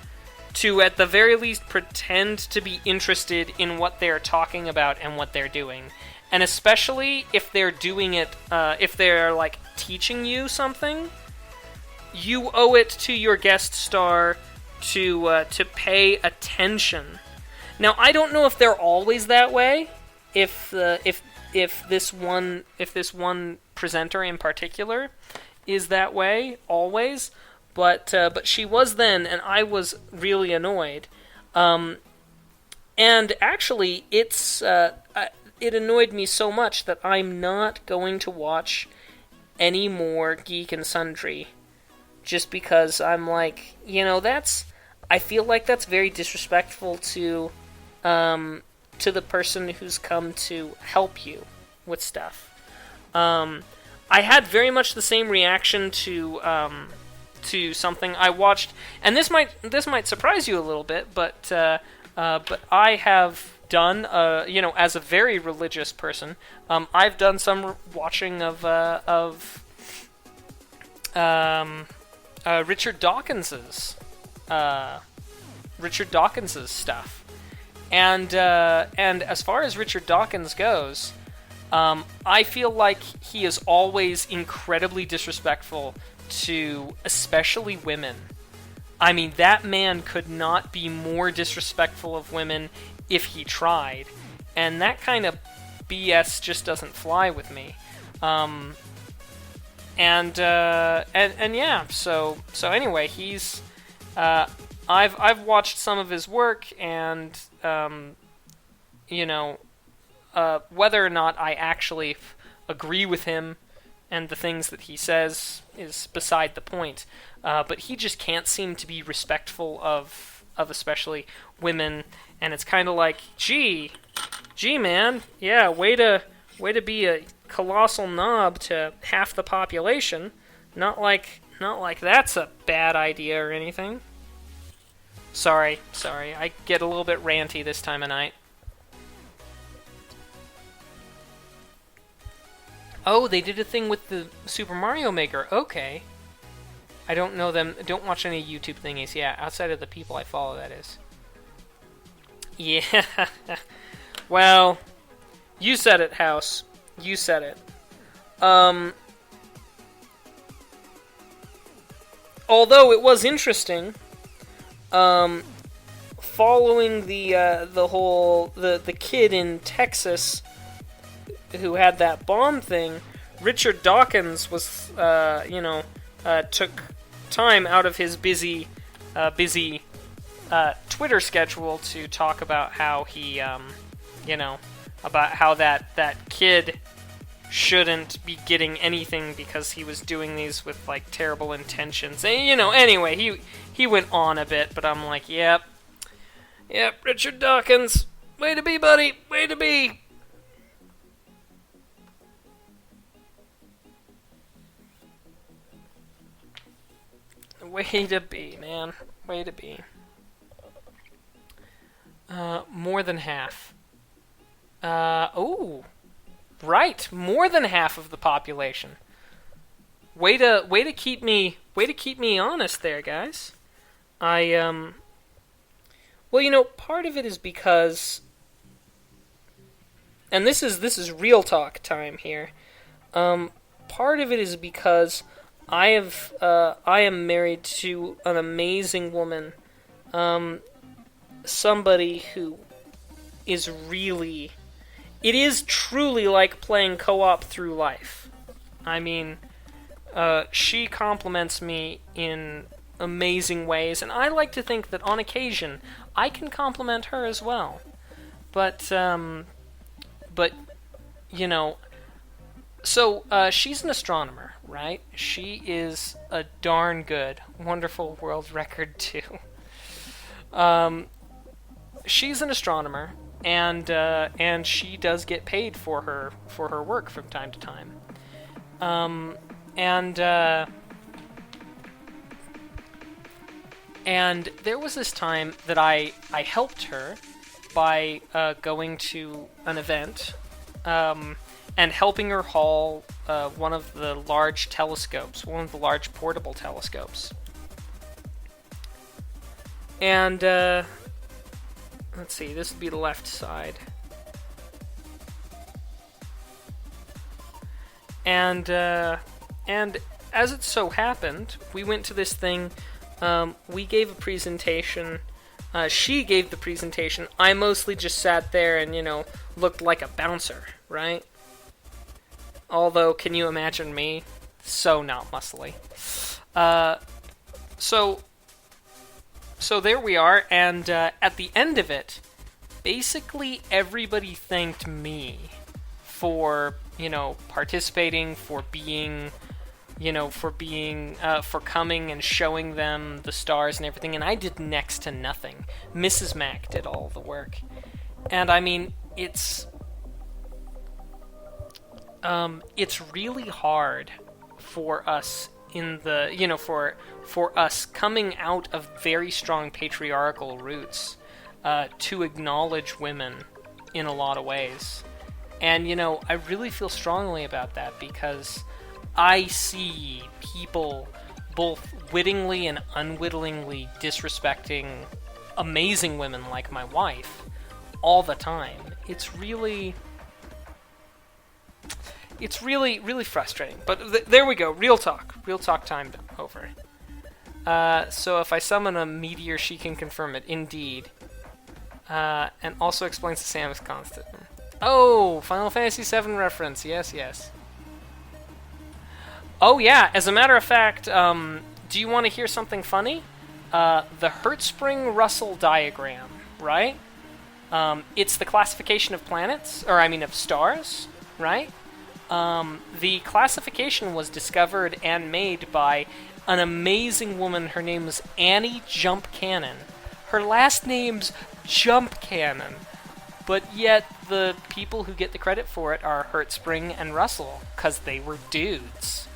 to, at the very least, pretend to be interested in what they're talking about and what they're doing. And especially if they're doing it, if they're, like, teaching you something, you owe it to your guest star to pay attention. Now, I don't know if they're always that way. If this one presenter in particular is that way always, but she was then, and I was really annoyed. And actually, it annoyed me so much that I'm not going to watch any more Geek and Sundry, just because I'm like, I feel like that's very disrespectful to the person who's come to help you with stuff. I had very much the same reaction to something I watched, and this might surprise you a little bit, but I have done, as a very religious person, I've done some watching of Richard Dawkins's stuff. And as far as Richard Dawkins goes, I feel like he is always incredibly disrespectful to especially women. I mean, that man could not be more disrespectful of women if he tried. and that kind of BS just doesn't fly with me. And yeah, so anyway, he's I've watched some of his work, and whether or not I actually agree with him and the things that he says is beside the point. But he just can't seem to be respectful of especially women, and it's kind of like, gee, man, yeah, way to be a colossal knob to half the population. Not like that's a bad idea or anything. Sorry, I get a little bit ranty this time of night. Oh, they did a thing with the Super Mario Maker. Okay. I don't know them. Don't watch any YouTube thingies. Yeah, outside of the people I follow, that is. Yeah. Well, you said it, House. You said it. Although it was interesting, following the whole the kid in Texas who had that bomb thing, Richard Dawkins was took time out of his busy Twitter schedule to talk about how he about how that kid shouldn't be getting anything because he was doing these with like terrible intentions. And, anyway, he went on a bit, but I'm like, yep, Richard Dawkins, way to be, buddy, way to be. Way to be, man. Way to be. More than half. Oh, right. More than half of the population. Way to keep me honest there, guys. Well, part of it is because, and this is real talk time here. Part of it is because I am married to an amazing woman, somebody who is really, it is truly like playing co-op through life. I mean, she compliments me in amazing ways, and I like to think that on occasion I can compliment her as well. But so she's an astronomer, right? She is a darn good, wonderful world record too. She's an astronomer, and she does get paid for her work from time to time. And there was this time that I helped her by going to an event and helping her haul one of the large telescopes, one of the large portable telescopes. And let's see, this would be the left side. And as it so happened, we went to this thing. We gave a presentation. She gave the presentation. I mostly just sat there and, looked like a bouncer, right? Although, can you imagine me? So not muscly. So there we are, and at the end of it, basically everybody thanked me for, participating, for being, for coming and showing them the stars and everything, and I did next to nothing. Mrs. Mac did all the work. And I mean, it's really hard for us in the, for us coming out of very strong patriarchal roots to acknowledge women in a lot of ways. And, I really feel strongly about that because I see people both wittingly and unwittingly disrespecting amazing women like my wife all the time. It's really, really frustrating. But there we go. Real talk time over. So if I summon a meteor, she can confirm it. Indeed. And also explains the Samus constant. Oh, Final Fantasy VII reference. Yes, yes. Oh, yeah. As a matter of fact, do you want to hear something funny? The Hertzsprung-Russell diagram, right? It's the classification of planets, or I mean of stars, right? The classification was discovered and made by an amazing woman. Her name's Annie Jump Cannon. Her last name's Jump Cannon. But yet the people who get the credit for it are Hertzsprung and Russell, because they were dudes.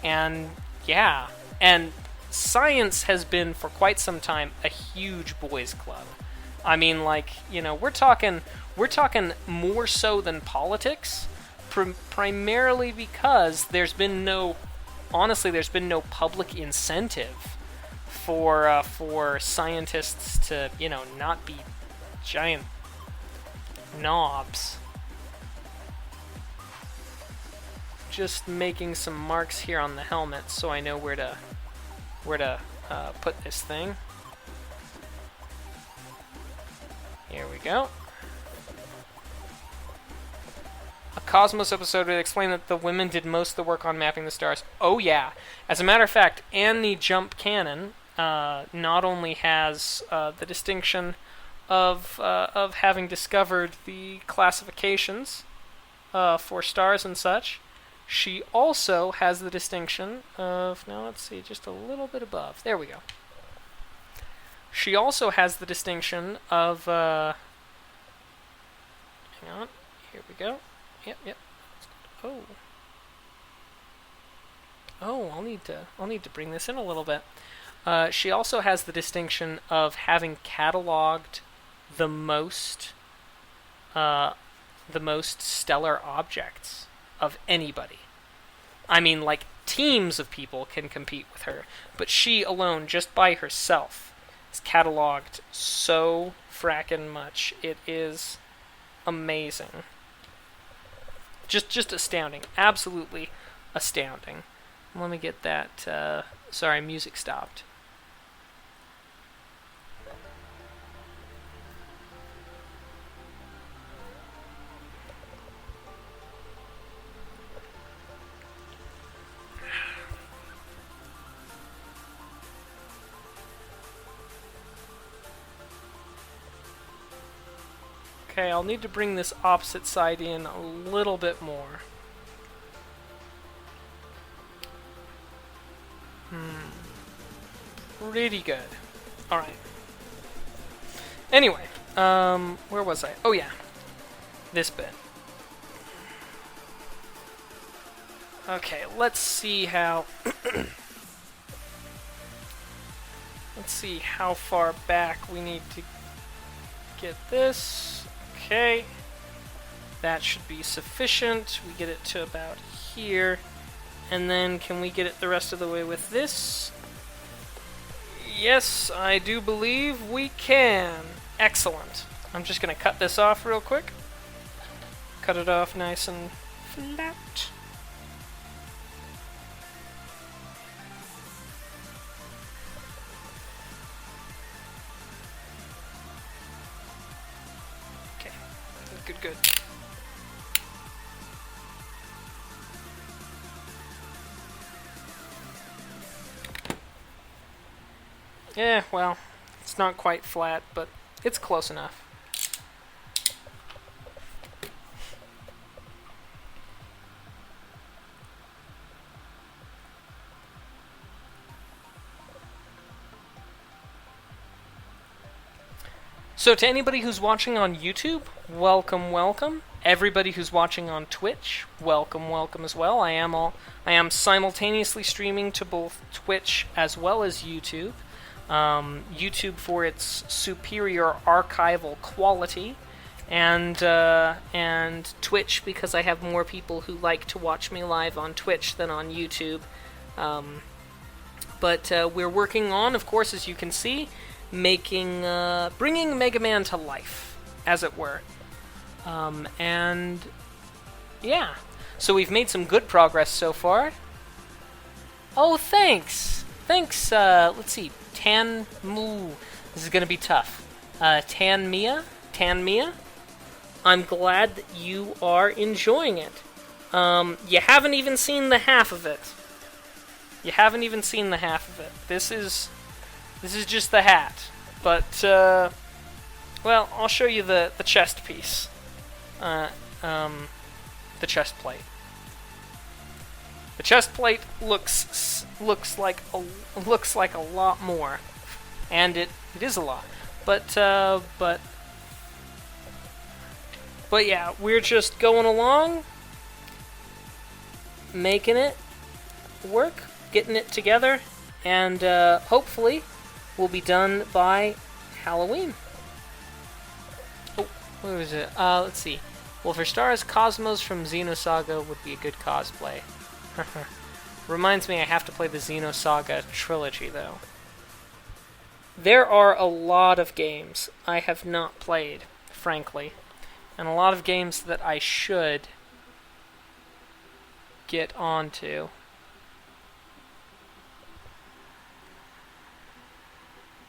And yeah, and science has been for quite some time a huge boys' club. I mean, like, you know, we're talking more so than politics, primarily because there's been no public incentive for scientists to, you know, not be giant knobs. Just making some marks here on the helmet so I know where to put this thing. Here we go. A Cosmos episode would explain that the women did most of the work on mapping the stars. Oh yeah. As a matter of fact, Annie Jump Cannon not only has the distinction of having discovered the classifications for stars and such, she also has the distinction of, now let's see, just a little bit above. There we go. She also has the distinction of, hang on, here we go. Yep. Oh, I'll need to bring this in a little bit. She also has the distinction of having cataloged the most stellar objects of anybody. I mean, like, teams of people can compete with her, but she alone, just by herself, is cataloged so frackin' much. It is amazing. Just astounding. Absolutely astounding. Let me get that, sorry, music stopped. Okay, I'll need to bring this opposite side in a little bit more. Pretty good. Alright. Anyway, where was I? Oh yeah, this bit. Okay, let's see how... let's see how far back we need to get this. Okay, that should be sufficient. We get it to about here, and then can we get it the rest of the way with this? Yes, I do believe we can. Excellent. I'm just going to cut this off real quick. Cut it off nice and flat. Good. Yeah, well, it's not quite flat, but it's close enough. So to anybody who's watching on YouTube, welcome. Everybody who's watching on Twitch, welcome as well. I am simultaneously streaming to both Twitch as well as YouTube. YouTube for its superior archival quality, and Twitch because I have more people who like to watch me live on Twitch than on YouTube. But we're working on, of course, as you can see, bringing Mega Man to life, as it were. And yeah, so we've made some good progress so far. Oh, thanks. Let's see, This is gonna be tough. Tan Mia. I'm glad that you are enjoying it. You haven't even seen the half of it. You haven't even seen the half of it. This is just the hat. But, well, I'll show you the chest piece. The chest plate. The chest plate looks like a lot more, and it is a lot. But yeah, we're just going along, making it work, getting it together, and hopefully we'll be done by Halloween. Oh, where was it? Let's see. Well, for stars, Cosmos from Xenosaga would be a good cosplay. Reminds me I have to play the Xenosaga trilogy, though. There are a lot of games I have not played, frankly, and a lot of games that I should get onto.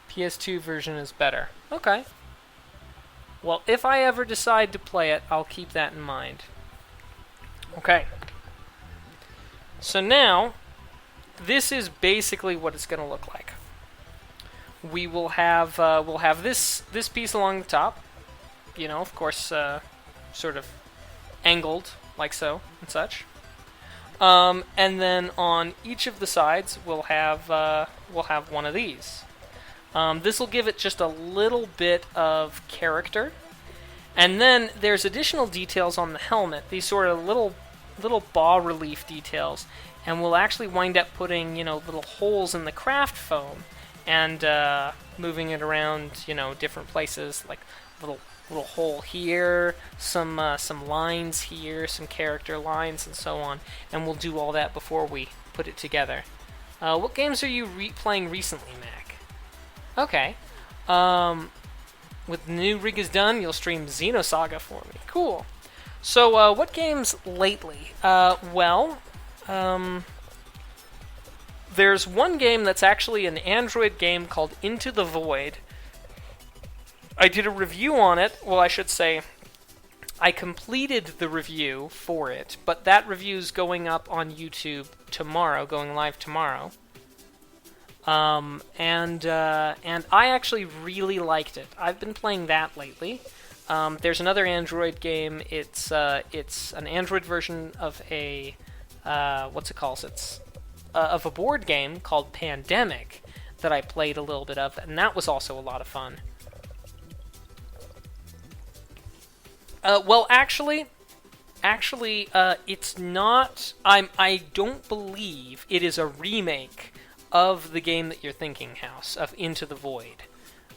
PS2 version is better. Okay. Well, if I ever decide to play it, I'll keep that in mind. Okay. So now, this is basically what it's going to look like. We will have this piece along the top, you know, of course, sort of angled like so and such. And then on each of the sides, we'll have one of these. This will give it just a little bit of character, and then there's additional details on the helmet. These sort of little bas relief details, and we'll actually wind up putting, you know, little holes in the craft foam and moving it around, you know, different places, like little hole here, some lines here, some character lines, and so on. And we'll do all that before we put it together. What games are you playing recently, Mac? Okay. With the new rig is done, you'll stream Xenosaga for me. Cool. So, what games lately? There's one game that's actually an Android game called Into the Void. I did a review on it. Well, I should say, I completed the review for it, but that review's going up on YouTube tomorrow, going live tomorrow. And I actually really liked it. I've been playing that lately. There's another Android game. It's an Android version of a what's it called? It's of a board game called Pandemic that I played a little bit of, and that was also a lot of fun. Well, actually, it's not. I don't believe it is a remake of the game that you're thinking, House, of Into the Void.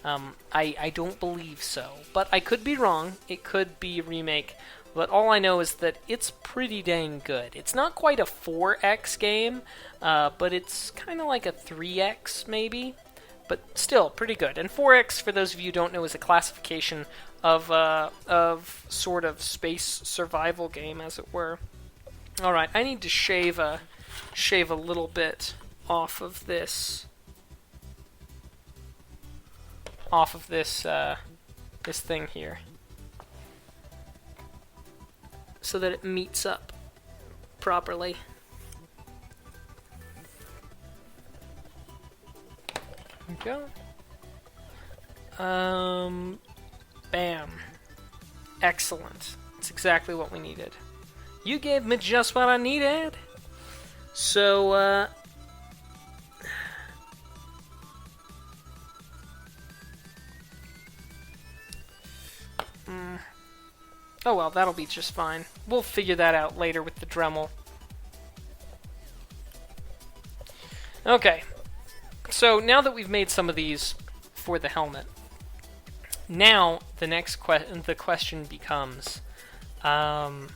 I don't believe so, but I could be wrong. It could be a remake, but all I know is that it's pretty dang good. It's not quite a 4X game, but it's kind of like a 3X maybe, but still pretty good. And 4X, for those of you who don't know, is a classification of sort of space survival game, as it were. All right, I need to shave a little bit off of this this thing here, so that it meets up properly. There we go. Bam. Excellent. That's exactly what we needed. You gave me just what I needed. So, oh well, that'll be just fine. We'll figure that out later with the Dremel. Okay. So, now that we've made some of these for the helmet, now the next question becomes, I'm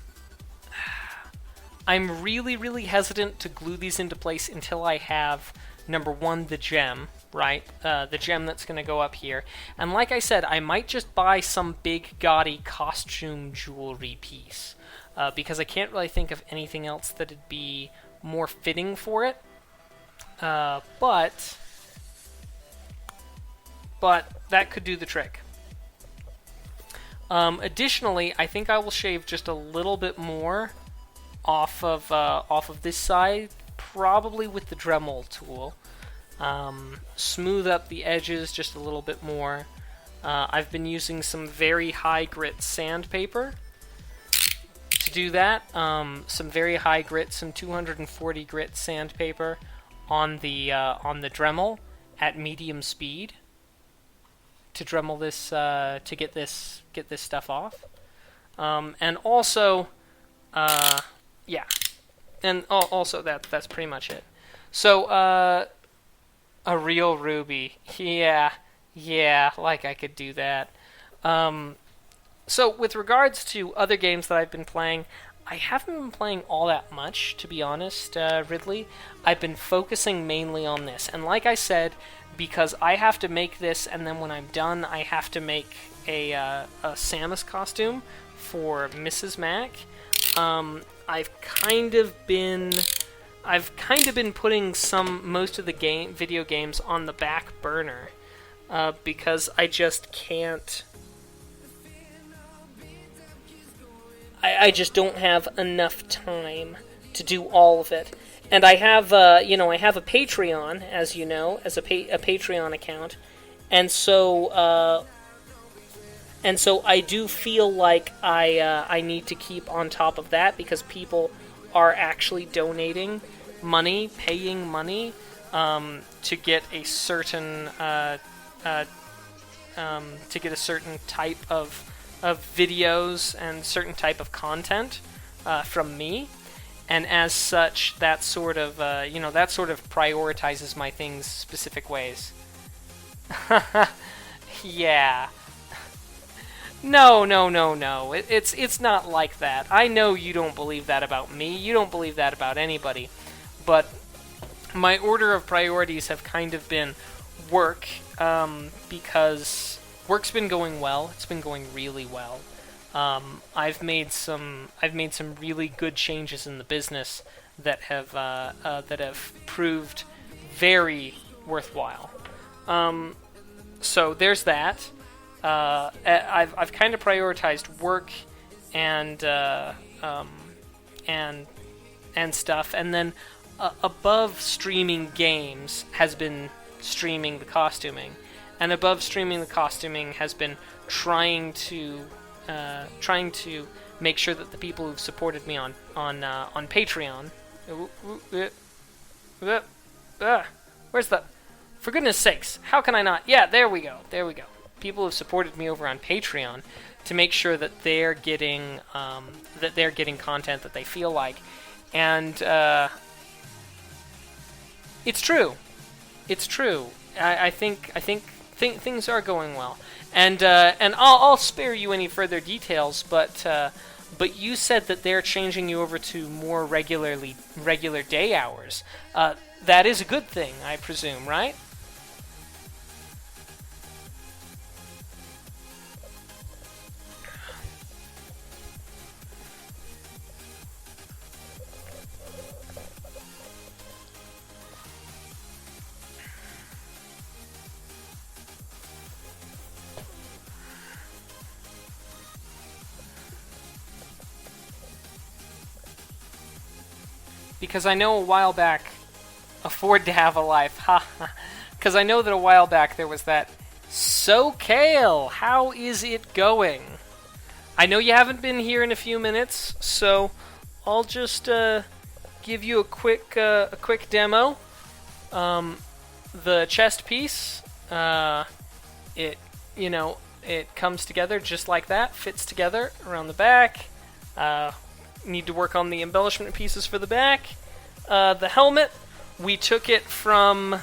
really hesitant to glue these into place until I have, number one, the gem, right? The gem that's going to go up here. And like I said, I might just buy some big, gaudy costume jewelry piece, because I can't really think of anything else that'd be more fitting for it. But that could do the trick. Additionally, I think I will shave just a little bit more off of this side, probably with the Dremel tool. Smooth up the edges just a little bit more. I've been using some very high grit sandpaper to do that. Some very high grit, some 240 grit sandpaper on the Dremel at medium speed to Dremel this to get this stuff off. And also, yeah, and also that's pretty much it. So a real Ruby, yeah, like I could do that. So with regards to other games that I've been playing, I haven't been playing all that much, to be honest, Ridley. I've been focusing mainly on this. And like I said, because I have to make this, and then when I'm done, I have to make a Samus costume for Mrs. Mac. I've kind of been putting most of the video games on the back burner, because I just can't. I just don't have enough time to do all of it. And I have, I have a Patreon, as you know, as a Patreon account, and so I do feel like I need to keep on top of that, because people are actually donating money, paying money, to get a certain type of videos and certain type of content from me, and as such, that sort of prioritizes my things specific ways. Yeah. No. It's not like that. I know you don't believe that about me. You don't believe that about anybody. But my order of priorities have kind of been work, because work's been going well. It's been going really well. I've made some really good changes in the business that have proved very worthwhile. So there's that. I've kind of prioritized work and stuff, and then above streaming games has been streaming the costuming, and above streaming the costuming has been trying to make sure that the people who've supported me on Patreon. Where's the? For goodness sakes, how can I not? Yeah, there we go. People have supported me over on Patreon to make sure that they're getting content that they feel like, and it's true. I think things are going well, and I'll spare you any further details, but you said that they're changing you over to more regular day hours. That is a good thing, I presume, right? Because I know a while back, afford to have a life, because I know that a while back there was that, so Kale, how is it going? I know you haven't been here in a few minutes, so I'll just give you a quick demo. The chest piece, it comes together just like that, fits together around the back. Need to work on the embellishment pieces for the back. The helmet, we took it from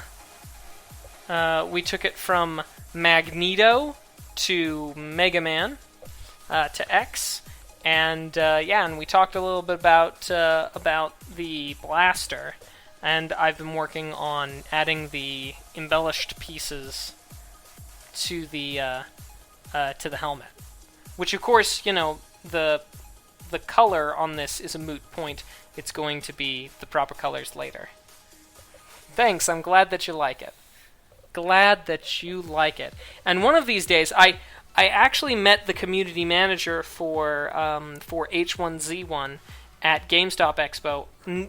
Magneto to Mega Man to X, and and we talked a little bit about the blaster, and I've been working on adding the embellished pieces to the helmet, which of course the color on this is a moot point. It's going to be the proper colors later. Thanks, I'm glad that you like it. And one of these days, I actually met the community manager for H1Z1 at GameStop Expo.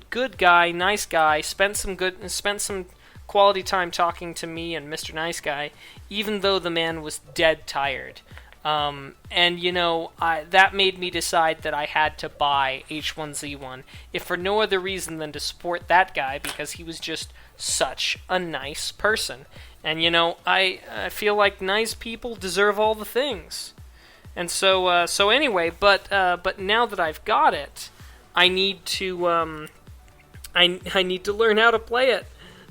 Good guy, nice guy. Spent some quality time talking to me and Mr. Nice Guy, even though the man was dead tired. And that made me decide that I had to buy H1Z1, if for no other reason than to support that guy, because he was just such a nice person. And I feel like nice people deserve all the things. And so anyway, but now that I've got it, I need to I need to learn how to play it.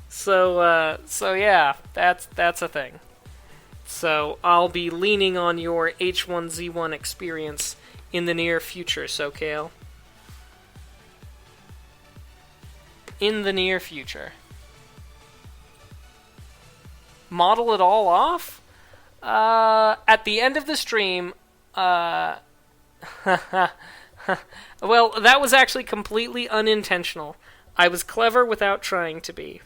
So yeah, that's a thing. So I'll be leaning on your H1Z1 experience in the near future, SoCal. In the near future. Model it all off? At the end of the stream, well, that was actually completely unintentional. I was clever without trying to be.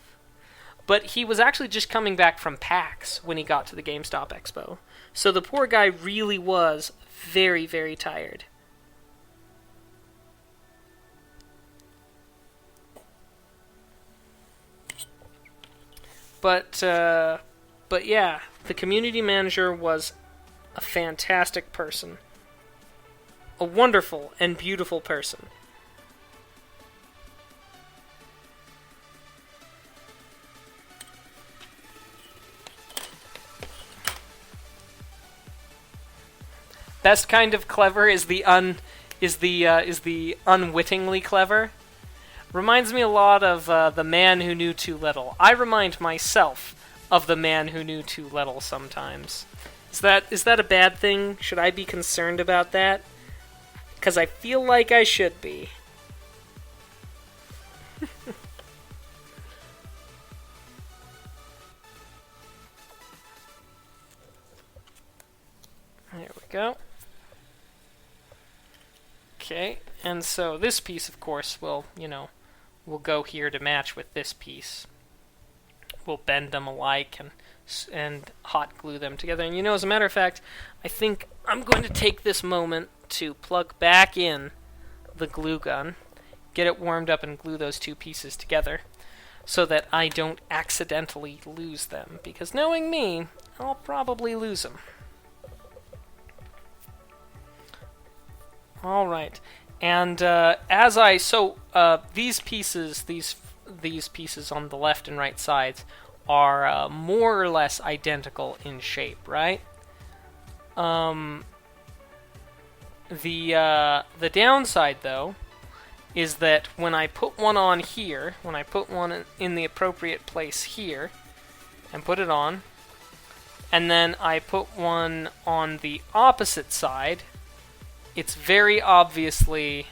But he was actually just coming back from PAX when he got to the GameStop Expo. So the poor guy really was very, very tired. But yeah, the community manager was a fantastic person. A wonderful and beautiful person. Best kind of clever is the unwittingly clever. Reminds me a lot of the man who knew too little. I remind myself of the man who knew too little sometimes. Is that a bad thing? Should I be concerned about that? Because I feel like I should be. There we go. Okay, and so this piece, of course, will go here to match with this piece. We'll bend them alike and hot glue them together. And as a matter of fact, I think I'm going to take this moment to plug back in the glue gun, get it warmed up, and glue those two pieces together so that I don't accidentally lose them. Because knowing me, I'll probably lose them. All right, and these pieces on the left and right sides are more or less identical in shape, right? The downside, though, is that when I put one on here, when I put one in the appropriate place here, and put it on, and then I put one on the opposite side, it's very obviously,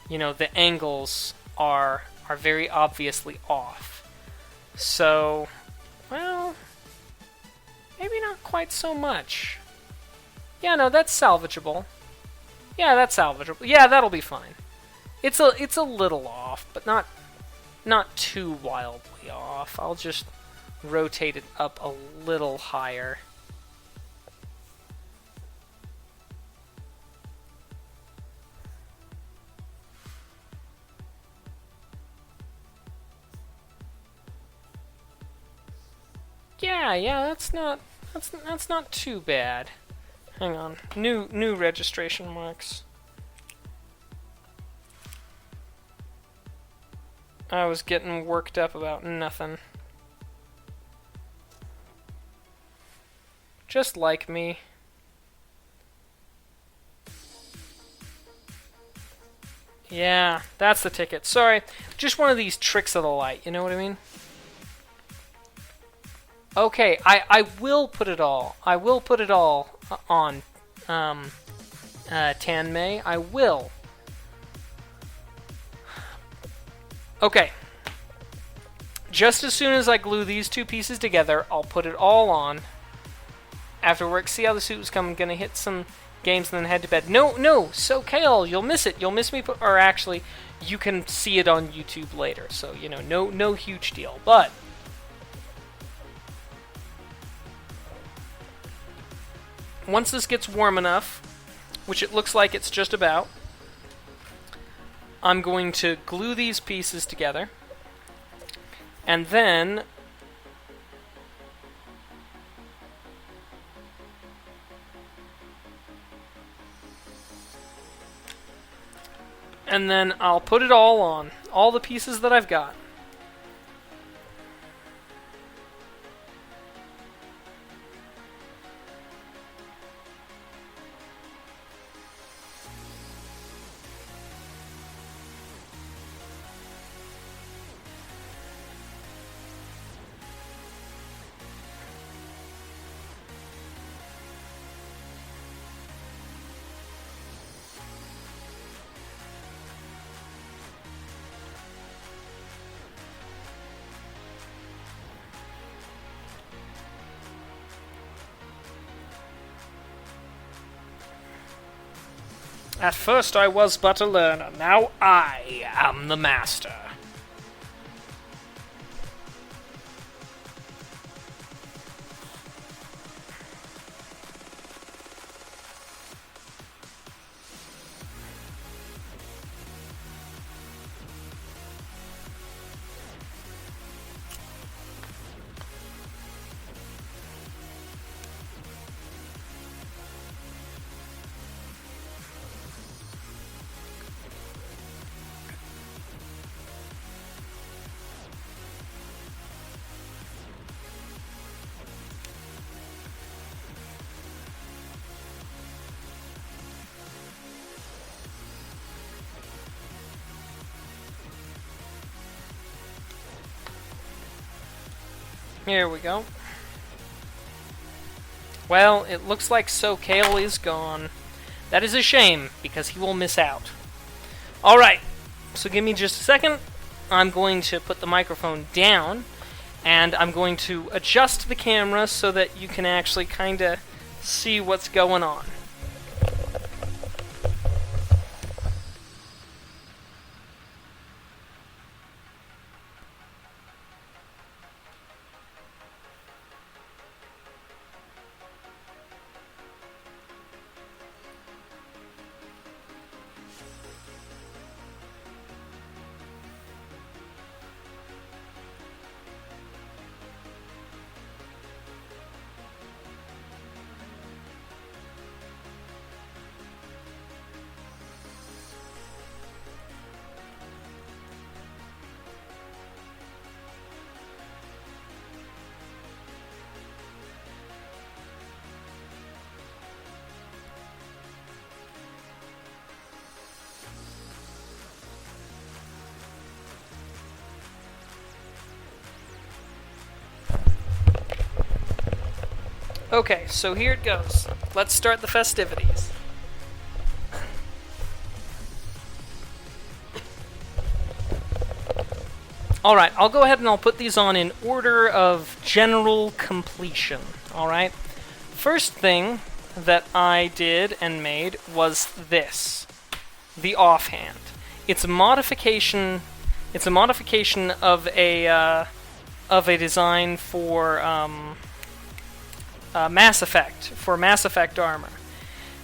the angles are very obviously off. So, well, maybe not quite so much. Yeah, no, that's salvageable. Yeah, that's salvageable. Yeah, that'll be fine. It's a little off, but not too wildly off. I'll just rotate it up a little higher. Yeah, that's not too bad. Hang on. New registration marks. I was getting worked up about nothing. Just like me. Yeah, that's the ticket. Sorry, just one of these tricks of the light, you know what I mean? Okay, I will put it all. I will put it all on Tanmei. I will. Okay. Just as soon as I glue these two pieces together, I'll put it all on. After work, see how the suit was coming. Gonna hit some games and then head to bed. No, so Kale, you'll miss it. You'll miss me. Or actually, you can see it on YouTube later. So no huge deal. But once this gets warm enough, which it looks like it's just about, I'm going to glue these pieces together, and then I'll put it all on, all the pieces that I've got. At first I was but a learner, now I am the master. Here we go. Well, it looks like SoCale is gone. That is a shame, because he will miss out. Alright, so give me just a second. I'm going to put the microphone down, and I'm going to adjust the camera so that you can actually kind of see what's going on. Okay, so here it goes. Let's start the festivities. Alright, I'll go ahead and I'll put these on in order of general completion. Alright? First thing that I did and made was this. The offhand. It's a modification of a design for Mass Effect armor.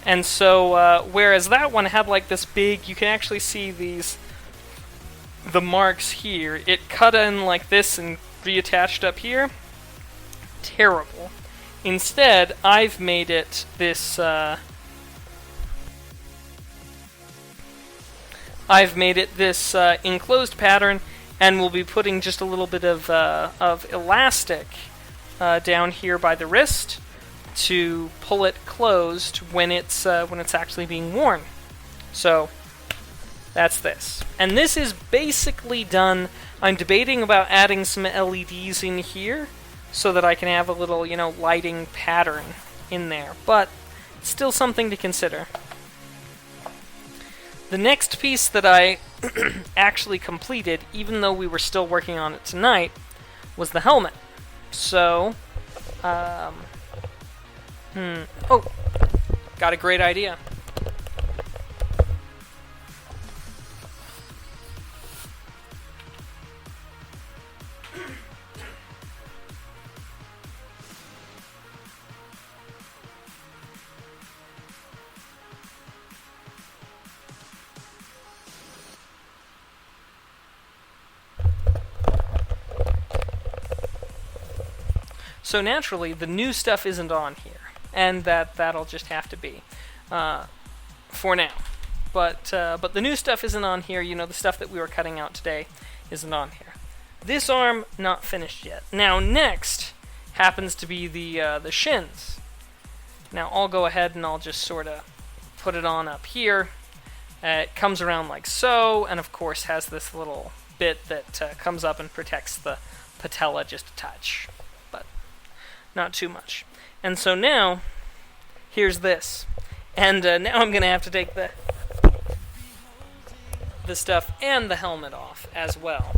And so, whereas that one had like this big, you can actually see the marks here. It cut in like this and reattached up here. Terrible. Instead, I've made it this, enclosed pattern, and we'll be putting just a little bit of elastic down here by the wrist to pull it closed when it's actually being worn. So that's this. And this is basically done. I'm debating about adding some LEDs in here so that I can have a little, lighting pattern in there. But it's still something to consider. The next piece that I actually completed, even though we were still working on it tonight, was the helmet. So, oh, got a great idea. So naturally, the new stuff isn't on here, and that'll just have to be for now. But the new stuff isn't on here. The stuff that we were cutting out today isn't on here. This arm not finished yet. Now next happens to be the shins. Now I'll go ahead and I'll just sort of put it on up here. It comes around like so, and of course has this little bit that comes up and protects the patella just a touch, but not too much. And so now, here's this. And now I'm going to have to take the stuff and the helmet off as well.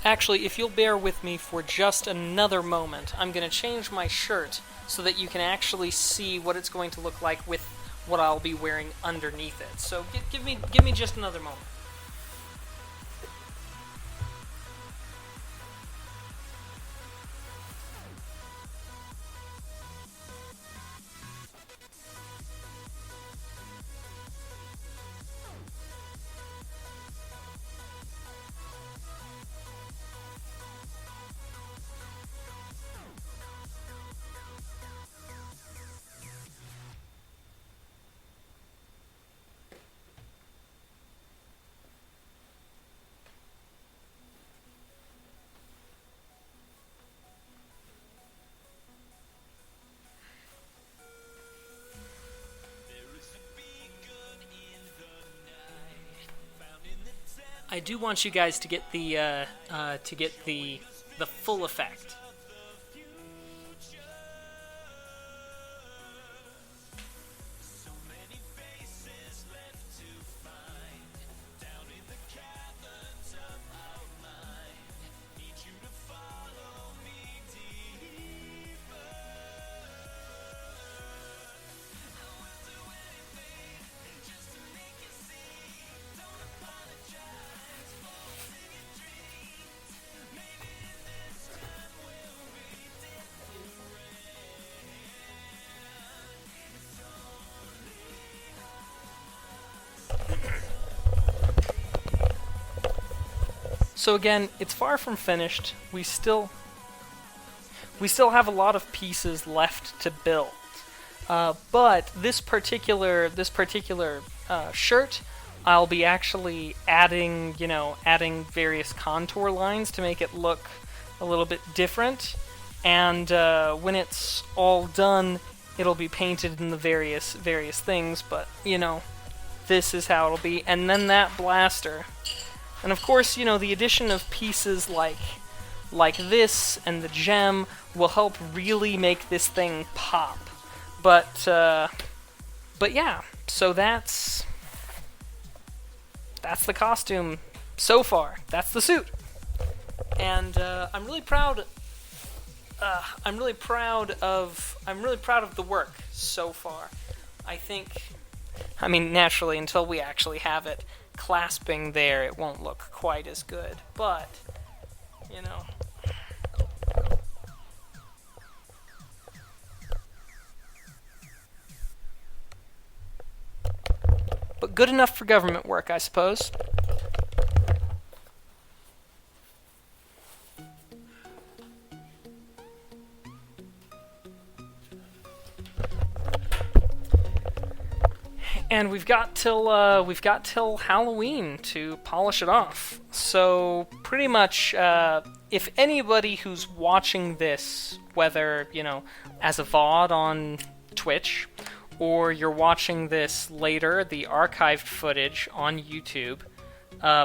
Actually, if you'll bear with me for just another moment, I'm going to change my shirt so that you can actually see what it's going to look like with what I'll be wearing underneath it. So give me just another moment. I do want you guys to get the full effect. So again, it's far from finished. We still have a lot of pieces left to build. But this particular shirt, I'll be actually adding various contour lines to make it look a little bit different. And when it's all done, it'll be painted in the various things. But this is how it'll be. And then that blaster. And of course, the addition of pieces like this and the gem will help really make this thing pop. But yeah, so that's the costume so far. That's the suit, and I'm really proud. I'm really proud of the work so far. I mean, naturally, until we actually have it clasping there, it won't look quite as good, but but good enough for government work, I suppose. And we've got till Halloween to polish it off. So pretty much, if anybody who's watching this, whether as a VOD on Twitch, or you're watching this later, the archived footage on YouTube,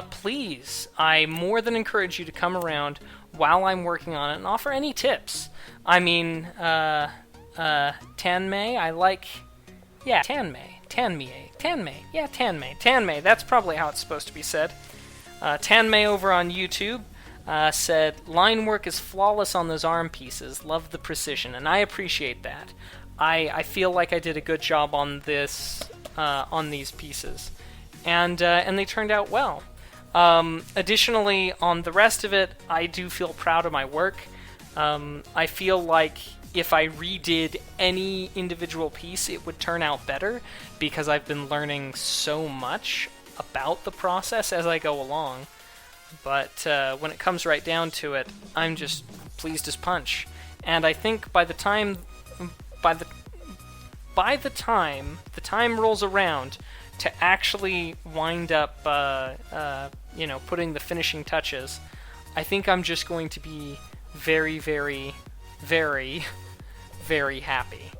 please, I more than encourage you to come around, while I'm working on it and offer any tips. I mean, Tanmei, I like... Yeah, Tanmei, that's probably how it's supposed to be said. Tanmei over on YouTube said, line work is flawless on those arm pieces, love the precision, and I appreciate that. I feel like I did a good job on this, on these pieces, and they turned out well. Additionally, on the rest of it, I do feel proud of my work. I feel like if I redid any individual piece, it would turn out better, because I've been learning so much about the process as I go along. But when it comes right down to it, I'm just pleased as punch. And I think by the time the time rolls around to actually wind up, putting the finishing touches, I think I'm just going to be very, very, very, very happy.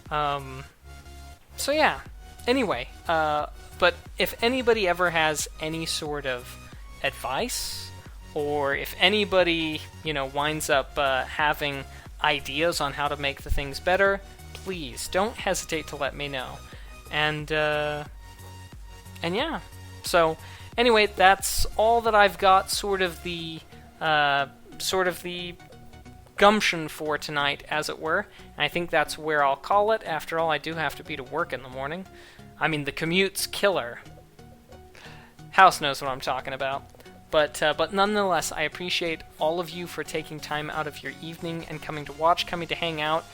So yeah. Anyway, but if anybody ever has any sort of advice, or if anybody, winds up having ideas on how to make the things better, please don't hesitate to let me know. And yeah. So anyway, that's all that I've got. Sort of the gumption for tonight, as it were. And I think that's where I'll call it. After all, I do have to be to work in the morning. I mean, the commute's killer. House knows what I'm talking about. But nonetheless, I appreciate all of you for taking time out of your evening and coming to watch, coming to hang out.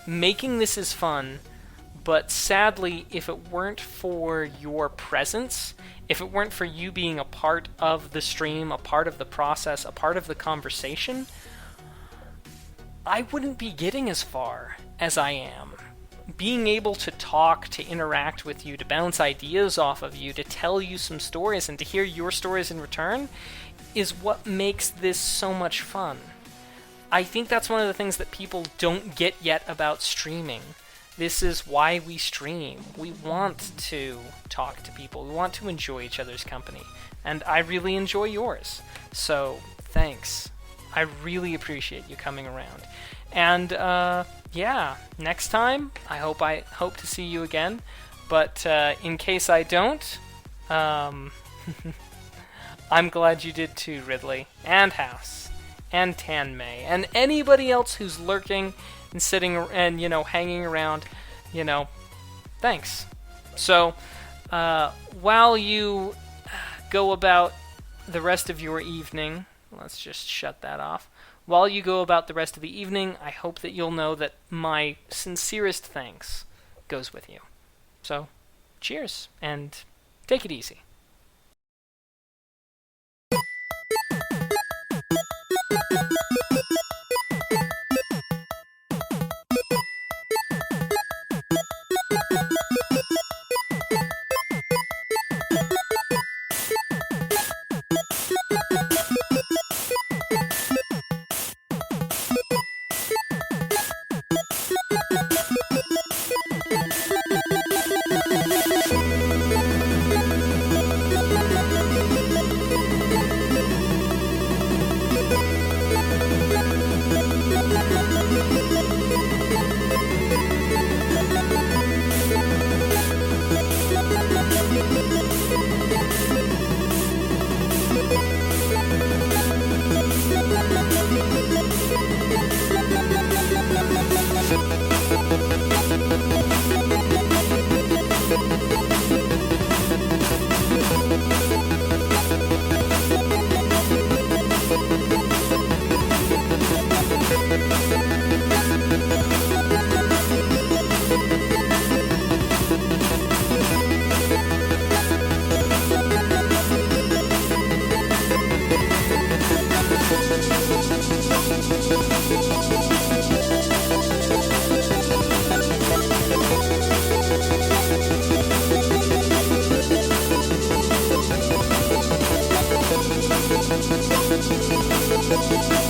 Making this is fun, but sadly, if it weren't for your presence, if it weren't for you being a part of the stream, a part of the process, a part of the conversation, I wouldn't be getting as far as I am. Being able to talk, to interact with you, to bounce ideas off of you, to tell you some stories, and to hear your stories in return, is what makes this so much fun. I think that's one of the things that people don't get yet about streaming. This is why we stream. We want to talk to people. We want to enjoy each other's company. And I really enjoy yours. So, thanks. I really appreciate you coming around. And, yeah, next time, I hope to see you again. But in case I don't, I'm glad you did too, Ridley, and House, and Tanmei, and anybody else who's lurking and sitting and, hanging around, thanks. So, while you go about the rest of your evening, let's just shut that off. While you go about the rest of the evening, I hope that you'll know that my sincerest thanks goes with you. So, cheers, and take it easy. Thank you.